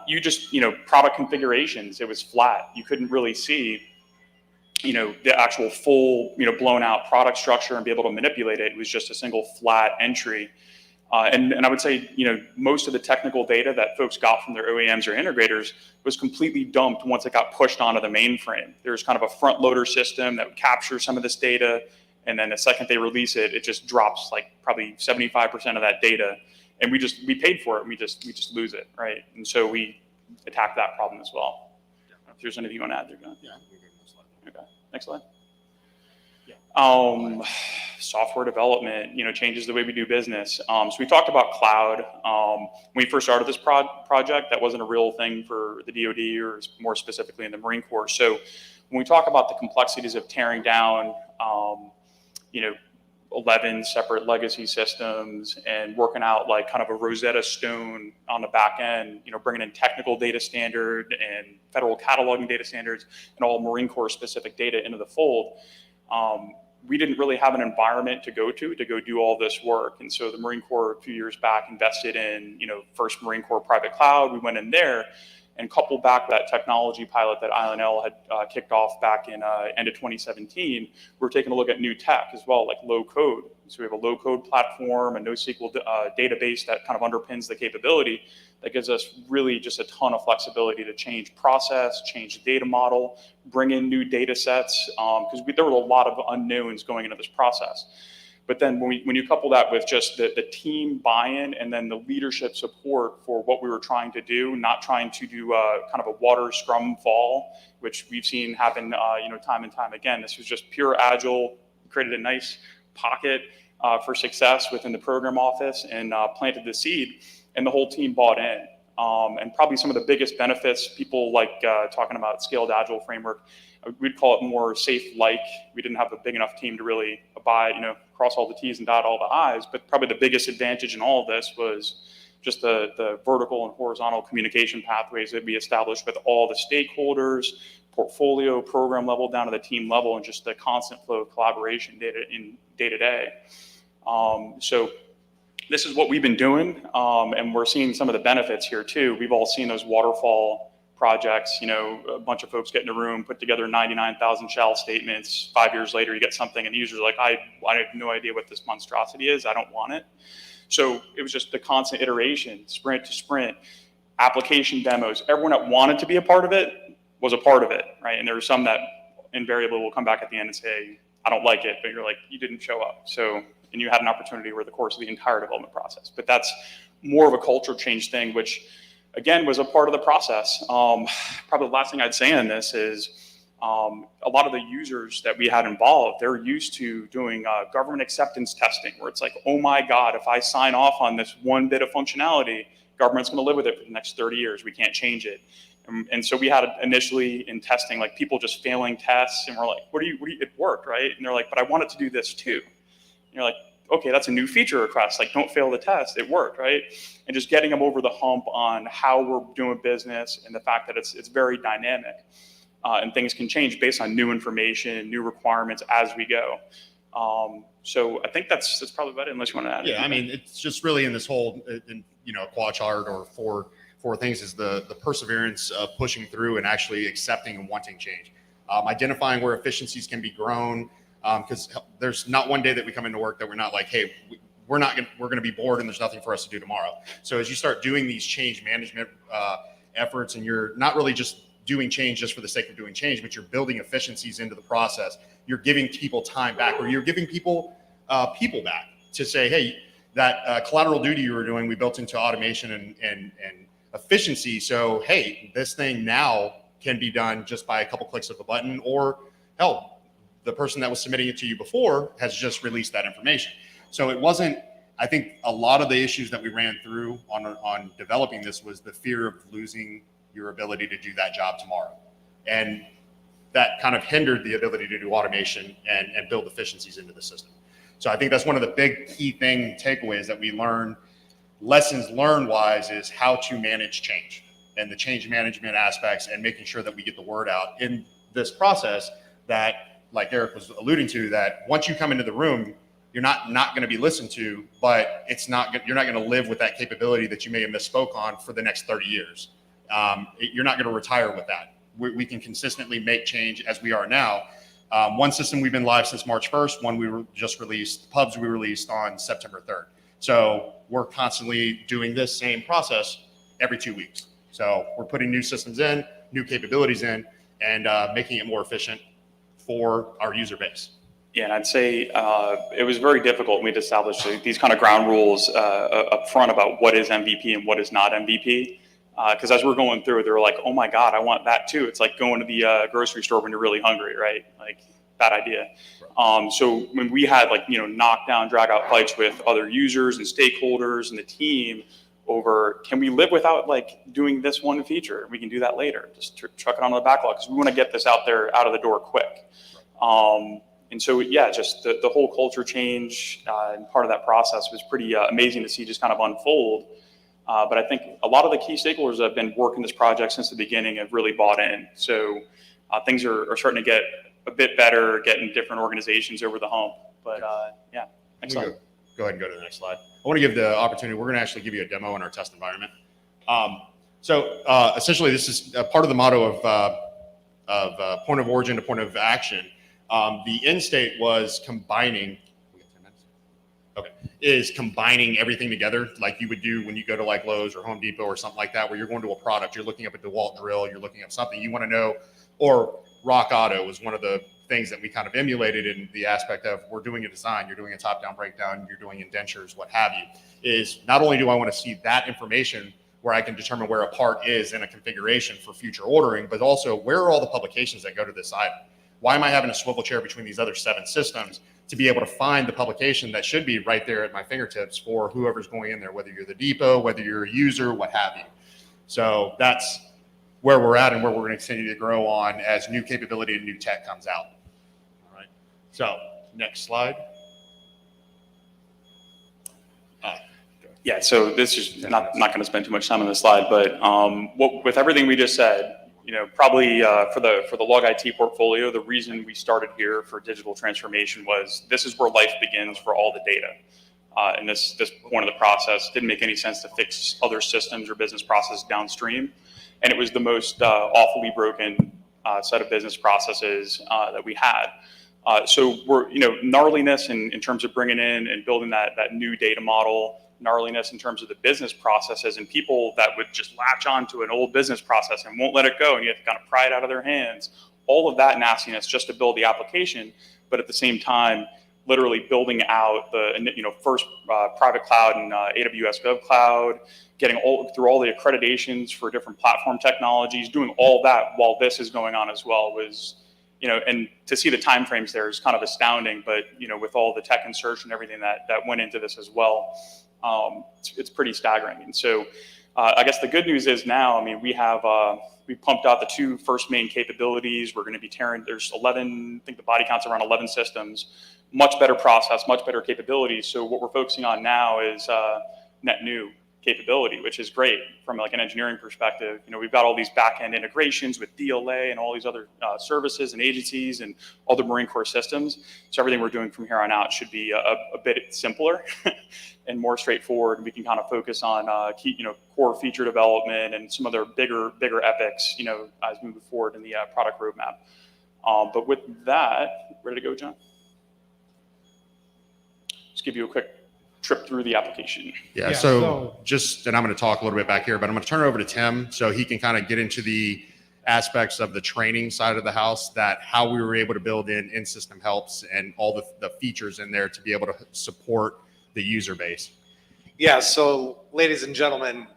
you just, product configurations, it was flat. You couldn't really see, the actual full, blown out product structure and be able to manipulate it. It was just a single flat entry. And I would say, most of the technical data that folks got from their OEMs or integrators was completely dumped once it got pushed onto the mainframe. There's kind of a front loader system that would capture some of this data. And then the second they release it, it just drops like probably 75% of that data. And we paid for it and we just lose it, right? And so we attack that problem as well. Yeah. If there's anything you want to add there, John. Yeah, we go next slide. Okay, next slide. Yeah. Software development, changes the way we do business. So we talked about cloud. When we first started this project, that wasn't a real thing for the DoD or more specifically in the Marine Corps. So when we talk about the complexities of tearing down, 11 separate legacy systems and working out like kind of a Rosetta Stone on the back end, bringing in technical data standard and federal cataloging data standards and all Marine Corps specific data into the fold. We didn't really have an environment to go do all this work. And so the Marine Corps a few years back invested in, first Marine Corps private cloud. We went in there and coupled back that technology pilot that ILNL had kicked off back in end of 2017. We're taking a look at new tech as well, like low code. So we have a low code platform, a NoSQL database that kind of underpins the capability that gives us really just a ton of flexibility to change process, change the data model, bring in new data sets, because there were a lot of unknowns going into this process. But then when you couple that with just the team buy-in and then the leadership support for what we were trying to do, not trying to do kind of a water scrum fall, which we've seen happen time and time again. This was just pure agile, created a nice pocket for success within the program office and planted the seed, and the whole team bought in. And probably some of the biggest benefits, people like talking about scaled agile framework, we'd call it more safe-like. We didn't have a big enough team to really abide, cross all the T's and dot all the I's, but probably the biggest advantage in all of this was just the vertical and horizontal communication pathways that we established with all the stakeholders, portfolio, program level, down to the team level, and just the constant flow of collaboration day to day. So this is what we've been doing, and we're seeing some of the benefits here too. We've all seen those waterfall projects, a bunch of folks get in a room, put together 99,000 shell statements. 5 years later, you get something, and the user's like, I have no idea what this monstrosity is. I don't want it. So it was just the constant iteration, sprint to sprint, application demos. Everyone that wanted to be a part of it was a part of it, right? And there were some that invariably will come back at the end and say, I don't like it, but you're like, you didn't show up. So, and you had an opportunity over the course of the entire development process. But that's more of a culture change thing, which again was a part of the process. Probably the last thing I'd say on this is a lot of the users that we had involved, they're used to doing government acceptance testing, where it's like, oh my God, if I sign off on this one bit of functionality, government's going to live with it for the next 30 years. We can't change it. And so we had initially in testing, like people just failing tests, and we're like, it worked, right? And they're like, but I want it to do this too. And you're like, okay, that's a new feature request. Like, don't fail the test. It worked, right? And just getting them over the hump on how we're doing business and the fact that it's very dynamic, and things can change based on new information, new requirements as we go. So I think that's probably about it, unless you want to add anything. I mean, it's just really in this whole, quad chart or four things is the perseverance of pushing through and actually accepting and wanting change. Identifying where efficiencies can be grown, because there's not one day that we come into work that we're not like, hey, we're going to be bored and there's nothing for us to do tomorrow. So as you start doing these change management efforts, and you're not really just doing change just for the sake of doing change, but you're building efficiencies into the process. You're giving people time back, or you're giving people people back to say, hey, that collateral duty you were doing, we built into automation and efficiency. So, hey, this thing now can be done just by a couple clicks of a button, or hell, the person that was submitting it to you before has just released that information. So it wasn't, I think a lot of the issues that we ran through on developing this was the fear of losing your ability to do that job tomorrow. And that kind of hindered the ability to do automation and build efficiencies into the system. So I think that's one of the big key takeaways that we learned lessons learned wise is how to manage change and the change management aspects and making sure that we get the word out in this process that, like Eric was alluding to, that once you come into the room, you're not going to be listened to, but you're not going to live with that capability that you may have misspoke on for the next 30 years. You're not going to retire with that. We can consistently make change as we are now. One system we've been live since March 1st, one we were just released, pubs we released on September 3rd. So we're constantly doing this same process every 2 weeks. So we're putting new systems in, new capabilities in, and making it more efficient for our user base. Yeah, and I'd say it was very difficult. We'd established these kind of ground rules up front about what is MVP and what is not MVP. Because as we're going through it, they were like, oh my God, I want that too. It's like going to the grocery store when you're really hungry, right? Like, bad idea. So when we had knockdown, drag out fights with other users and stakeholders and the team over, can we live without doing this one feature? We can do that later. Just chuck it onto the backlog because we want to get this out of the door quick. And so, yeah, just the whole culture change and part of that process was pretty amazing to see just kind of unfold. But I think a lot of the key stakeholders that have been working this project since the beginning have really bought in. So things are starting to get a bit better, getting different organizations over the hump. But yeah, next slide. Go ahead and go to the next slide. I want to give the opportunity. We're going to actually give you a demo in our test environment. So essentially, this is part of the motto of point of origin to point of action. The end state was combining. Is combining everything together like you would do when you go to Lowe's or Home Depot or something like that, where you're going to a product, you're looking up a DeWalt drill, you're looking up something you want to know, or Rock Auto was one of the things that we kind of emulated in the aspect of we're doing a design, you're doing a top-down breakdown, you're doing indentures, what have you, is not only do I want to see that information where I can determine where a part is in a configuration for future ordering, but also where are all the publications that go to this item? Why am I having a swivel chair between these other 7 systems to be able to find the publication that should be right there at my fingertips for whoever's going in there, whether you're the depot, whether you're a user, what have you. So that's where we're at and where we're going to continue to grow on as new capability and new tech comes out. All right. So next slide. Yeah, so this is not going to spend too much time on this slide, but with everything we just said, probably for the Log IT portfolio, the reason we started here for digital transformation was this is where life begins for all the data. And this point of the process didn't make any sense to fix other systems or business processes downstream. And it was the most awfully broken set of business processes that we had. So we're, gnarliness in terms of bringing in and building that new data model, gnarliness in terms of the business processes and people that would just latch on to an old business process and won't let it go, and you have to kind of pry it out of their hands. All of that nastiness just to build the application, but at the same time, literally building out the first private cloud and AWS GovCloud, getting through all the accreditations for different platform technologies, doing all that while this is going on as well was, and to see the timeframes there is kind of astounding. But with all the tech insertion and everything that went into this as well. It's pretty staggering. And so I guess the good news is now, we pumped out the 2 first main capabilities. We're going to be there's 11, I think the body count's around 11 systems, much better process, much better capabilities. So what we're focusing on now is net new capability, which is great from an engineering perspective. We've got all these back-end integrations with DLA and all these other services and agencies and all the Marine Corps systems. So everything we're doing from here on out should be a bit simpler and more straightforward. We can kind of focus on key, core feature development and some other bigger epics, as we move forward in the product roadmap. But with that, ready to go, John? Just give you a quick trip through the application. Yeah, so just, and I'm going to talk a little bit back here, but I'm going to turn it over to Tim so he can kind of get into the aspects of the training side of the house, that how we were able to build in system helps and all the features in there to be able to support the user base. Yeah, so ladies and gentlemen,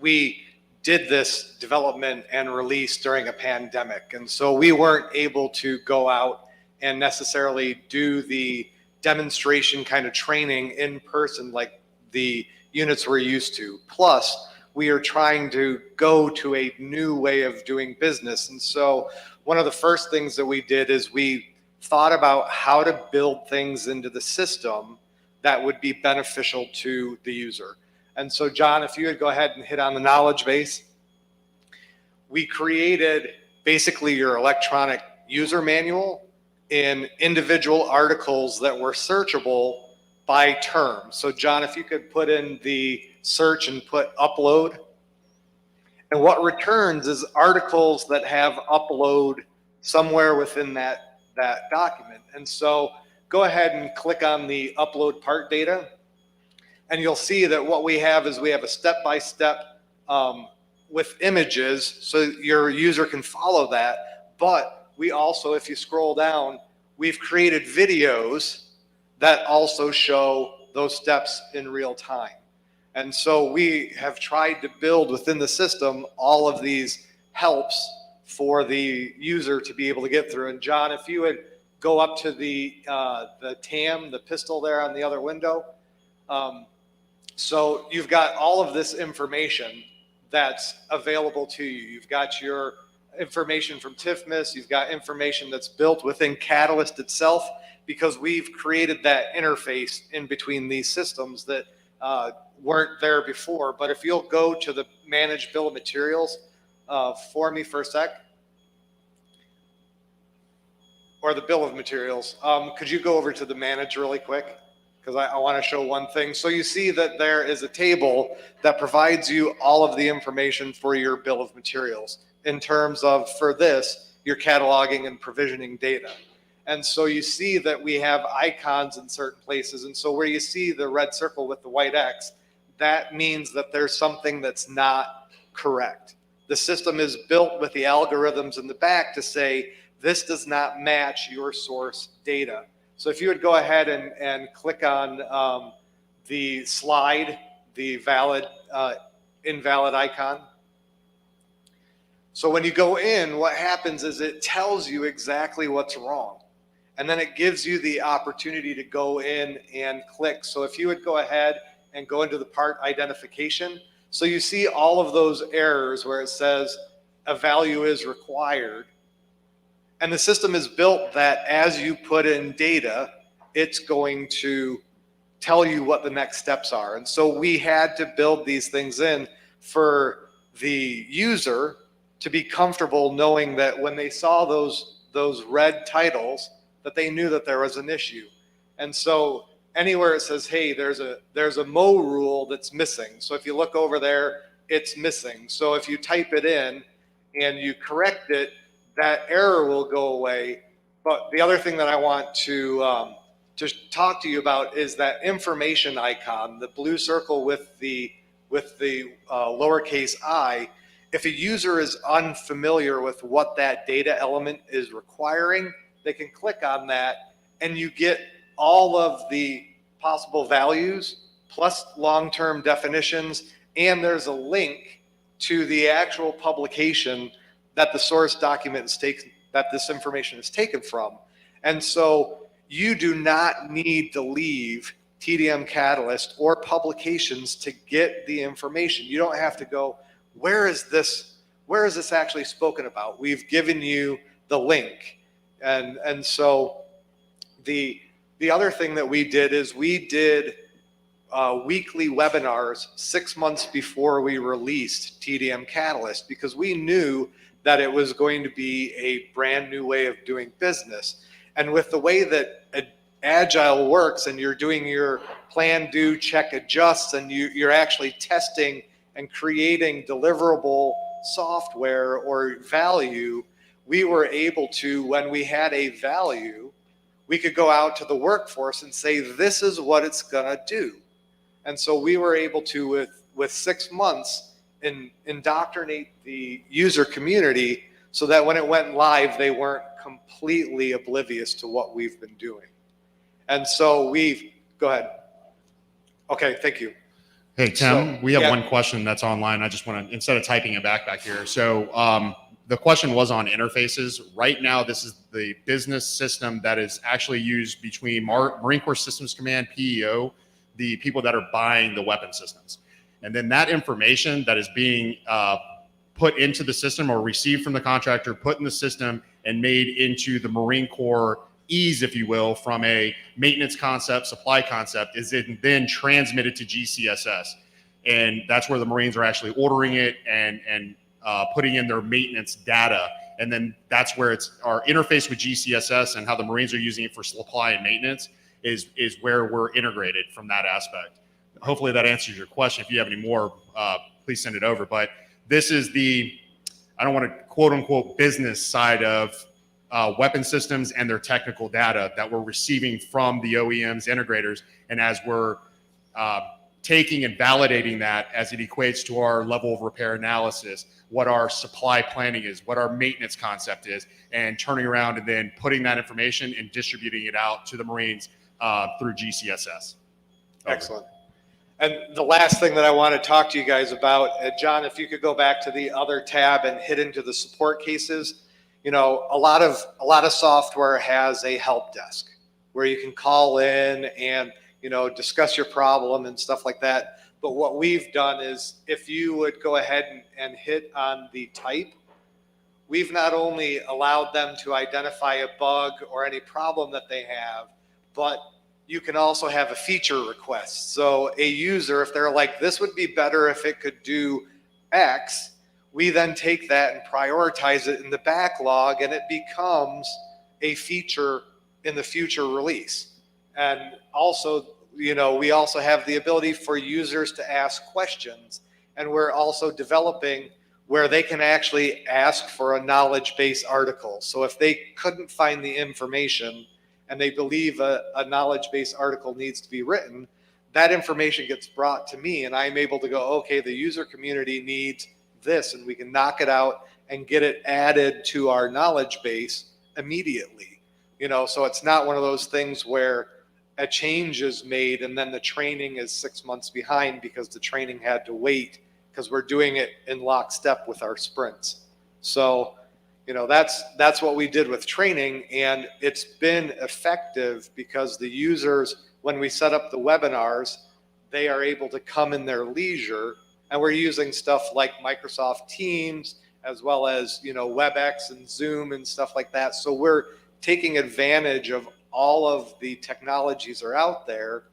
we did this development and release during a pandemic. And so we weren't able to go out and necessarily do the demonstration kind of training in person like the units we're used to. Plus, we are trying to go to a new way of doing business. And so one of the first things that we did is we thought about how to build things into the system that would be beneficial to the user. And so John, if you would go ahead and hit on the knowledge base. We created basically your electronic user manual in individual articles that were searchable by term. So John, if you could put in the search and put upload. And what returns is articles that have upload somewhere within that document. And so go ahead and click on the upload part data. And you'll see that what we have is we have a step-by-step with images so your user can follow that. But we also, if you scroll down, we've created videos that also show those steps in real time. And so we have tried to build within the system all of these helps for the user to be able to get through. And John, if you would go up to the TAM, the pistol there on the other window. So you've got all of this information that's available to you. You've got your information from TIFMIS, you've got information that's built within Catalyst itself, because we've created that interface in between these systems that weren't there before. But if you'll go to the managed bill of materials for me for a sec, or the bill of materials, could you go over to the manage really quick? Because I want to show one thing. So you see that there is a table that provides you all of the information for your bill of materials in terms of, for this, your cataloging and provisioning data. And so you see that we have icons in certain places. And so where you see the red circle with the white X, that means that there's something that's not correct. The system is built with the algorithms in the back to say, this does not match your source data. So if you would go ahead and click on the slide, the valid, invalid icon. So when you go in, what happens is it tells you exactly what's wrong. And then it gives you the opportunity to go in and click. So if you would go ahead and go into the part identification. So you see all of those errors where it says a value is required. And the system is built that as you put in data, it's going to tell you what the next steps are. And so we had to build these things in for the user to be comfortable knowing that when they saw those red titles, that they knew that there was an issue. And so anywhere it says, hey, there's a Mo rule that's missing. So if you look over there, it's missing. So if you type it in and you correct it, that error will go away. But the other thing that I want to talk to you about is that information icon, the blue circle with the lowercase I. If a user is unfamiliar with what that data element is requiring, they can click on that and you get all of the possible values plus long-term definitions, and there's a link to the actual publication that the source document is taken, that this information is taken from. And so you do not need to leave TDM Catalyst or publications to get the information. You don't have to go, where is this actually spoken about? We've given you the link. And so the other thing that we did is we did weekly webinars 6 months before we released TDM Catalyst, because we knew that it was going to be a brand new way of doing business. And with the way that Agile works, and you're doing your plan, do, check, adjust, and you're actually testing and creating deliverable software or value, we were able to, when we had a value, we could go out to the workforce and say, this is what it's gonna do. And so we were able to, with 6 months, indoctrinate the user community so that when it went live, they weren't completely oblivious to what we've been doing. And so go ahead. Okay, thank you. Hey, Tim, we have yeah. one question that's online. I just want to, instead of typing it back here. So the question was on interfaces. Right now, this is the business system that is actually used between Marine Corps Systems Command, PEO, the people that are buying the weapon systems. And then that information that is being put into the system or received from the contractor, put in the system and made into the Marine Corps ease, if you will, from a maintenance concept, supply concept, is then transmitted to GCSS. and that's where the Marines are actually ordering it and putting in their maintenance data. And then that's where it's our interface with GCSS and how the Marines are using it for supply and maintenance is where we're integrated from that aspect. Hopefully that answers your question. If you have any more, please send it over. But this is the, I don't want to quote unquote business side of weapon systems and their technical data that we're receiving from the OEMs, integrators, and as we're taking and validating that as it equates to our level of repair analysis, what our supply planning is, what our maintenance concept is, and turning around and then putting that information and distributing it out to the Marines through GCSS. Excellent. And the last thing that I want to talk to you guys about, John, if you could go back to the other tab and hit into the support cases. You know, a lot of software has a help desk where you can call in and, you know, discuss your problem and stuff like that. But what we've done is if you would go ahead and hit on the type, we've not only allowed them to identify a bug or any problem that they have, but you can also have a feature request. So a user, if they're like, this would be better if it could do X, we then take that and prioritize it in the backlog, and it becomes a feature in the future release. And also, you know, we also have the ability for users to ask questions, and we're also developing where they can actually ask for a knowledge base article. So if they couldn't find the information and they believe a knowledge base article needs to be written, that information gets brought to me, and I'm able to go, okay, the user community needs this, and we can knock it out and get it added to our knowledge base immediately. You know, so it's not one of those things where a change is made and then the training is 6 months behind because the training had to wait, because we're doing it in lockstep with our sprints. So, you know, that's what we did with training, and it's been effective because the users, when we set up the webinars, they are able to come in their leisure, and we're using stuff like Microsoft Teams as well as, you know, WebEx and Zoom and stuff like that. So we're taking advantage of all of the technologies are out there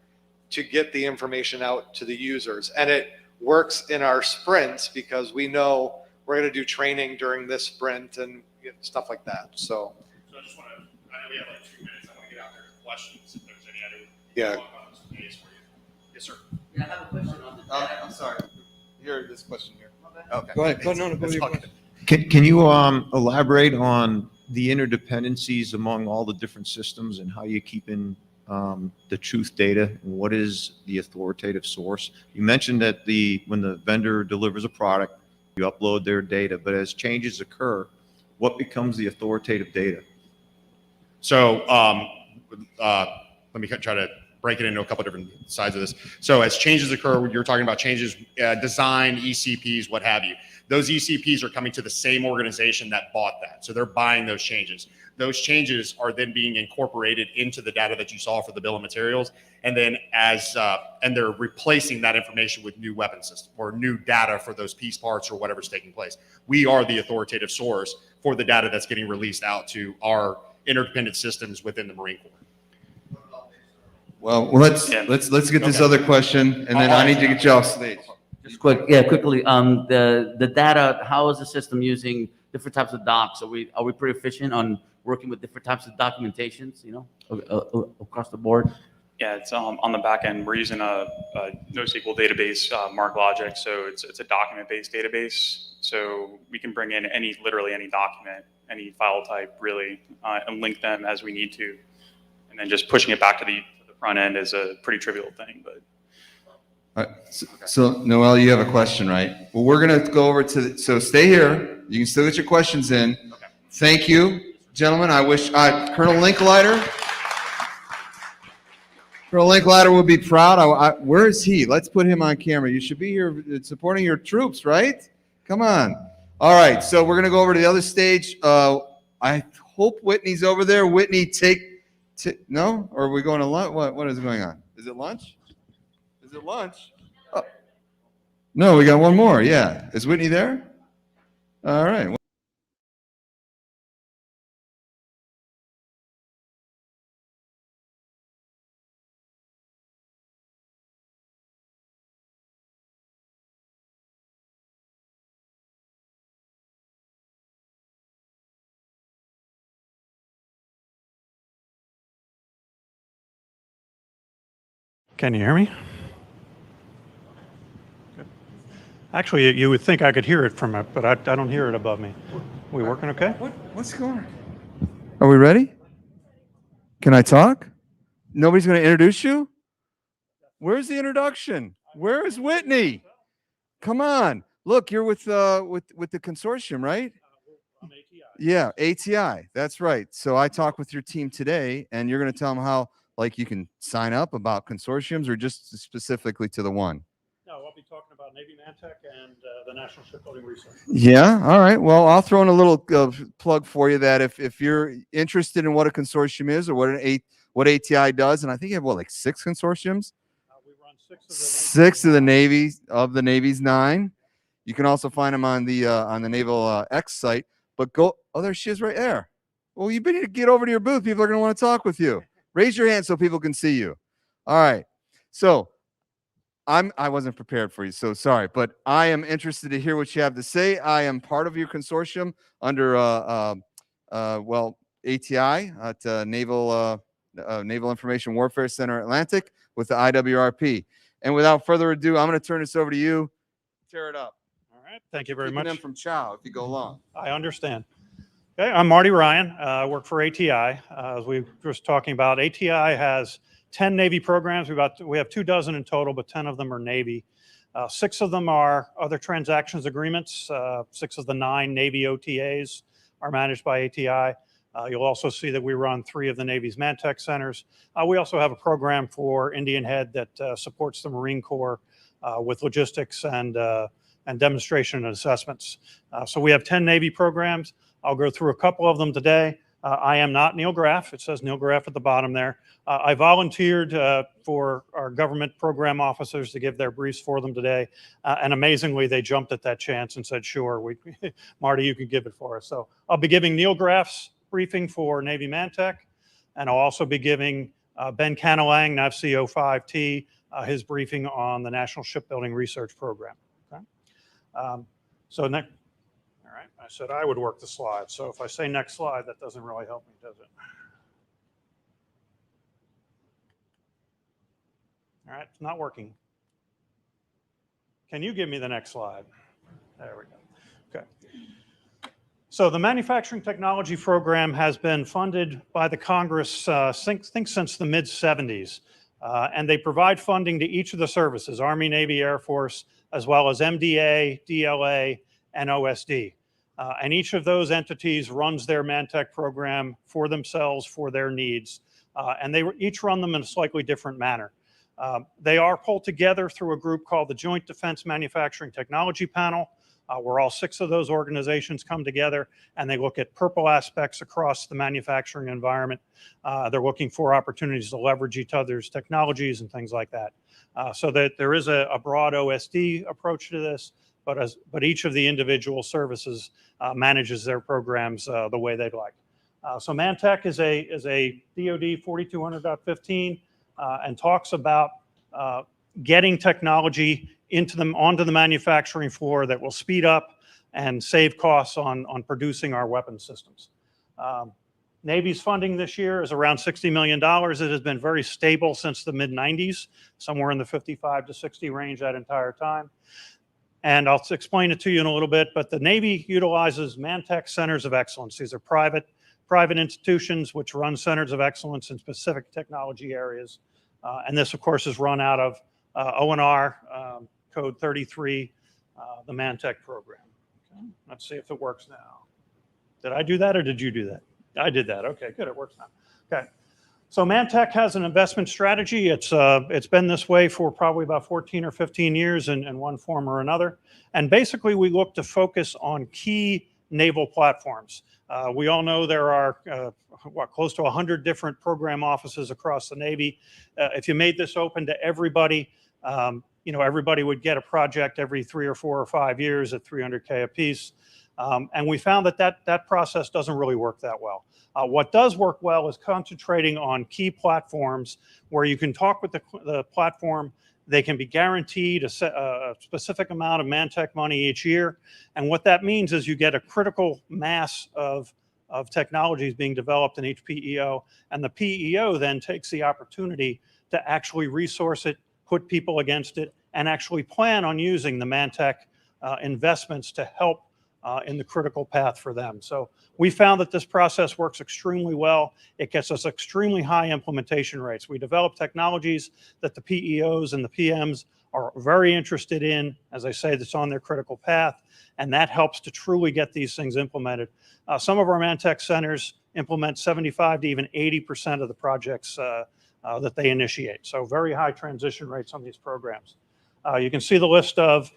to get the information out to the users. And it works in our sprints because we know we're going to do training during this sprint and stuff like that. So I just want to, I know we have like 2 minutes. I want to get out there to questions if there's any other. Yeah. Yes, sir. Yeah, I have a question on the data. I'm sorry. Here, this question here. Okay. Go ahead. Go to your question. Can you elaborate on the interdependencies among all the different systems and how you keep in the truth data, and what is the authoritative source? You mentioned that when the vendor delivers a product, you upload their data, but as changes occur, what becomes the authoritative data? So let me try to break it into a couple different sides of this. So as changes occur, you're talking about changes, design, ECPs, what have you. Those ECPs are coming to the same organization that bought that. So they're buying those changes. Those changes are then being incorporated into the data that you saw for the bill of materials. And then and they're replacing that information with new weapon system or new data for those piece parts or whatever's taking place. We are the authoritative source for the data that's getting released out to our interdependent systems within the Marine Corps. Well, let's get this other question, and then I need to get you off stage. Just quickly, the data, how is the system using different types of docs? Are we pretty efficient on working with different types of documentations, you know, across the board? Yeah, it's on the back end. We're using a NoSQL database, MarkLogic, so it's a document-based database. So we can bring in literally any document, any file type, really, and link them as we need to, and then just pushing it back to the front end is a pretty trivial thing, but. All right. So Noel, you have a question, right? Well, we're going to go over to, so stay here. You can still get your questions in. Okay. Thank you, gentlemen. I wish Colonel Linklater would be proud. Where is he? Let's put him on camera. You should be here supporting your troops, right? Come on. All right. So we're going to go over to the other stage. I hope Whitney's over there. Whitney, no? Or are we going to lunch? What is going on? Is it lunch? Is it lunch? Oh. No, we got one more. Yeah. Is Whitney there? All right. Can you hear me? Actually, you would think I could hear it from it, but I don't hear it above me. We working okay? What's going on? Are we ready? Can I talk? Nobody's going to introduce you? Where's the introduction? Where is Whitney? Come on. Look, you're with the consortium, right? Yeah, ATI. That's right. So I talked with your team today, and you're going to tell them how, like, you can sign up about consortiums or just specifically to the one? No, I'll be talking about Navy Mantech and the National Shipbuilding Research. Yeah. All right. Well, I'll throw in a little plug for you that if you're interested in what a consortium is or what ATI does, and I think you have like 6 consortiums. We run 6 of the Navy's 9. You can also find them on the Naval X site. But go. Oh, there she is right there. Well, you better get over to your booth. People are going to want to talk with you. Raise your hand so people can see you. All right. So I wasn't prepared for you, so sorry, but I am interested to hear what you have to say. I am part of your consortium under ATI at Naval Information Warfare Center Atlantic with the IWRP. And without further ado, I'm going to turn this over to you. Tear it up. All right. Thank you very Keeping much. them from chow if you go long. I understand. Okay, I'm Marty Ryan. I work for ATI. As we were just talking about, ATI has 10 Navy programs. We have 24 in total, but 10 of them are Navy. 6 of them are other transactions agreements. 6 of the 9 Navy OTAs are managed by ATI. You'll also see that we run 3 of the Navy's Mantech centers. We also have a program for Indian Head that supports the Marine Corps with logistics and demonstration and assessments. So we have 10 Navy programs. I'll go through a couple of them today. I am not Neil Graff. It says Neil Graff at the bottom there. I volunteered for our government program officers to give their briefs for them today. And amazingly, they jumped at that chance and said, sure, Marty, you can give it for us. So I'll be giving Neil Graff's briefing for Navy Mantech. And I'll also be giving Ben Canalang, NAVSEA 05T, his briefing on the National Shipbuilding Research Program. Okay? So next. All right, I said I would work the slide. So if I say next slide, that doesn't really help me, does it? All right, it's not working. Can you give me the next slide? There we go. Okay. So the Manufacturing Technology Program has been funded by the Congress, I think since the mid-70s. And they provide funding to each of the services, Army, Navy, Air Force, as well as MDA, DLA, and OSD. And each of those entities runs their Mantech program for themselves, for their needs. And they each run them in a slightly different manner. They are pulled together through a group called the Joint Defense Manufacturing Technology Panel, where all 6 of those organizations come together and they look at purple aspects across the manufacturing environment. They're looking for opportunities to leverage each other's technologies and things like that. So that there is a broad OSD approach to this, but each of the individual services manages their programs the way they'd like. So Mantech is a DoD 4200.15 and talks about getting technology onto the manufacturing floor that will speed up and save costs on producing our weapon systems. Navy's funding this year is around $60 million. It has been very stable since the mid-90s, somewhere in the 55 to 60 range that entire time. And I'll explain it to you in a little bit, but the Navy utilizes Mantech Centers of Excellence. These are private institutions which run centers of excellence in specific technology areas. And this, of course, is run out of ONR code 33, the Mantech program. Okay. Let's see if it works now. Did I do that or did you do that? I did that. Okay, good. It works now. Okay. So Mantech has an investment strategy. It's been this way for probably about 14 or 15 years in one form or another. And basically, we look to focus on key naval platforms. We all know there are close to 100 different program offices across the Navy. If you made this open to everybody, everybody would get a project every 3 or 4 or 5 years at $300K a piece. And we found that process doesn't really work that well. What does work well is concentrating on key platforms where you can talk with the platform. They can be guaranteed a specific amount of Mantech money each year. And what that means is you get a critical mass of technologies being developed in each PEO. And the PEO then takes the opportunity to actually resource it, put people against it, and actually plan on using the Mantech investments to help in the critical path for them. So we found that this process works extremely well. It gets us extremely high implementation rates. We develop technologies that the PEOs and the PMs are very interested in, as I say, that's on their critical path, and that helps to truly get these things implemented. Some of our Mantech centers implement 75 to even 80% of the projects that they initiate. So very high transition rates on these programs. You can see the list of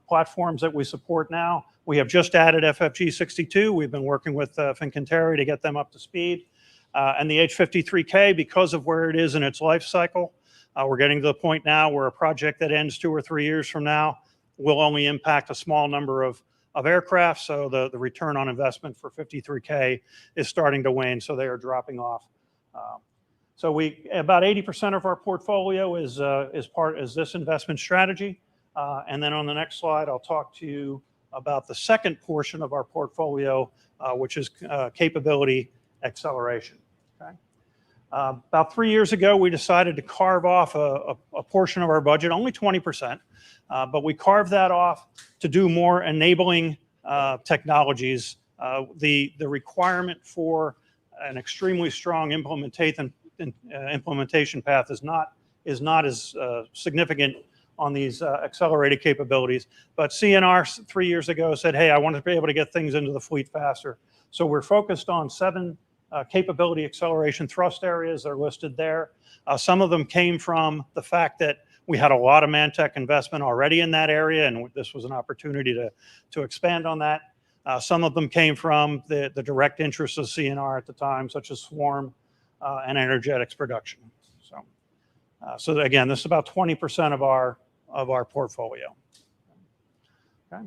platforms that we support now. We have just added FFG 62. We've been working with Fincantieri to get them up to speed. And the H53K, because of where it is in its life cycle, we're getting to the point now where a project that ends 2 or 3 years from now will only impact a small number of aircraft. So the return on investment for 53K is starting to wane, so they are dropping off. So about 80% of our portfolio is this investment strategy. And then on the next slide, I'll talk to you about the second portion of our portfolio, which is capability acceleration. Okay? About 3 years ago, we decided to carve off a portion of our budget, only 20%, but we carved that off to do more enabling technologies. The requirement for an extremely strong implementation path is not as significant on these accelerated capabilities. But CNR 3 years ago said, hey, I want to be able to get things into the fleet faster. So we're focused on 7 capability acceleration thrust areas. They're listed there. Some of them came from the fact that we had a lot of Mantech investment already in that area, and this was an opportunity to expand on that. Some of them came from the direct interests of CNR at the time, such as swarm and energetics production. So again, this is about 20% of our portfolio. Okay.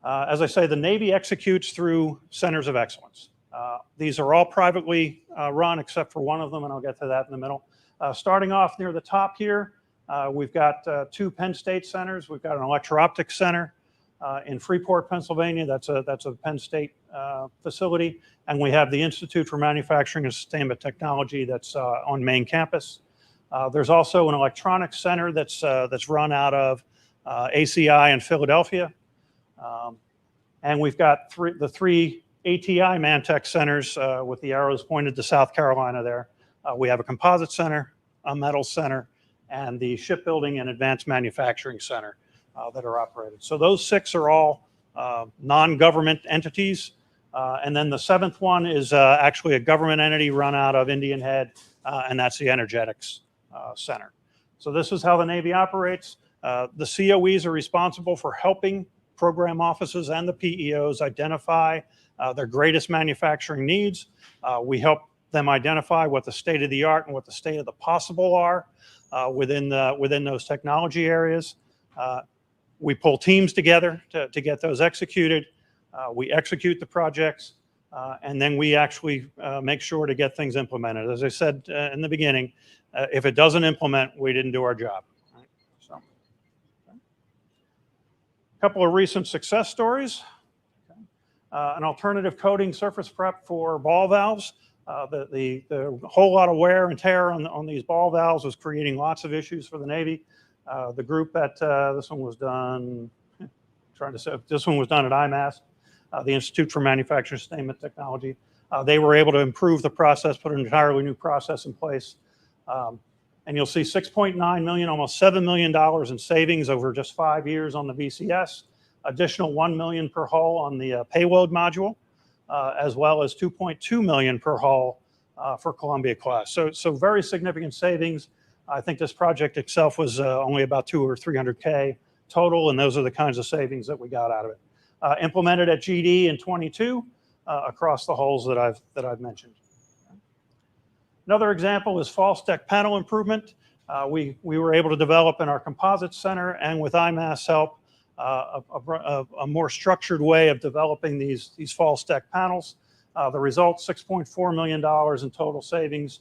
As I say, the Navy executes through centers of excellence. These are all privately run except for one of them, and I'll get to that in the middle. Starting off near the top here, we've got 2 Penn State centers. We've got an electro-optics center in Freeport, Pennsylvania. That's a Penn State facility. And we have the Institute for Manufacturing and Sustainment Technology that's on main campus. There's also an electronics center that's run out of ACI in Philadelphia. And we've got the 3 ATI Mantech centers with the arrows pointed to South Carolina there. We have a composite center, a metals center, and the Shipbuilding and Advanced Manufacturing Center that are operated. So those 6 are all non-government entities. And then the 7th one is actually a government entity run out of Indian Head, and that's the Energetics Center. So this is how the Navy operates. The COEs are responsible for helping program offices and the PEOs identify their greatest manufacturing needs. We help them identify what the state of the art and what the state of the possible are within those technology areas. We pull teams together to get those executed. We execute the projects, and then we actually make sure to get things implemented. As I said in the beginning, if it doesn't implement, we didn't do our job. Right? So, okay. A couple of recent success stories. Okay. An alternative coating surface prep for ball valves. The whole lot of wear and tear on these ball valves was creating lots of issues for the Navy. The group at this one was done at IMAS, the Institute for Manufacturing and Sustainment Technology. They were able to improve the process, put an entirely new process in place. And you'll see $6.9 million, almost $7 million in savings over just 5 years on the VCS, additional $1 million per hull on the payload module, as well as $2.2 million per hull for Columbia class. So very significant savings. I think this project itself was only about $200,000 or $300K total, and those are the kinds of savings that we got out of it. Implemented at GD in 22 across the hulls that I've mentioned. Another example is false deck panel improvement. We were able to develop in our composite center and with IMAS help a more structured way of developing these false deck panels. The result, $6.4 million in total savings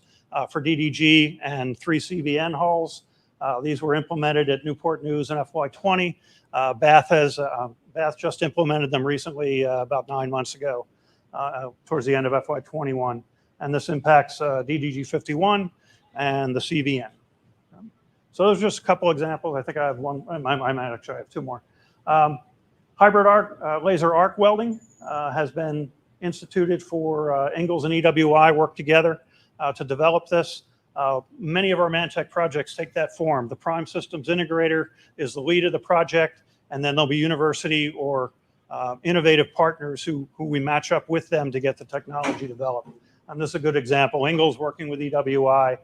for DDG and 3 CVN hulls. These were implemented at Newport News in FY20. Bath just implemented them recently, about 9 months ago, towards the end of FY21. And this impacts DDG 51 and the CVN. So those are just a couple examples. I think I have one. I might actually have two more. Hybrid arc, laser arc welding has been instituted for Ingalls and EWI work together to develop this. Many of our Mantech projects take that form. The prime systems integrator is the lead of the project, and then there'll be university or innovative partners who we match up with them to get the technology developed. And this is a good example. Ingalls working with EWI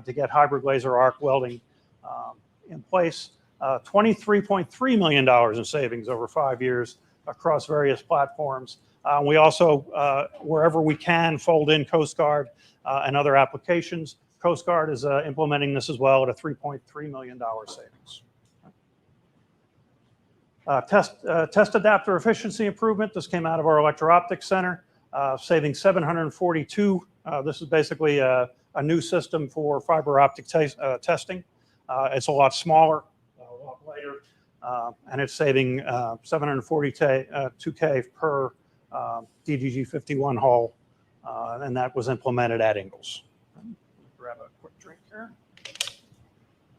to get hybrid laser arc welding in place. $23.3 million in savings over 5 years across various platforms. We also, wherever we can, fold in Coast Guard and other applications. Coast Guard is implementing this as well at a $3.3 million savings. Test adapter efficiency improvement. This came out of our electro-optics center, saving 742. This is basically a new system for fiber optic testing. It's a lot smaller, a lot lighter, and it's saving 742K per DDG 51 hull, and that was implemented at Ingalls. Grab a quick drink here.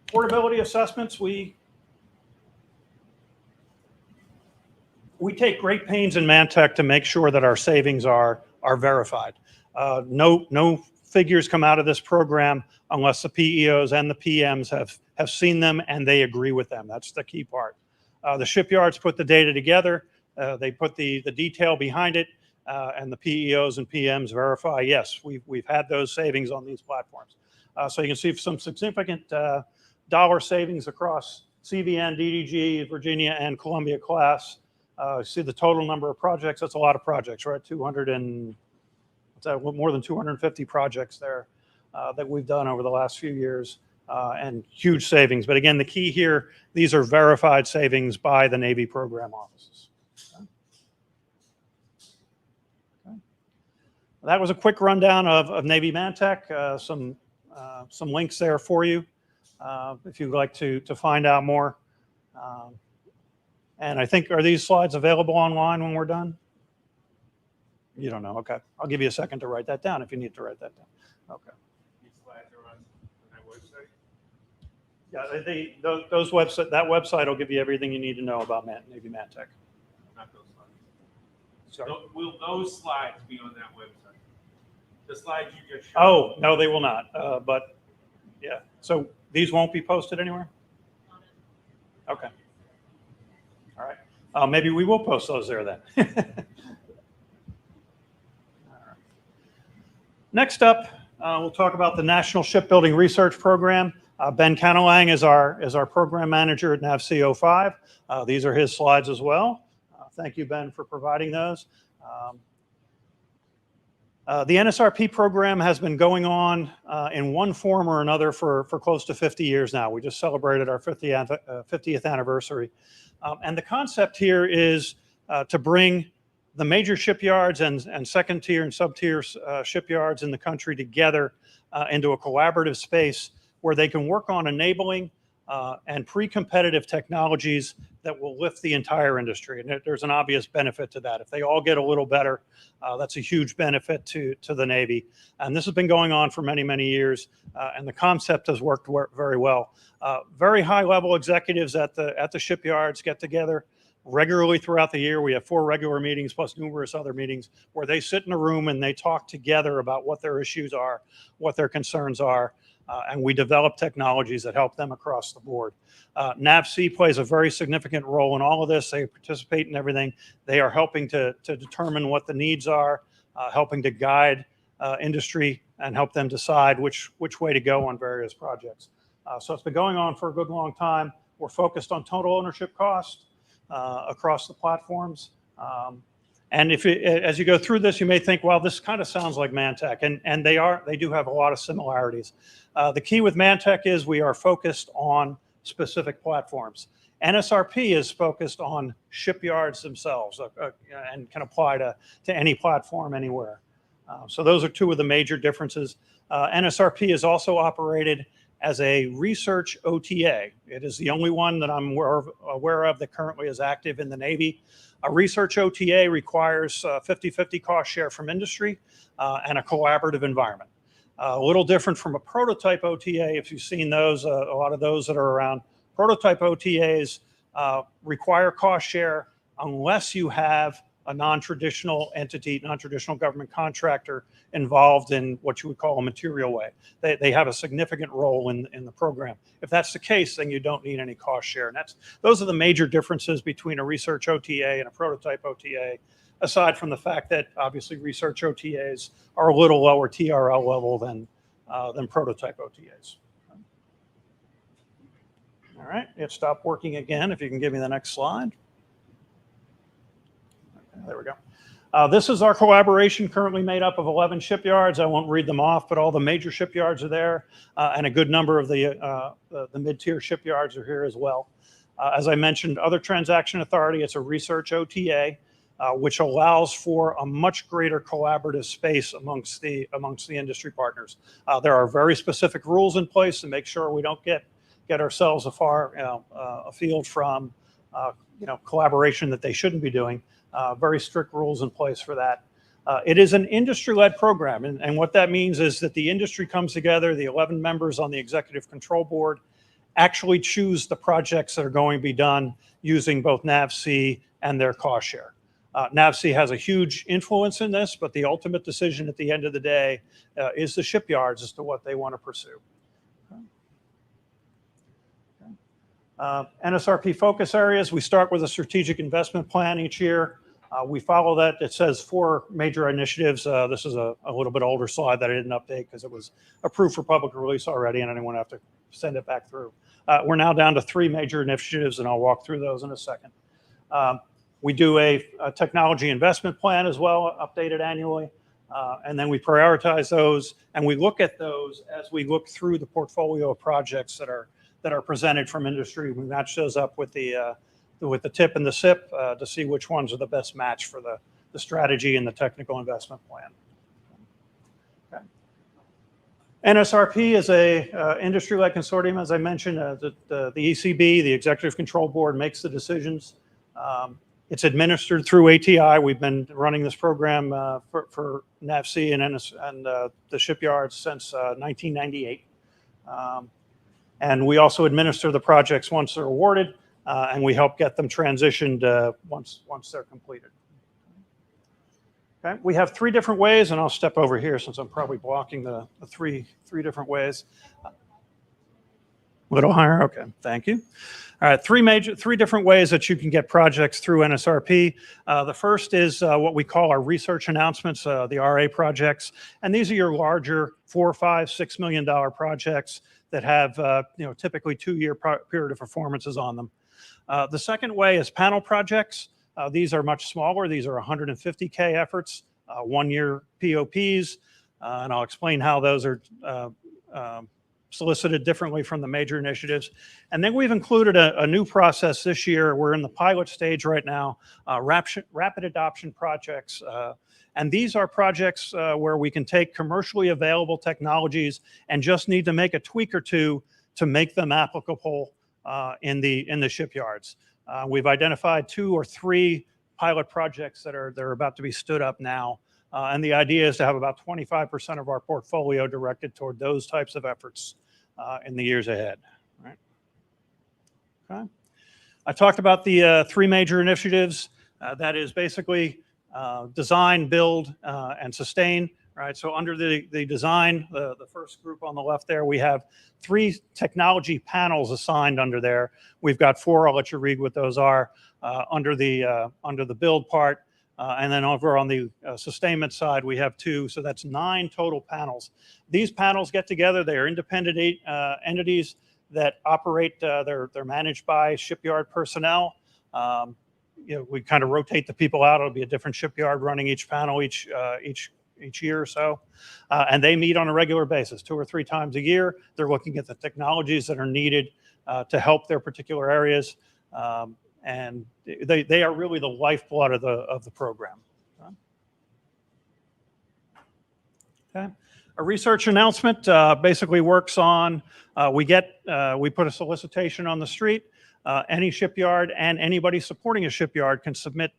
Portability assessments. We take great pains in Mantech to make sure that our savings are verified. No figures come out of this program unless the PEOs and the PMs have seen them and they agree with them. That's the key part. The shipyards put the data together. They put the detail behind it, and the PEOs and PMs verify, yes, we've had those savings on these platforms. So you can see some significant dollar savings across CVN, DDG, Virginia, and Columbia class. See the total number of projects. That's a lot of projects, right? More than 250 projects there that we've done over the last few years, and huge savings. But again, the key here, these are verified savings by the Navy program offices. Okay. That was a quick rundown of Navy Mantech. Some links there for you if you'd like to find out more. And I think, are these slides available online when we're done? You don't know. Okay. I'll give you a second to write that down if you need to write that down. Okay. These slides are on that website? Yeah, those website, that website will give you everything you need to know about Navy Mantech. Not those slides. Sorry. Will those slides be on that website? The slides you just showed? Oh, no, they will not. But yeah, so these won't be posted anywhere? Okay. All right. Maybe we will post those there then. Next up, we'll talk about the National Shipbuilding Research Program. Ben Canalang is our program manager at NAVC05. These are his slides as well. Thank you, Ben, for providing those. The NSRP program has been going on in one form or another for close to 50 years now. We just celebrated our 50th anniversary. And the concept here is to bring the major shipyards and second tier and sub-tier shipyards in the country together into a collaborative space where they can work on enabling and pre-competitive technologies that will lift the entire industry. And there's an obvious benefit to that. If they all get a little better, that's a huge benefit to the Navy. And this has been going on for many, many years, and the concept has worked very well. Very high-level executives at the shipyards get together regularly throughout the year. We have 4 regular meetings plus numerous other meetings where they sit in a room and they talk together about what their issues are, what their concerns are, and we develop technologies that help them across the board. NAVC plays a very significant role in all of this. They participate in everything. They are helping to determine what the needs are, helping to guide industry and help them decide which way to go on various projects. So it's been going on for a good long time. We're focused on total ownership cost across the platforms. And as you go through this, you may think, well, this kind of sounds like Mantech, and they do have a lot of similarities. The key with Mantech is we are focused on specific platforms. NSRP is focused on shipyards themselves and can apply to any platform anywhere. So those are 2 of the major differences. NSRP is also operated as a research OTA. It is the only one that I'm aware of that currently is active in the Navy. A research OTA requires 50-50 cost share from industry and a collaborative environment. A little different from a prototype OTA, if you've seen those, a lot of those that are around. Prototype OTAs require cost share unless you have a non-traditional entity, non-traditional government contractor involved in what you would call a material way. They have a significant role in the program. If that's the case, then you don't need any cost share. And those are the major differences between a research OTA and a prototype OTA, aside from the fact that obviously research OTAs are a little lower TRL level than prototype OTAs. All right, it stopped working again. If you can give me the next slide. Okay, there we go. This is our collaboration, currently made up of 11 shipyards. I won't read them off, but all the major shipyards are there, and a good number of the mid-tier shipyards are here as well. As I mentioned, other transaction authority, it's a research OTA, which allows for a much greater collaborative space amongst the industry partners. There are very specific rules in place to make sure we don't get ourselves afield from collaboration that they shouldn't be doing. Very strict rules in place for that. It is an industry-led program, and what that means is that the industry comes together, the 11 members on the executive control board actually choose the projects that are going to be done using both NAVC and their cost share. NAVC has a huge influence in this, but the ultimate decision at the end of the day is the shipyards as to what they want to pursue. NSRP focus areas, we start with a strategic investment plan each year. We follow that. It says 4 major initiatives. This is a little bit older slide that I didn't update because it was approved for public release already and I didn't want to have to send it back through. We're now down to 3 major initiatives and I'll walk through those in a second. We do a technology investment plan as well, updated annually. And then we prioritize those and we look at those as we look through the portfolio of projects that are presented from industry. We match those up with the TIP and the SIP to see which ones are the best match for the strategy and the technical investment plan. Okay. NSRP is a industry-led consortium, as I mentioned. The ECB, the Executive Control Board, makes the decisions. It's administered through ATI. We've been running this program for NAVC and the shipyards since 1998. And we also administer the projects once they're awarded, and we help get them transitioned once they're completed. Okay, we have 3 different ways, and I'll step over here since I'm probably blocking the three different ways. A little higher, okay, thank you. All right, 3 different ways that you can get projects through NSRP. The first is what we call our research announcements, the RA projects, and these are your larger $4, $5, $6 million projects that have typically 2-year period of performances on them. The second way is panel projects. These are much smaller. These are 150K efforts, 1-year POPs, and I'll explain how those are solicited differently from the major initiatives. And then we've included a new process this year. We're in the pilot stage right now, rapid adoption projects. And these are projects where we can take commercially available technologies and just need to make a tweak or two to make them applicable in the shipyards. We've identified 2 or 3 pilot projects that are about to be stood up now. And the idea is to have about 25% of our portfolio directed toward those types of efforts in the years ahead. Right. Okay. I talked about the 3 major initiatives. That is basically design, build, and sustain. Right. So under the design, the first group on the left there, we have 3 technology panels assigned under there. We've got 4. I'll let you read what those are under the build part. And then over on the sustainment side, we have 2. So that's 9 total panels. These panels get together. They are independent entities that operate. They're managed by shipyard personnel. We kind of rotate the people out. It'll be a different shipyard running each panel each year or so. And they meet on a regular basis, 2 or 3 times a year. They're looking at the technologies that are needed to help their particular areas. And they are really the lifeblood of the program. Okay. A research announcement basically works on, we put a solicitation on the street. Any shipyard and anybody supporting a shipyard can submit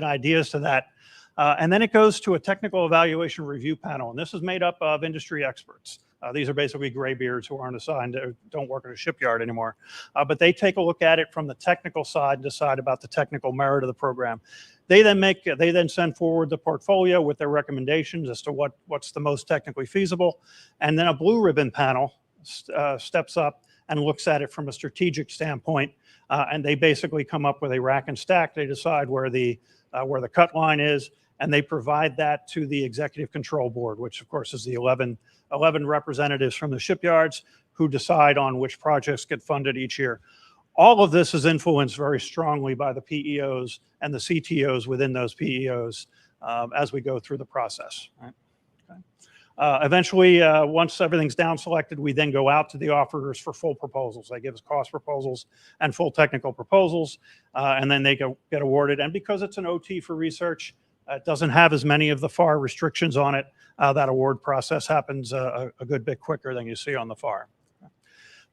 ideas to that. And then it goes to a technical evaluation review panel. And this is made up of industry experts. These are basically graybeards who aren't assigned or don't work at a shipyard anymore. But they take a look at it from the technical side and decide about the technical merit of the program. They then send forward the portfolio with their recommendations as to what's the most technically feasible. And then a blue ribbon panel steps up and looks at it from a strategic standpoint. And they basically come up with a rack and stack. They decide where the cut line is, and they provide that to the executive control board, which of course is the 11 representatives from the shipyards who decide on which projects get funded each year. All of this is influenced very strongly by the PEOs and the CTOs within those PEOs as we go through the process. Right? Okay. Eventually, once everything's down selected, we then go out to the offerers for full proposals. They give us cost proposals and full technical proposals, and then they get awarded. And because it's an OT for research, it doesn't have as many of the FAR restrictions on it. That award process happens a good bit quicker than you see on the FAR.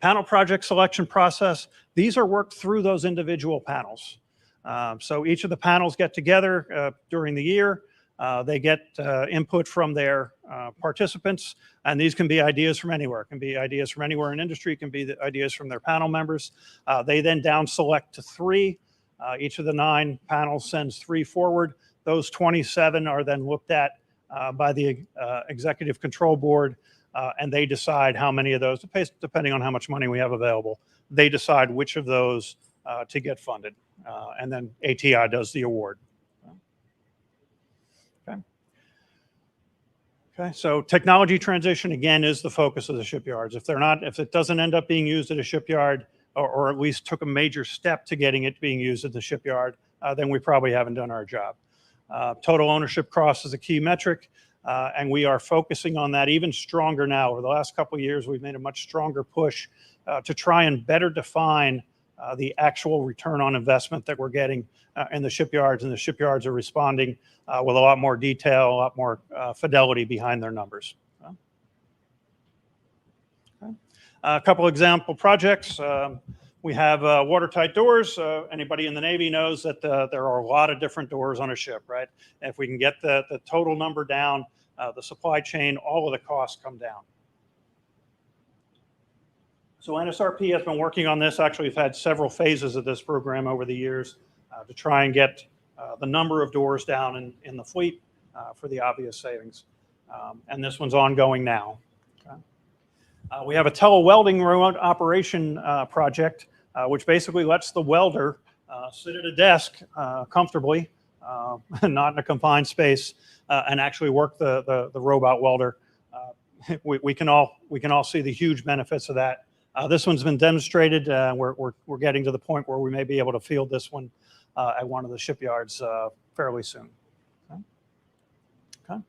Panel project selection process. These are worked through those individual panels. So each of the panels get together during the year. They get input from their participants, and these can be ideas from anywhere. It can be ideas from anywhere in industry. It can be the ideas from their panel members. They then down select to 3. Each of the 9 panels sends 3 forward. Those 27 are then looked at by the executive control board, and they decide how many of those, depending on how much money we have available, they decide which of those to get funded. And then ATI does the award. Okay, so technology transition, again, is the focus of the shipyards. If it doesn't end up being used at a shipyard, or at least took a major step to getting it being used at the shipyard, then we probably haven't done our job. Total ownership cost is a key metric, and we are focusing on that even stronger now. Over the last couple of years, we've made a much stronger push to try and better define the actual return on investment that we're getting in the shipyards, and the shipyards are responding with a lot more detail, a lot more fidelity behind their numbers. Okay. A couple example projects. We have watertight doors. Anybody in the Navy knows that there are a lot of different doors on a ship, right? And if we can get the total number down, the supply chain, all of the costs come down. So NSRP has been working on this. Actually, we've had several phases of this program over the years to try and get the number of doors down in the fleet for the obvious savings. And this one's ongoing now. Okay. We have a tele-welding remote operation project, which basically lets the welder sit at a desk comfortably, not in a confined space, and actually work the robot welder. We can all see the huge benefits of that. This one's been demonstrated. We're getting to the point where we may be able to field this one at one of the shipyards fairly soon. Okay.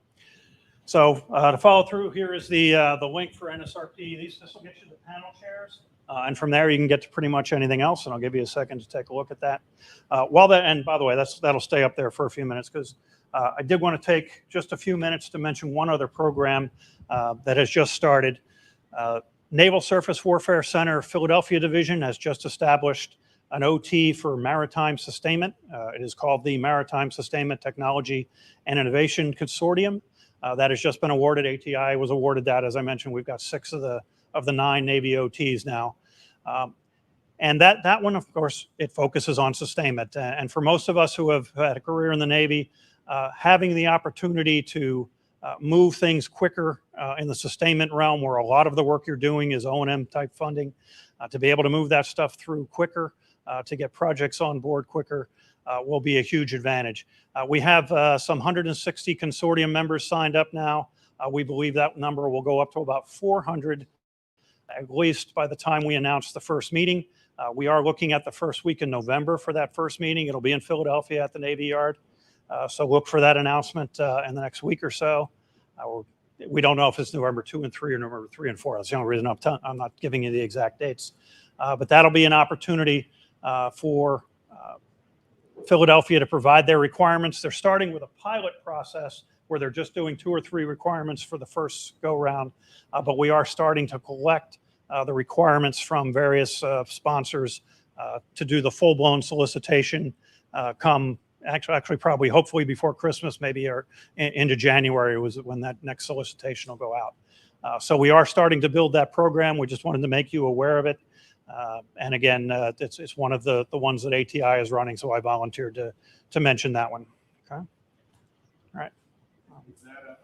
So to follow through, here is the link for NSRP. This will get you the panel chairs, and from there you can get to pretty much anything else. And I'll give you a second to take a look at that. And by the way, that'll stay up there for a few minutes, because I did want to take just a few minutes to mention one other program that has just started. Naval Surface Warfare Center Philadelphia Division has just established an OT for maritime sustainment. It is called the Maritime Sustainment Technology and Innovation Consortium. That has just been awarded. ATI was awarded that. As I mentioned, we've got 6 of the 9 Navy OTs now. And that one, of course, it focuses on sustainment. And for most of us who have had a career in the Navy, having the opportunity to move things quicker in the sustainment realm, where a lot of the work you're doing is O&M type funding, to be able to move that stuff through quicker, to get projects on board quicker, will be a huge advantage. We have some 160 consortium members signed up now. We believe that number will go up to about 400, at least by the time we announce the first meeting. We are looking at the first week in November for that first meeting. It'll be in Philadelphia at the Navy Yard. So look for that announcement in the next week or so. We don't know if it's November 2 and 3 or November 3 and 4. That's the only reason I'm not giving you the exact dates. But that'll be an opportunity for Philadelphia to provide their requirements. They're starting with a pilot process where they're just doing 2 or 3 requirements for the first go round. But we are starting to collect the requirements from various sponsors to do the full-blown solicitation come actually probably hopefully before Christmas, maybe, or into January was when that next solicitation will go out. So we are starting to build that program. We just wanted to make you aware of it. And again, it's one of the ones that ATI is running, so I volunteered to mention that one. Okay. All right. Is that a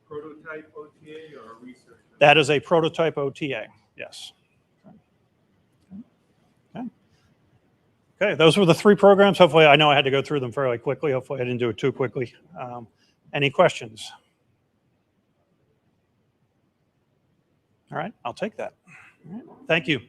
prototype OTA or a research? That is a prototype OTA. Yes. Okay. Okay. Those were the 3 programs. Hopefully, I know I had to go through them fairly quickly. Hopefully, I didn't do it too quickly. Any questions? All right. I'll take that. All right. Thank you.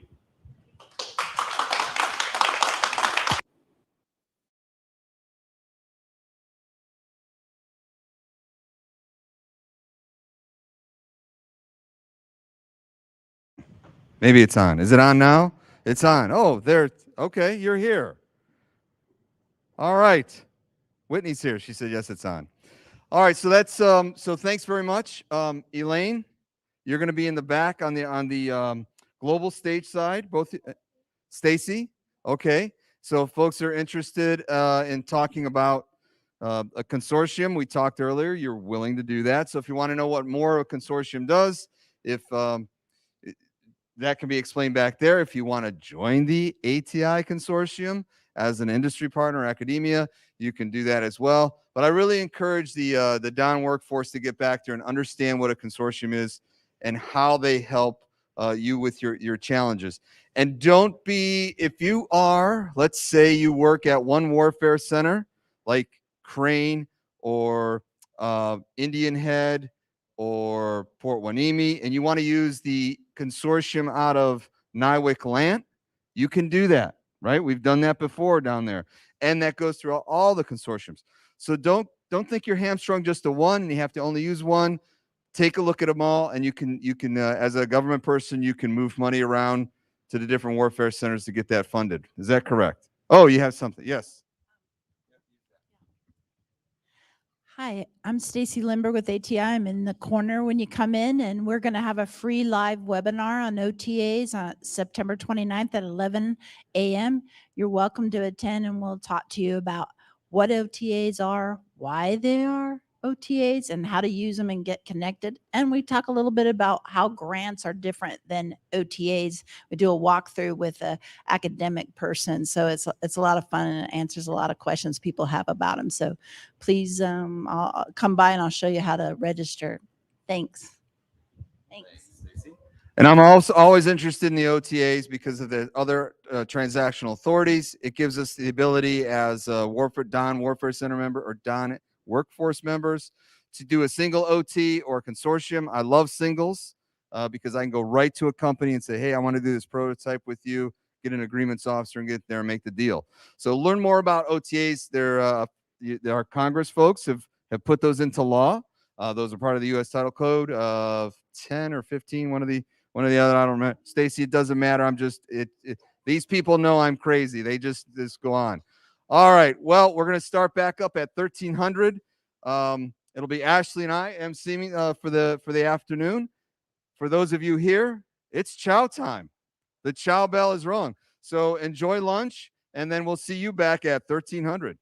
Maybe it's on. Is it on now? It's on. Oh, there. Okay, you're here. All right. Whitney's here. She said, yes, it's on. All right, so that's so thanks very much. Elaine, you're going to be in the back on the global stage side, both Stacy. Okay. So if folks are interested in talking about a consortium, we talked earlier, you're willing to do that. So if you want to know what more a consortium does, if that can be explained back there. If you want to join the ATI consortium as an industry partner, academia, you can do that as well. But I really encourage the Don workforce to get back there and understand what a consortium is and how they help you with your challenges. And don't be, if you are, let's say you work at one warfare center like Crane or Indian Head or Port Hueneme, and you want to use the consortium out of Nywick Land, you can do that, right? We've done that before down there, and that goes through all the consortiums. So don't think you're hamstrung just to one, and you have to only use one. Take a look at them all, and you can as a government person, you can move money around to the different warfare centers to get that funded. Is that correct? Oh, you have something? Yes. Hi, I'm Stacy Limber with ATI. I'm in the corner when you come in, and we're going to have a free live webinar on OTAs on September 29th at 11 a.m. You're welcome to attend, and we'll talk to you about what OTAs are, why they are OTAs, and how to use them and get connected. And we talk a little bit about how grants are different than OTAs. We do a walkthrough with an academic person. So it's a lot of fun, and it answers a lot of questions people have about them. So please I'll come by and I'll show you how to register. Thanks. And I'm also always interested in the OTAs because of the other transactional authorities. It gives us the ability as Don Warfare Center member or Don workforce members to do a single OT or a consortium. I love singles because I can go right to a company and say, hey, I want to do this prototype with you, get an agreements officer and get there and make the deal. So learn more about OTAs. Our Congress folks have put those into law. Those are part of the U.S. Title Code of 10 or 15, one of the other, I don't remember. Stacy, it doesn't matter. I'm just, these people know I'm crazy. They just go on. All right. Well, we're going to start back up at 1300. It'll be Ashley and I emceeing for the afternoon. For those of you here, it's chow time. The chow bell is rung. So enjoy lunch, and then we'll see you back at 1300.